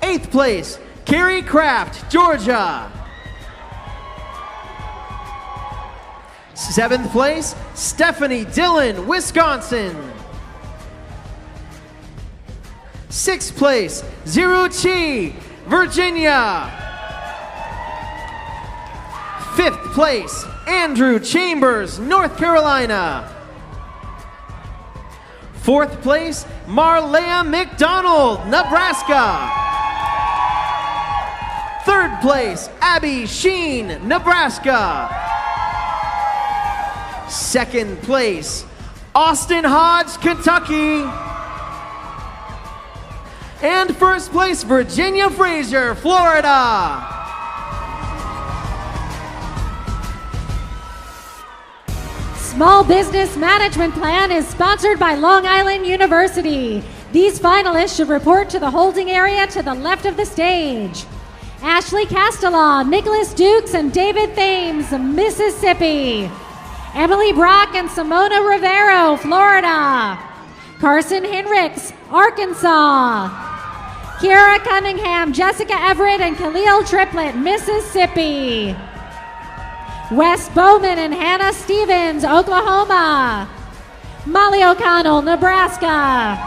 8th place, Carrie Kraft, Georgia. 7th place, Stephanie Dillon, Wisconsin. 6th place, Ziru Chi, Virginia. 5th place, Andrew Chambers, North Carolina. 4th place, Marlea McDonald, Nebraska. 3rd place, Abby Sheen, Nebraska. 2nd place, Austin Hodge, Kentucky. And 1st place, Virginia Frazier, Florida. Small Business Management Plan is sponsored by Long Island University. These finalists should report to the holding area to the left of the stage. Ashley Castellaw, Nicholas Dukes, and David Thames, Mississippi. Emily Brock and Simona Rivero, Florida. Carson Hinrichs, Arkansas. Kiara Cunningham, Jessica Everett, and Khalil Triplett, Mississippi. Wes Bowman and Hannah Stevens, Oklahoma. Molly O'Connell, Nebraska.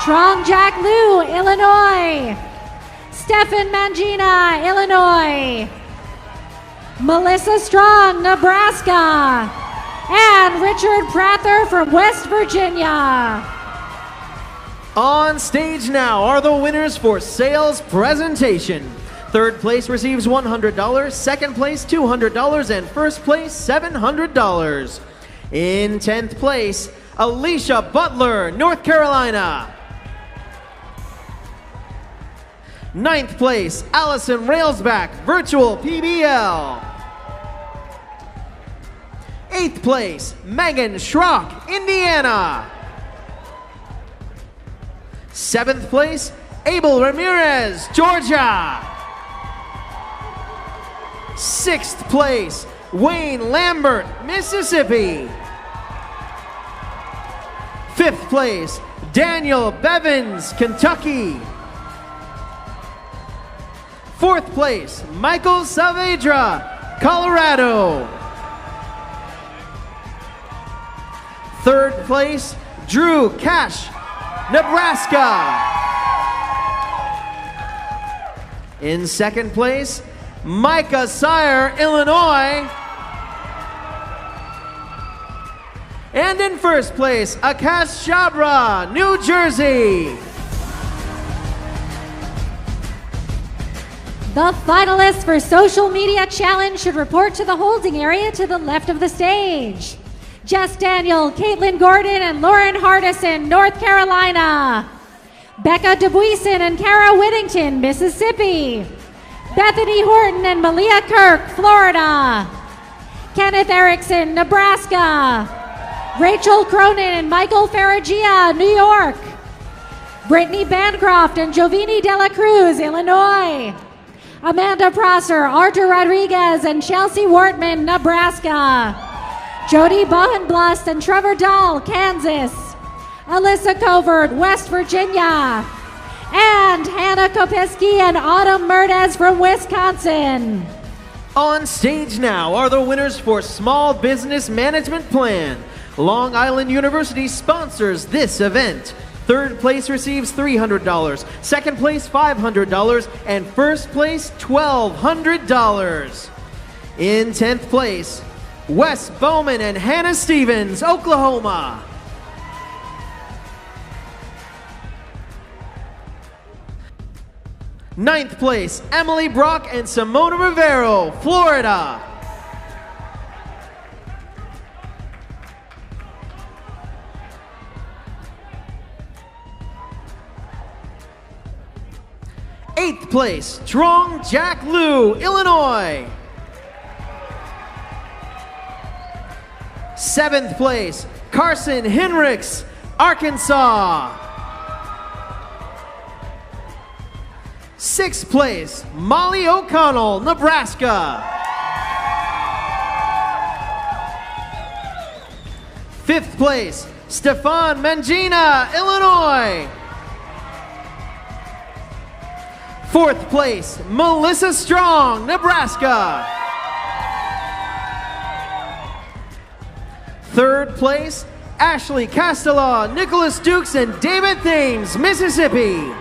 Trong Jack Liu, Illinois. Stefan Mangina, Illinois. Melissa Strong, Nebraska. And Richard Prather from West Virginia. On stage now are the winners for sales presentation. Third place receives $100, second place $200, and first place $700. In 10th place, Alicia Butler, North Carolina. 9th place, Allison Railsback, Virtual PBL. 8th place, Megan Schrock, Indiana. 7th place, Abel Ramirez, Georgia. 6th place, Wayne Lambert, Mississippi. 5th place, Daniel Bevins, Kentucky. 4th place, Michael Saavedra, Colorado. 3rd place, Drew Cash, Nebraska. In 2nd place, Micah Sire, Illinois. And in 1st place, Akash Chabra, New Jersey. The finalists for Social Media Challenge should report to the holding area to the left of the stage. Jess Daniel, Caitlin Gordon, and Lauren Hardison, North Carolina. Becca DeBuison and Kara Whittington, Mississippi. Bethany Horton and Malia Kirk, Florida. Kenneth Erickson, Nebraska. Rachel Cronin and Michael Farragia, New York. Brittany Bancroft and Jovini Dela Cruz, Illinois. Amanda Prosser, Arthur Rodriguez, and Chelsea Wortman, Nebraska. Jody Bohenblust and Trevor Dahl, Kansas. Alyssa Covert, West Virginia. And Hannah Kopeski and Autumn Merdez from Wisconsin. On stage now are the winners for Small Business Management Plan. Long Island University sponsors this event. 3rd place receives $300, 2nd place $500, and 1st place $1,200. In 10th place, Wes Bowman and Hannah Stevens, Oklahoma. 9th place, Emily Brock and Simona Rivero, Florida. 8th place, Trong Jack Liu, Illinois. 7th place, Carson Hinrichs, Arkansas. 6th place, Molly O'Connell, Nebraska. 5th place, Stefan Mangina, Illinois. 4th place, Melissa Strong, Nebraska. 3rd place, Ashley Castelaw, Nicholas Dukes, and David Thames, Mississippi.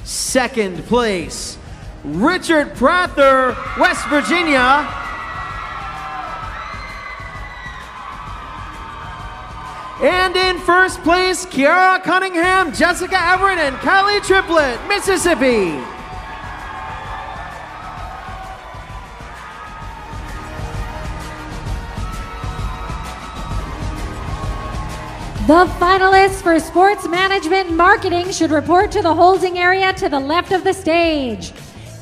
2nd place, Richard Prather, West Virginia. And in 1st place, Kiara Cunningham, Jessica Everett, and Callie Triplett, Mississippi. The finalists for Sports Management and Marketing should report to the holding area to the left of the stage.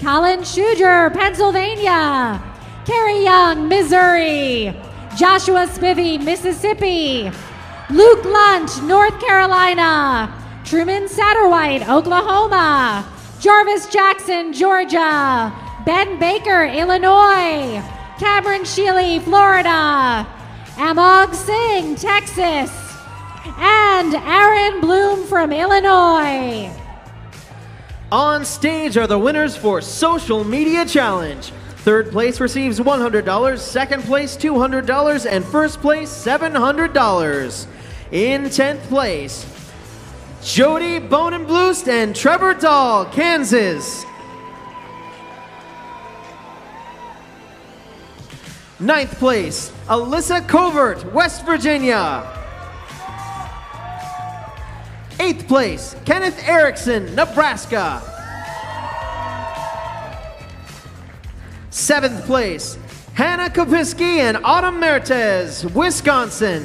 Colin Schuger, Pennsylvania. Carrie Young, Missouri. Joshua Spivey, Mississippi. Luke Lunt, North Carolina. Truman Satterwhite, Oklahoma. Jarvis Jackson, Georgia. Ben Baker, Illinois. Cameron Shealy, Florida. Amog Singh, Texas. And Aaron Bloom from Illinois. On stage are the winners for Social Media Challenge. Third place receives $100, second place $200, and first place $700. In 10th place, Jody Bonenblust and Trevor Dahl, Kansas. 9th place, Alyssa Covert, West Virginia. 8th place, Kenneth Erickson, Nebraska. 7th place, Hannah Kopiski and Autumn Mertes, Wisconsin.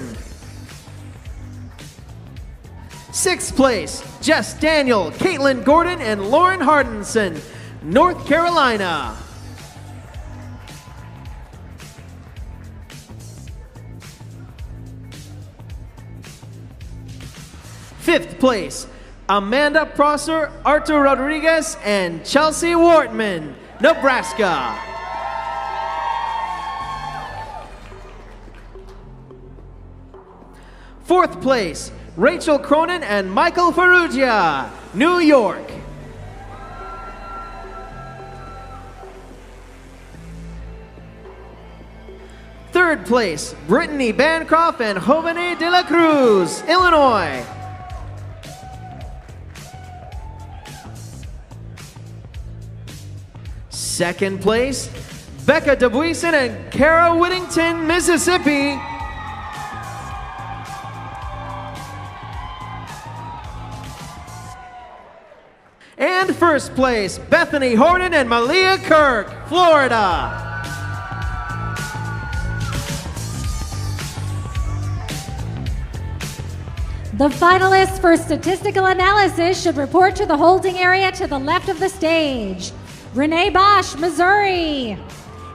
6th place, Jess Daniel, Caitlin Gordon, and Lauren Hardinson, North Carolina. 5th place, Amanda Prosser, Artur Rodriguez, and Chelsea Wortman, Nebraska. 4th place, Rachel Cronin and Michael Ferrugia, New York. 3rd place, Brittany Bancroft and Jovene de la Cruz, Illinois. 2nd place, Becca DeBuison and Kara Whittington, Mississippi. And 1st place, Bethany Horton and Malia Kirk, Florida. The finalists for statistical analysis should report to the holding area to the left of the stage. Renee Bosch, Missouri.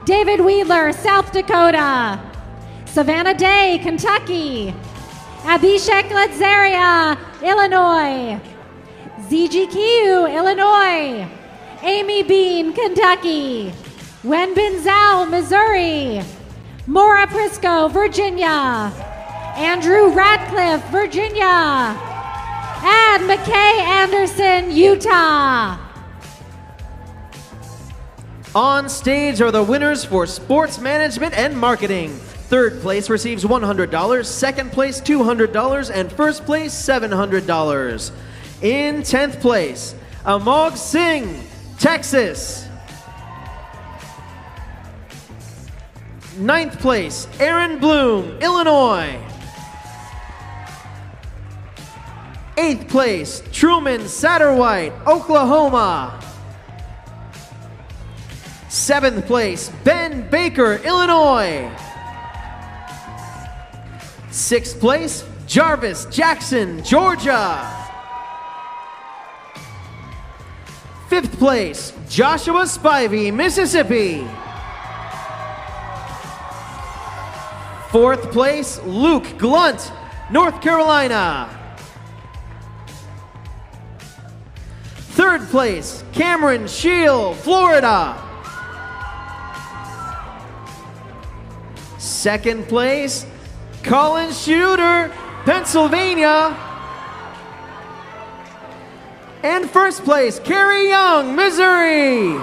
David Wheeler, South Dakota. Savannah Day, Kentucky. Abhishek Ledzaria, Illinois. ZG Kiu, Illinois. Amy Bean, Kentucky. Wenbin Zhao, Missouri. Maura Prisco, Virginia. Andrew Radcliffe, Virginia. And McKay Anderson, Utah. On stage are the winners for Sports Management and Marketing. 3rd place receives $100, 2nd place $200, and 1st place $700. In 10th place, Amog Singh, Texas. 9th place, Aaron Bloom, Illinois. 8th place, Truman Satterwhite, Oklahoma. 7th place, Ben Baker, Illinois. 6th place, Jarvis Jackson, Georgia. 5th place, Joshua Spivey, Mississippi. 4th place, Luke Glunt, North Carolina. 3rd place, Cameron Scheel, Florida. 2nd place, Colin Schroeder, Pennsylvania. And 1st place, Carrie Young, Missouri.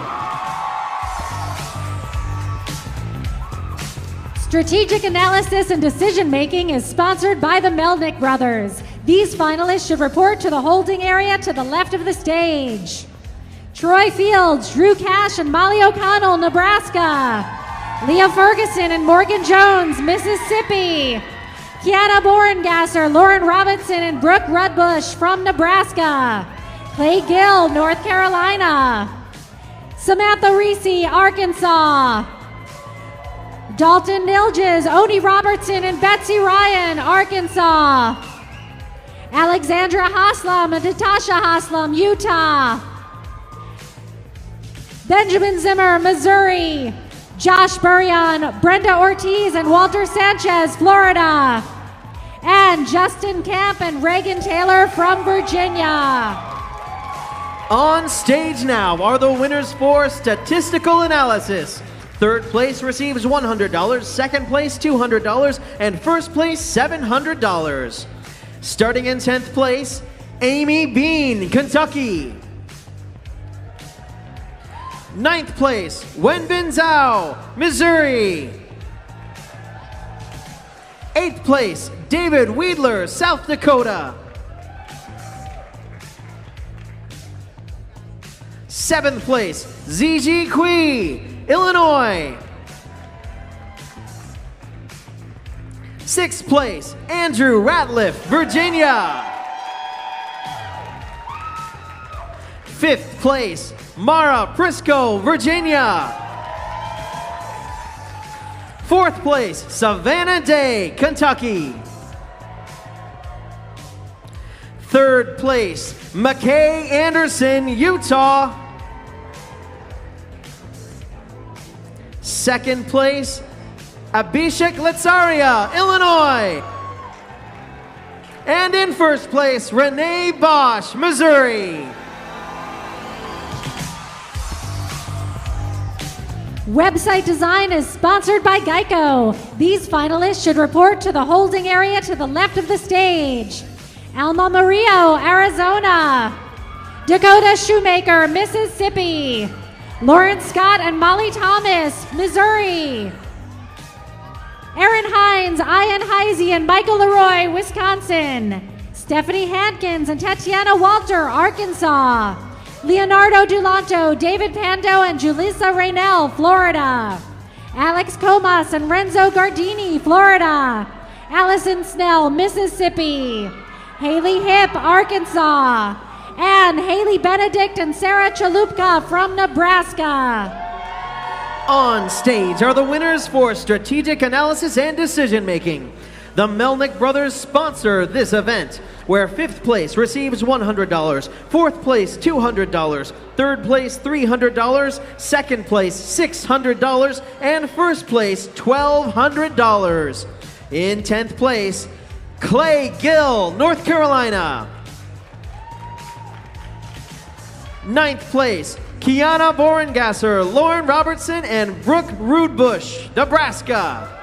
Strategic analysis and decision making is sponsored by the Melnick brothers. These finalists should report to the holding area to the left of the stage. Troy Fields, Drew Cash, and Molly O'Connell, Nebraska. Leah Ferguson and Morgan Jones, Mississippi. Kiana Borengasser, Lauren Robinson, and Brooke Rudbush from Nebraska. Clay Gill, North Carolina. Samantha Reese, Arkansas. Dalton Nilges, Oni Robertson, and Betsy Ryan, Arkansas. Alexandra Haslam and Natasha Haslam, Utah. Benjamin Zimmer, Missouri. Josh Burian, Brenda Ortiz, and Walter Sanchez, Florida. and Justin Camp and Reagan Taylor from Virginia. On stage now are the winners for Statistical Analysis. Third place receives $100, second place $200, and first place $700. Starting in 10th place, Amy Bean, Kentucky. 9th place, Wenbin Zhao, Missouri. 8th place, David Weidler, South Dakota. 7th place, ZG Kui, Illinois. 6th place, Andrew Ratliff, Virginia. 5th place, Mara Prisco, Virginia. 4th place, Savannah Day, Kentucky. 3rd place, McKay Anderson, Utah. 2nd place, Abhishek Letsaria, Illinois. And in 1st place, Renee Bosch, Missouri. Website design is sponsored by GEICO. These finalists should report to the holding area to the left of the stage. Alma Murillo, Arizona. Dakota Shoemaker, Mississippi. Lauren Scott and Molly Thomas, Missouri. Aaron Hines, Ian Heisey, and Michael Leroy, Wisconsin. Stephanie Hankins and Tatiana Walter, Arkansas. Leonardo Dulanto, David Pando, and Julissa Raynell, Florida. Alex Comas and Renzo Gardini, Florida. Allison Snell, Mississippi. Haley Hip, Arkansas. And Haley Benedict and Sarah Chalupka from Nebraska. On stage are the winners for Strategic Analysis and Decision Making. The Melnick brothers sponsor this event, where 5th place receives $100, 4th place $200, 3rd place $300, 2nd place $600, and 1st place $1,200. In 10th place, Clay Gill, North Carolina. 9th place, Kiana Borengasser, Lauren Robertson, and Brooke Rudebush, Nebraska.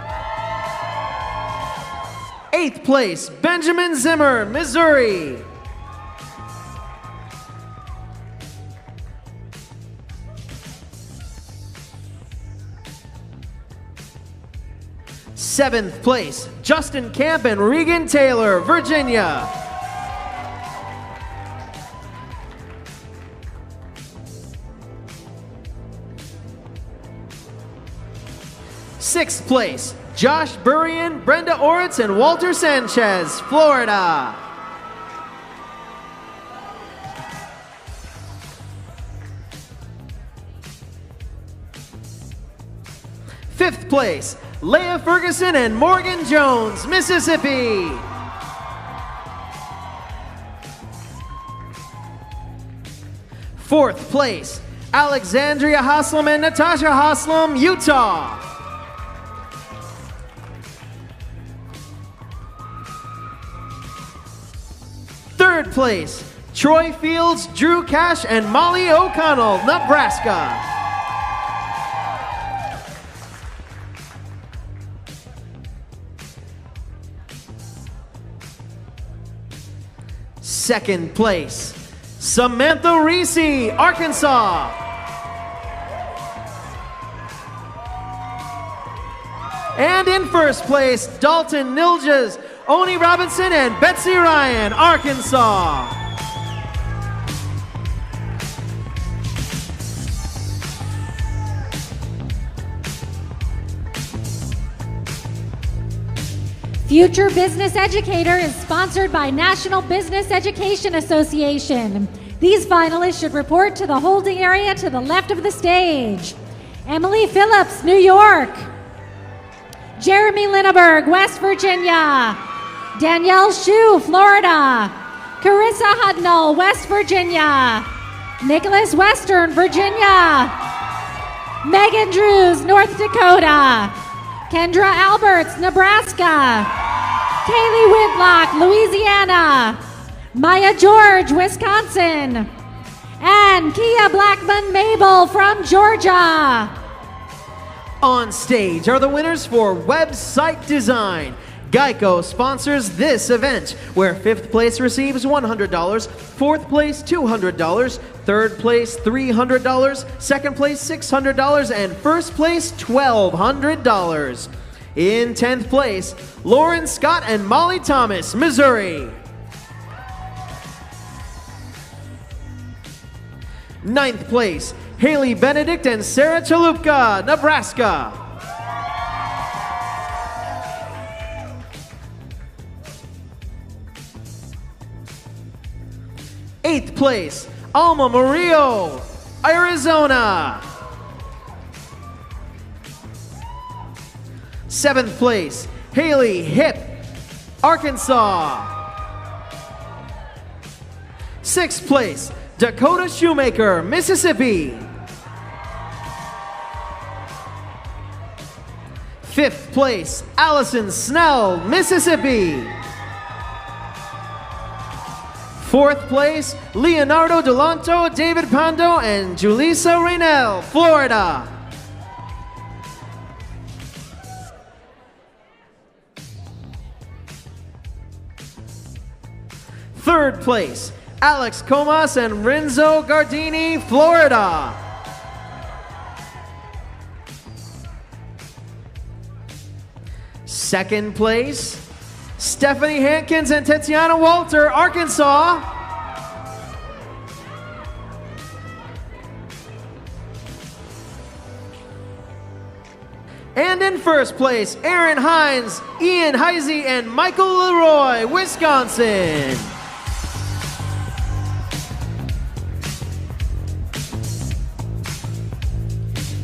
8th place, Benjamin Zimmer, Missouri. 7th place, Justin Camp and Regan Taylor, Virginia. 6th place, Josh Burian, Brenda Oritz, and Walter Sanchez, Florida. 5th place, Leah Ferguson and Morgan Jones, Mississippi. 4th place, Alexandria Haslam and Natasha Haslam, Utah. 3rd place, Troy Fields, Drew Cash, and Molly O'Connell, Nebraska. 2nd place, Samantha Reese, Arkansas. 1st place, Dalton Nilges, Oni Robinson, and Betsy Ryan, Arkansas. Future Business Educator is sponsored by National Business Education Association. These finalists should report to the holding area to the left of the stage. Emily Phillips, New York. Jeremy Linneberg, West Virginia. Danielle Shue, Florida. Carissa Hudnall, West Virginia. Nicholas Western, Virginia. Megan Drews, North Dakota. Kendra Alberts, Nebraska. Kaylee Whitlock, Louisiana. Maya George, Wisconsin. And Kia Blackman Mabel from Georgia. On stage are the winners for website design. GEICO sponsors this event, where 5th place receives $100, 4th place $200, 3rd place $300, 2nd place $600, and 1st place $1,200. In 10th place, Lauren Scott and Molly Thomas, Missouri. 9th place, Haley Benedict and Sarah Chalupka, Nebraska. 8th place, Alma Murillo, Arizona. 7th place, Haley Hip, Arkansas. 6th place, Dakota Shoemaker, Mississippi. 5th place, Allison Snell, Mississippi. 4th place, Leonardo Delanto, David Pando, and Julissa Reynell, Florida. Third place, Alex Comas and Renzo Gardini, Florida. Second place, Stephanie Hankins and Tatiana Walter, Arkansas. And in first place, Aaron Hines, Ian Heisey, and Michael Leroy, Wisconsin.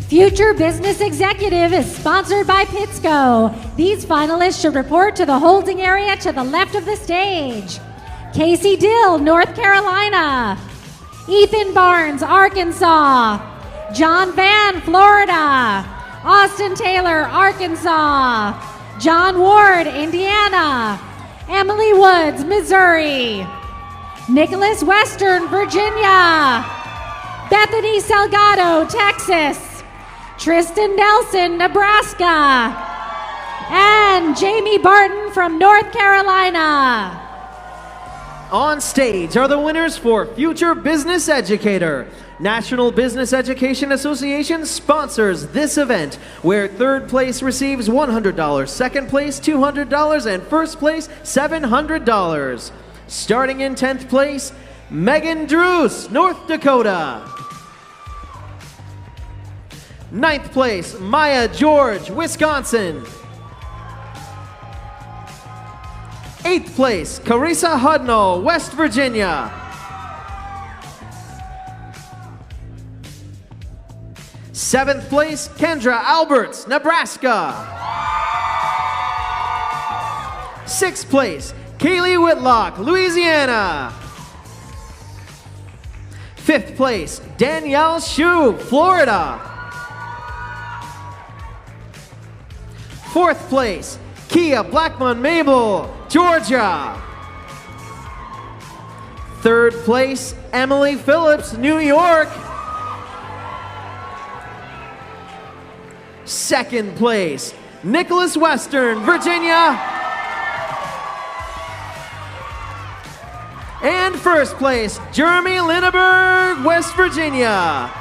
Future Business Executive is sponsored by PITSCO. These finalists should report to the holding area to the left of the stage. Casey Dill, North Carolina. Ethan Barnes, Arkansas. John Van, Florida. Austin Taylor, Arkansas. John Ward, Indiana. Emily Woods, Missouri. Nicholas Western, Virginia. Bethany Salgado, Texas. Tristan Nelson, Nebraska. And Jamie Barton from North Carolina. On stage are the winners for Future Business Educator. National Business Education Association sponsors this event, where third place receives $100, second place $200, and first place $700. Starting in 10th place, Megan Druce, North Dakota. 9th place, Maya George, Wisconsin. 8th place, Carissa Hudnall, West Virginia. 7th place, Kendra Alberts, Nebraska. 6th place, Kaylee Whitlock, Louisiana. 5th place, Danielle Shue, Florida. 4th place, Kia Blackman Mabel, Georgia. 3rd place, Emily Phillips, New York. 2nd place, Nicholas Western, Virginia. And 1st place, Jeremy Linneberg, West Virginia.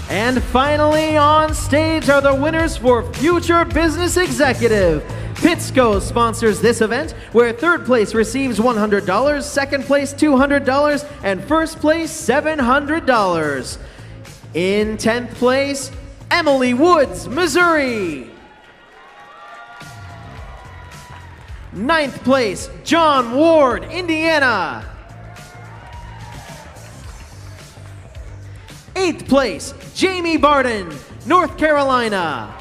And finally on stage are the winners for Future Business Executive. PITSCO sponsors this event, where third place receives $100, second place $200, and first place $700. In 10th place, Emily Woods, Missouri. Ninth place, John Ward, Indiana. Eighth place, Jamie Barden, North Carolina.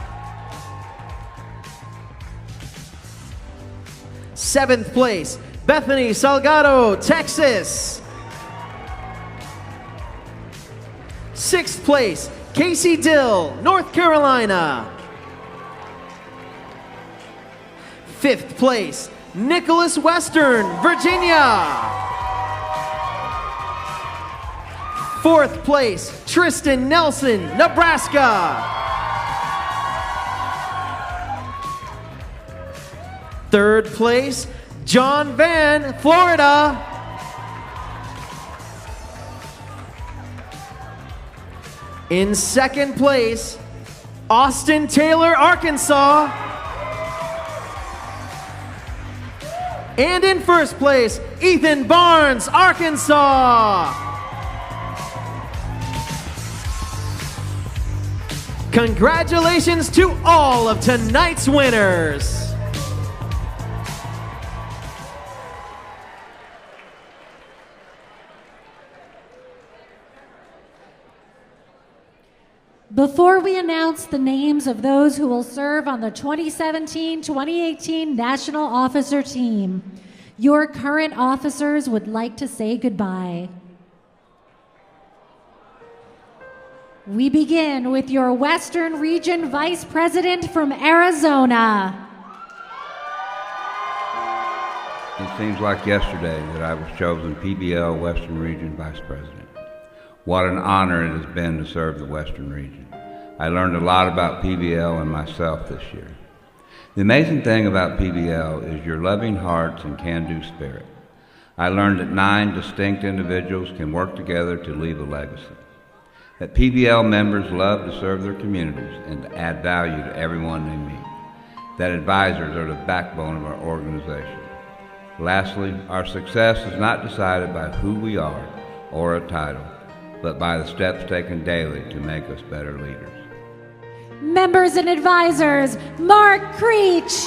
Seventh place, Bethany Salgado, Texas. Sixth place, Casey Dill, North Carolina. Fifth place, Nicholas Western, Virginia. Fourth place, Tristan Nelson, Nebraska. Third place, John Van, Florida. In second place, Austin Taylor, Arkansas. And in first place, Ethan Barnes, Arkansas. Congratulations to all of tonight's winners. Before we announce the names of those who will serve on the 2017-2018 National Officer Team, your current officers would like to say goodbye. We begin with your Western Region Vice President from Arizona. It seems like yesterday that I was chosen PBL Western Region Vice President. What an honor it has been to serve the Western Region. I learned a lot about PBL and myself this year. The amazing thing about PBL is your loving hearts and can-do spirit. I learned that 9 distinct individuals can work together to leave a legacy. That PBL members love to serve their communities and to add value to everyone they meet. That advisors are the backbone of our organization. Lastly, our success is not decided by who we are or a title, but by the steps taken daily to make us better leaders. Members and advisors, Mark Creech.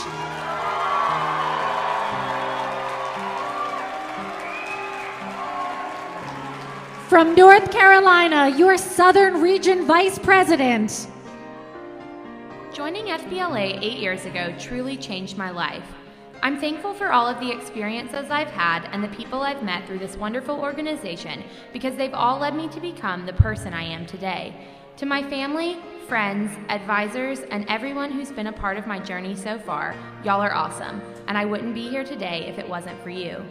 From North Carolina, your Southern Region Vice President. Joining FBLA 8 years ago truly changed my life. I'm thankful for all of the experiences I've had and the people I've met through this wonderful organization because they've all led me to become the person I am today. To my family, friends, advisors, and everyone who's been a part of my journey so far, y'all are awesome, and I wouldn't be here today if it wasn't for you.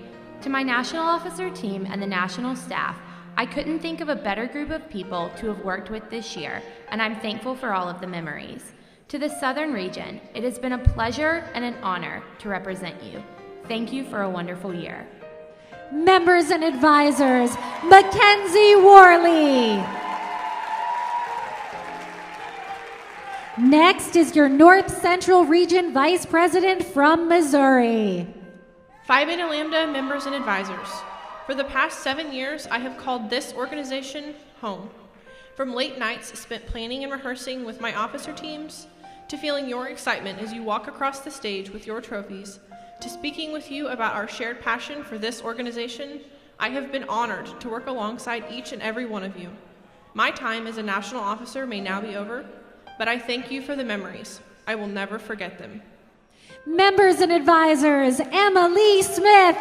To my national officer team and the national staff, I couldn't think of a better group of people to have worked with this year, and I'm thankful for all of the memories. To the Southern Region, it has been a pleasure and an honor to represent you. Thank you for a wonderful year. Members and advisors, Mackenzie Worley. Next is your North Central Region Vice President from Missouri. Phi Beta Lambda members and advisors. For the past 7 years, I have called this organization home. From late nights spent planning and rehearsing with my officer teams, to feeling your excitement as you walk across the stage with your trophies, to speaking with you about our shared passion for this organization, I have been honored to work alongside each and every one of you. My time as a national officer may now be over, but I thank you for the memories. I will never forget them. Members and advisors, Emma Lee Smith.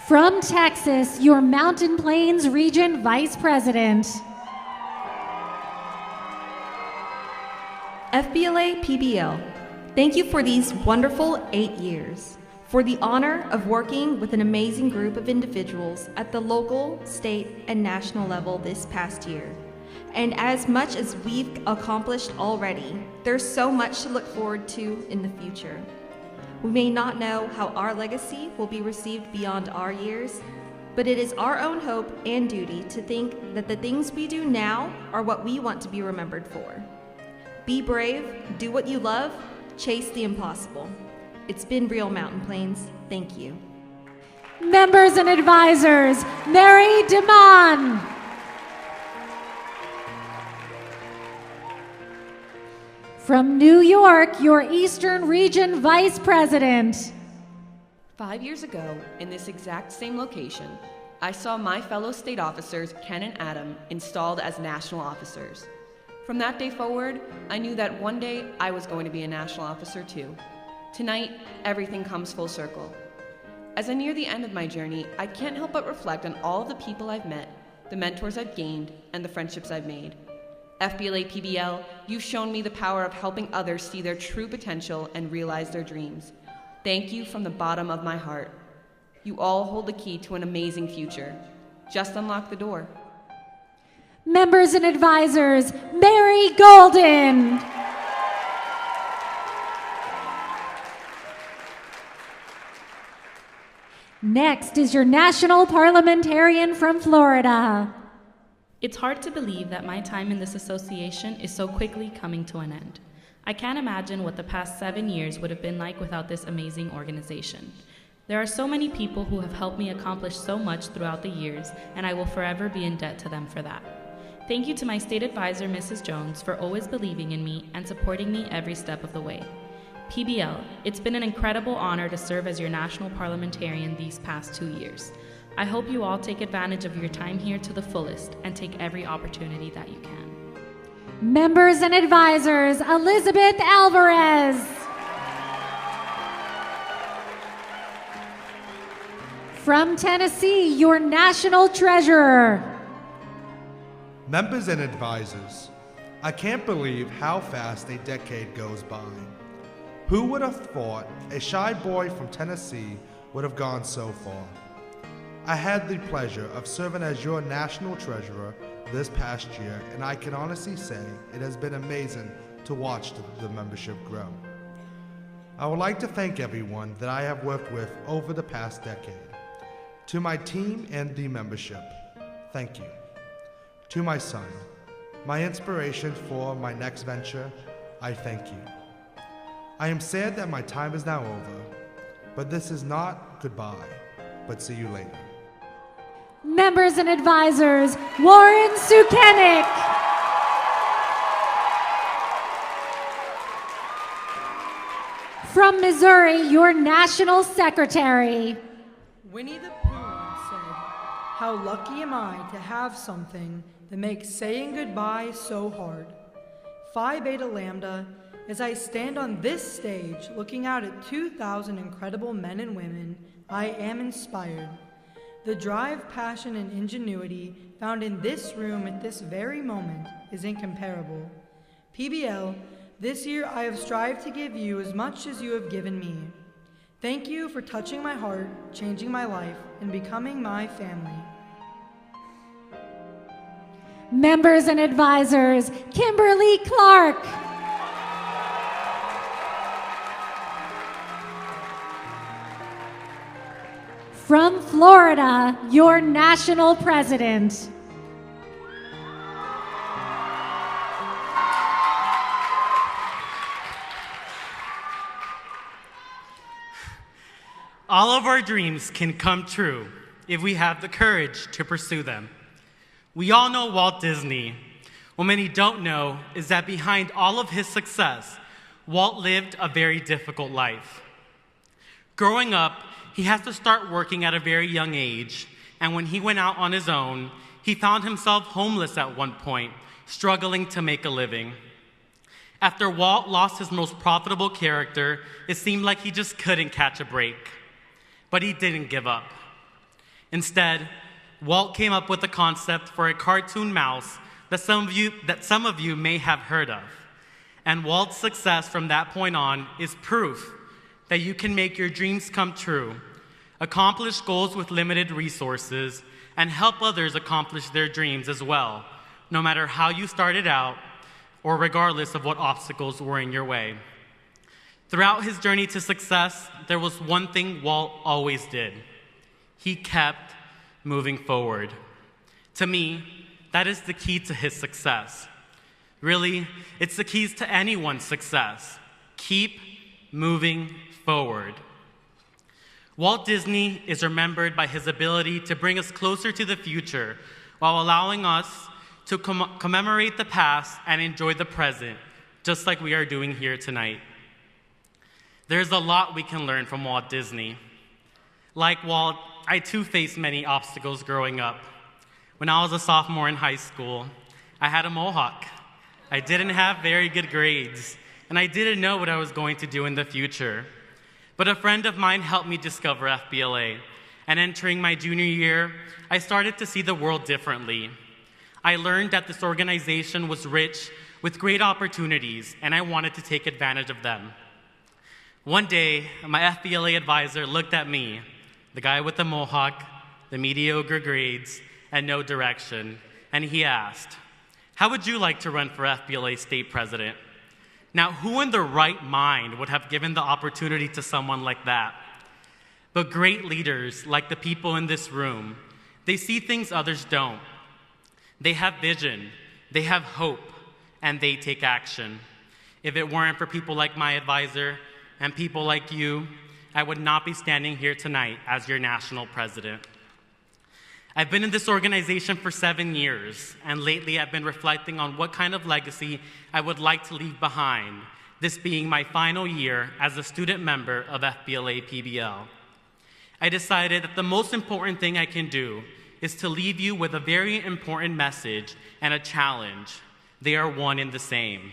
From Texas, your Mountain Plains Region Vice President. FBLA-PBL, thank you for these wonderful 8 years, for the honor of working with an amazing group of individuals at the local, state, and national level this past year. And as much as we've accomplished already, there's so much to look forward to in the future. We may not know how our legacy will be received beyond our years, but it is our own hope and duty to think that the things we do now are what we want to be remembered for. Be brave, do what you love, chase the impossible. It's been real, Mountain Plains. Thank you. Members and advisors, Mary DeMond. From New York, your Eastern Region Vice President. 5 years ago, in this exact same location, I saw my fellow state officers, Ken and Adam, installed as national officers. From that day forward, I knew that one day I was going to be a national officer too. Tonight, everything comes full circle. As I near the end of my journey, I can't help but reflect on all of the people I've met, the mentors I've gained, and the friendships I've made. FBLA-PBL, you've shown me the power of helping others see their true potential and realize their dreams. Thank you from the bottom of my heart. You all hold the key to an amazing future. Just unlock the door. Members and advisors, Mary Golden. Next is your national parliamentarian from Florida. It's hard to believe that my time in this association is so quickly coming to an end. I can't imagine what the past 7 years would have been like without this amazing organization. There are so many people who have helped me accomplish so much throughout the years, and I will forever be in debt to them for that. Thank you to my state advisor, Mrs. Jones, for always believing in me and supporting me every step of the way. PBL, it's been an incredible honor to serve as your national parliamentarian these past 2 years. I hope you all take advantage of your time here to the fullest and take every opportunity that you can. Members and advisors, Elizabeth Alvarez. From Tennessee, your national treasurer. Members and advisors, I can't believe how fast a decade goes by. Who would have thought a shy boy from Tennessee would have gone so far? I had the pleasure of serving as your national treasurer this past year, and I can honestly say it has been amazing to watch the membership grow. I would like to thank everyone that I have worked with over the past decade. To my team and the membership, thank you. To my son, my inspiration for my next venture, I thank you. I am sad that my time is now over, but this is not goodbye, but see you later. Members and advisors, Warren Stukent. From Missouri, your national secretary. Winnie the Pooh once said, "How lucky am I to have something that makes saying goodbye so hard." Phi Beta Lambda, as I stand on this stage looking out at 2,000 incredible men and women, I am inspired. The drive, passion, and ingenuity found in this room at this very moment is incomparable. PBL, this year I have strived to give you as much as you have given me. Thank you for touching my heart, changing my life, and becoming my family. Members and advisors, Kimberly Clark. From Florida, your national president. All of our dreams can come true if we have the courage to pursue them. We all know Walt Disney. What many don't know is that behind all of his success, Walt lived a very difficult life. Growing up, he has to start working at a very young age, and when he went out on his own, he found himself homeless at one point, struggling to make a living. After Walt lost his most profitable character, it seemed like he just couldn't catch a break. But he didn't give up. Instead, Walt came up with a concept for a cartoon mouse that some of you may have heard of. And Walt's success from that point on is proof that you can make your dreams come true, accomplish goals with limited resources, and help others accomplish their dreams as well, no matter how you started out or regardless of what obstacles were in your way. Throughout his journey to success, there was one thing Walt always did. He kept moving forward. To me, that is the key to his success. Really, it's the keys to anyone's success. Keep moving forward. Walt Disney is remembered by his ability to bring us closer to the future while allowing us to commemorate the past and enjoy the present just like we are doing here tonight. There's a lot we can learn from Walt Disney. Like Walt, I too faced many obstacles growing up. When I was a sophomore in high school, I had a mohawk. I didn't have very good grades, and I didn't know what I was going to do in the future. But a friend of mine helped me discover FBLA, and entering my junior year, I started to see the world differently. I learned that this organization was rich with great opportunities, and I wanted to take advantage of them. One day, my FBLA advisor looked at me, the guy with the mohawk, the mediocre grades, and no direction, and he asked, "How would you like to run for FBLA state president?" Now, who in their right mind would have given the opportunity to someone like that? But great leaders, like the people in this room, they see things others don't. They have vision, they have hope, and they take action. If it weren't for people like my advisor and people like you, I would not be standing here tonight as your national president. I've been in this organization for 7 years, and lately I've been reflecting on what kind of legacy I would like to leave behind, this being my final year as a student member of FBLA-PBL. I decided that the most important thing I can do is to leave you with a very important message and a challenge. They are one and the same.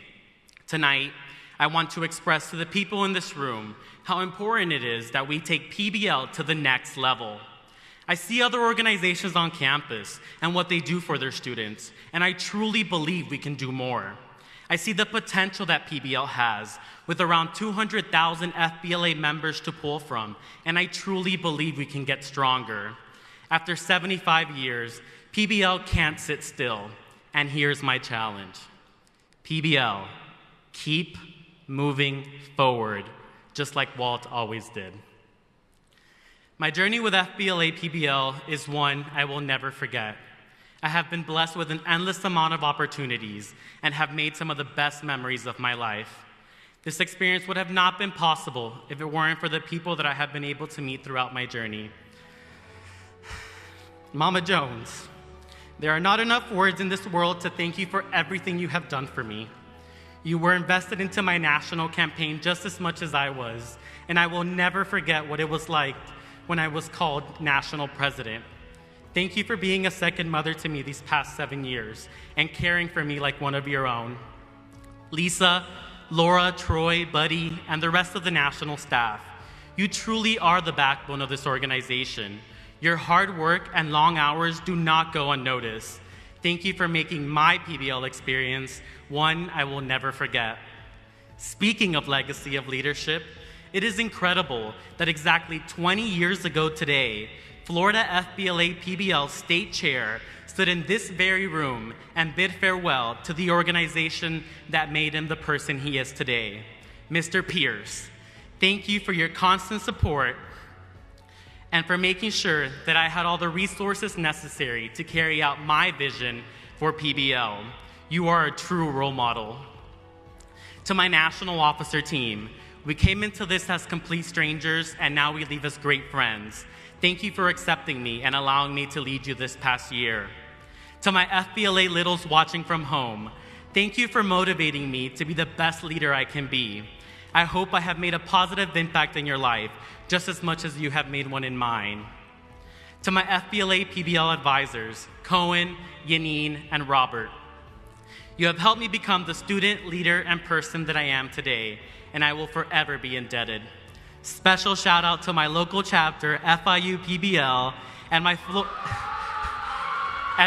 Tonight, I want to express to the people in this room how important it is that we take PBL to the next level. I see other organizations on campus and what they do for their students, and I truly believe we can do more. I see the potential that PBL has, with around 200,000 FBLA members to pull from, and I truly believe we can get stronger. After 75 years, PBL can't sit still, and here's my challenge. PBL, keep moving forward, just like Walt always did. My journey with FBLA-PBL is one I will never forget. I have been blessed with an endless amount of opportunities and have made some of the best memories of my life. This experience would have not been possible if it weren't for the people that I have been able to meet throughout my journey. Mama Jones, there are not enough words in this world to thank you for everything you have done for me. You were invested into my national campaign just as much as I was, and I will never forget what it was like when I was called national president. Thank you for being a second mother to me these past 7 years and caring for me like one of your own. Lisa, Laura, Troy, Buddy, and the rest of the national staff, you truly are the backbone of this organization. Your hard work and long hours do not go unnoticed. Thank you for making my PBL experience one I will never forget. Speaking of legacy of leadership, it is incredible that exactly 20 years ago today, Florida FBLA-PBL State Chair stood in this very room and bid farewell to the organization that made him the person he is today. Mr. Pierce, thank you for your constant support and for making sure that I had all the resources necessary to carry out my vision for PBL. You are a true role model. To my national officer team, we came into this as complete strangers, and now we leave as great friends. Thank you for accepting me and allowing me to lead you this past year. To my FBLA littles watching from home, thank you for motivating me to be the best leader I can be. I hope I have made a positive impact in your life, just as much as you have made one in mine. To my FBLA-PBL advisors, Cohen, Yanine, and Robert, you have helped me become the student, leader, and person that I am today, and I will forever be indebted. Special shout out to my local chapter, FIU-PBL, and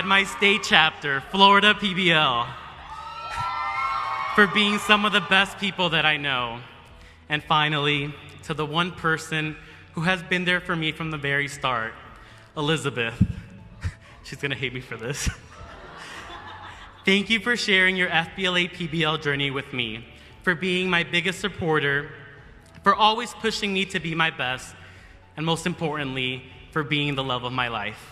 my state chapter, Florida PBL, for being some of the best people that I know. And finally, to the one person who has been there for me from the very start, Elizabeth. She's gonna hate me for this. Thank you for sharing your FBLA-PBL journey with me, for being my biggest supporter, for always pushing me to be my best, and most importantly, for being the love of my life.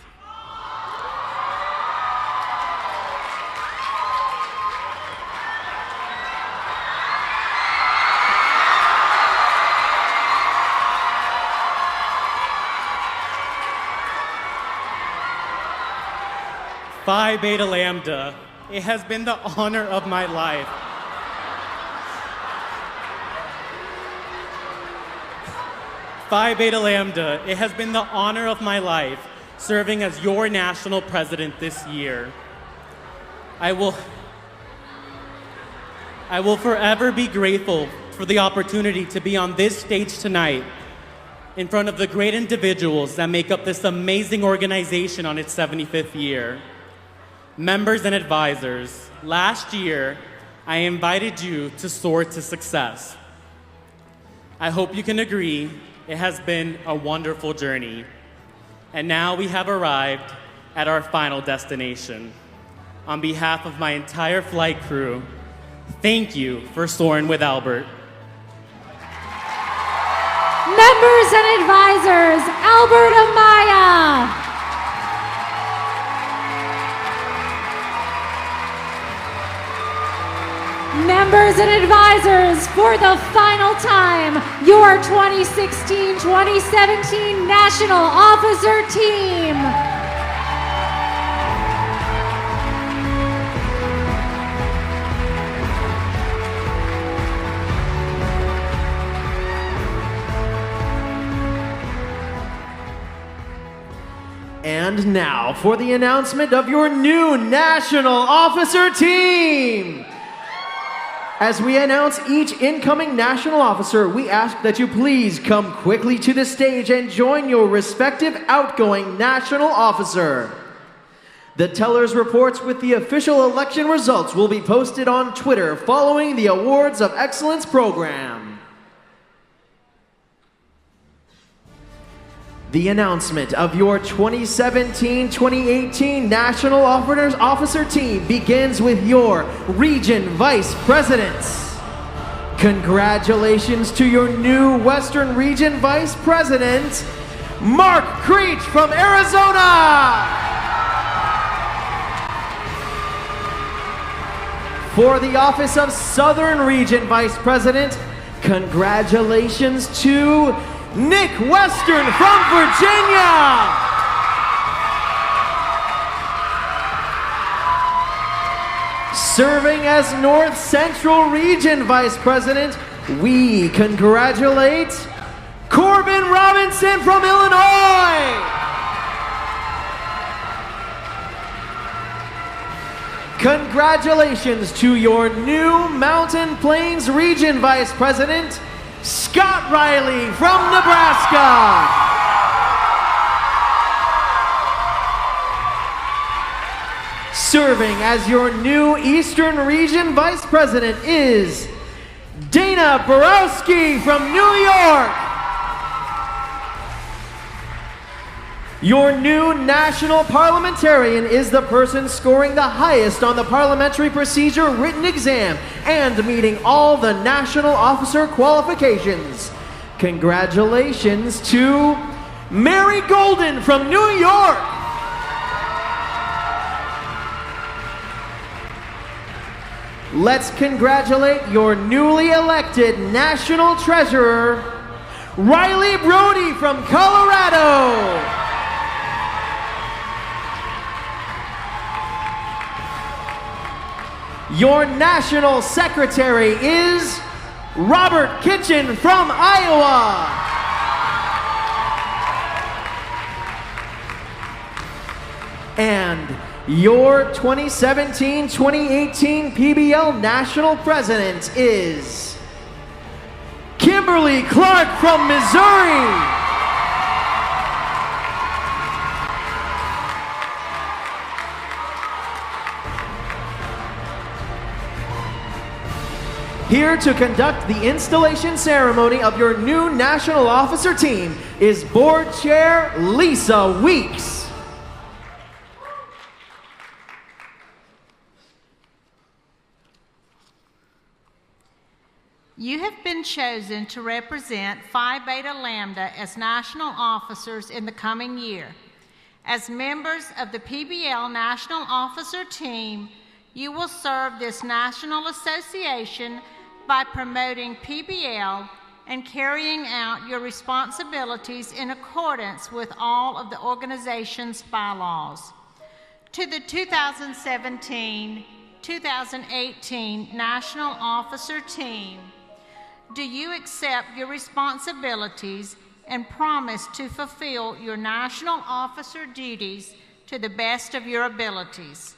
Phi Beta Lambda, it has been the honor of my life. Phi Beta Lambda, it has been the honor of my life serving as your national president this year. I will forever be grateful for the opportunity to be on this stage tonight in front of the great individuals that make up this amazing organization on its 75th year. Members and advisors, last year, I invited you to soar to success. I hope you can agree it has been a wonderful journey. And now we have arrived at our final destination. On behalf of my entire flight crew, thank you for soaring with Albert. Members and advisors, Albert Amaya. Members and advisors, for the final time, your 2016-2017 National Officer Team. And now for the announcement of your new National Officer Team. As we announce each incoming national officer, we ask that you please come quickly to the stage and join your respective outgoing national officer. The teller's reports with the official election results will be posted on Twitter following the Awards of Excellence program. The announcement of your 2017-2018 National Officer Team begins with your Region Vice Presidents. Congratulations to your new Western Region Vice President, Mark Creech from Arizona. For the office of Southern Region Vice President, congratulations to Nick Western from Virginia. Serving as North Central Region Vice President, we congratulate Corbin Robinson from Illinois. Congratulations to your new Mountain Plains Region Vice President, Scott Riley from Nebraska. Serving as your new Eastern Region Vice President is Dana Borowski from New York. Your new national parliamentarian is the person scoring the highest on the Parliamentary Procedure written exam and meeting all the national officer qualifications. Congratulations to Mary Golden from New York. Let's congratulate your newly elected National Treasurer, Riley Brody from Colorado. Your National Secretary is Robert Kitchen from Iowa. And your 2017-2018 PBL National President is Kimberly Clark from Missouri. Here to conduct the installation ceremony of your new National Officer Team is Board Chair Lisa Weeks. You have been chosen to represent Phi Beta Lambda as national officers in the coming year. As members of the PBL National Officer Team, you will serve this national association by promoting PBL and carrying out your responsibilities in accordance with all of the organization's bylaws. To the 2017-2018 National Officer Team, do you accept your responsibilities and promise to fulfill your national officer duties to the best of your abilities?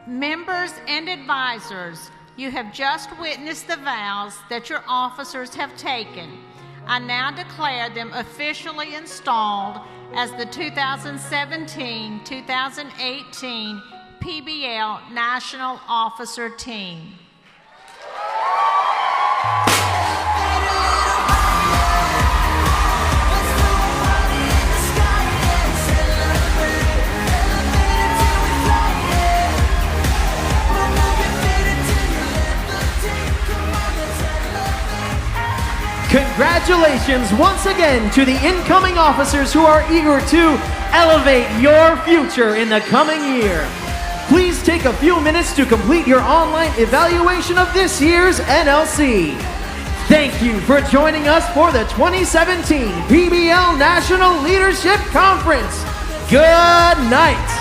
Members and advisors, you have just witnessed the vows that your officers have taken. I now declare them officially installed as the 2017-2018 PBL National Officer Team. Congratulations once again to the incoming officers who are eager to elevate your future in the coming year. Please take a few minutes to complete your online evaluation of this year's NLC. Thank you for joining us for the 2017 PBL National Leadership Conference. Good night.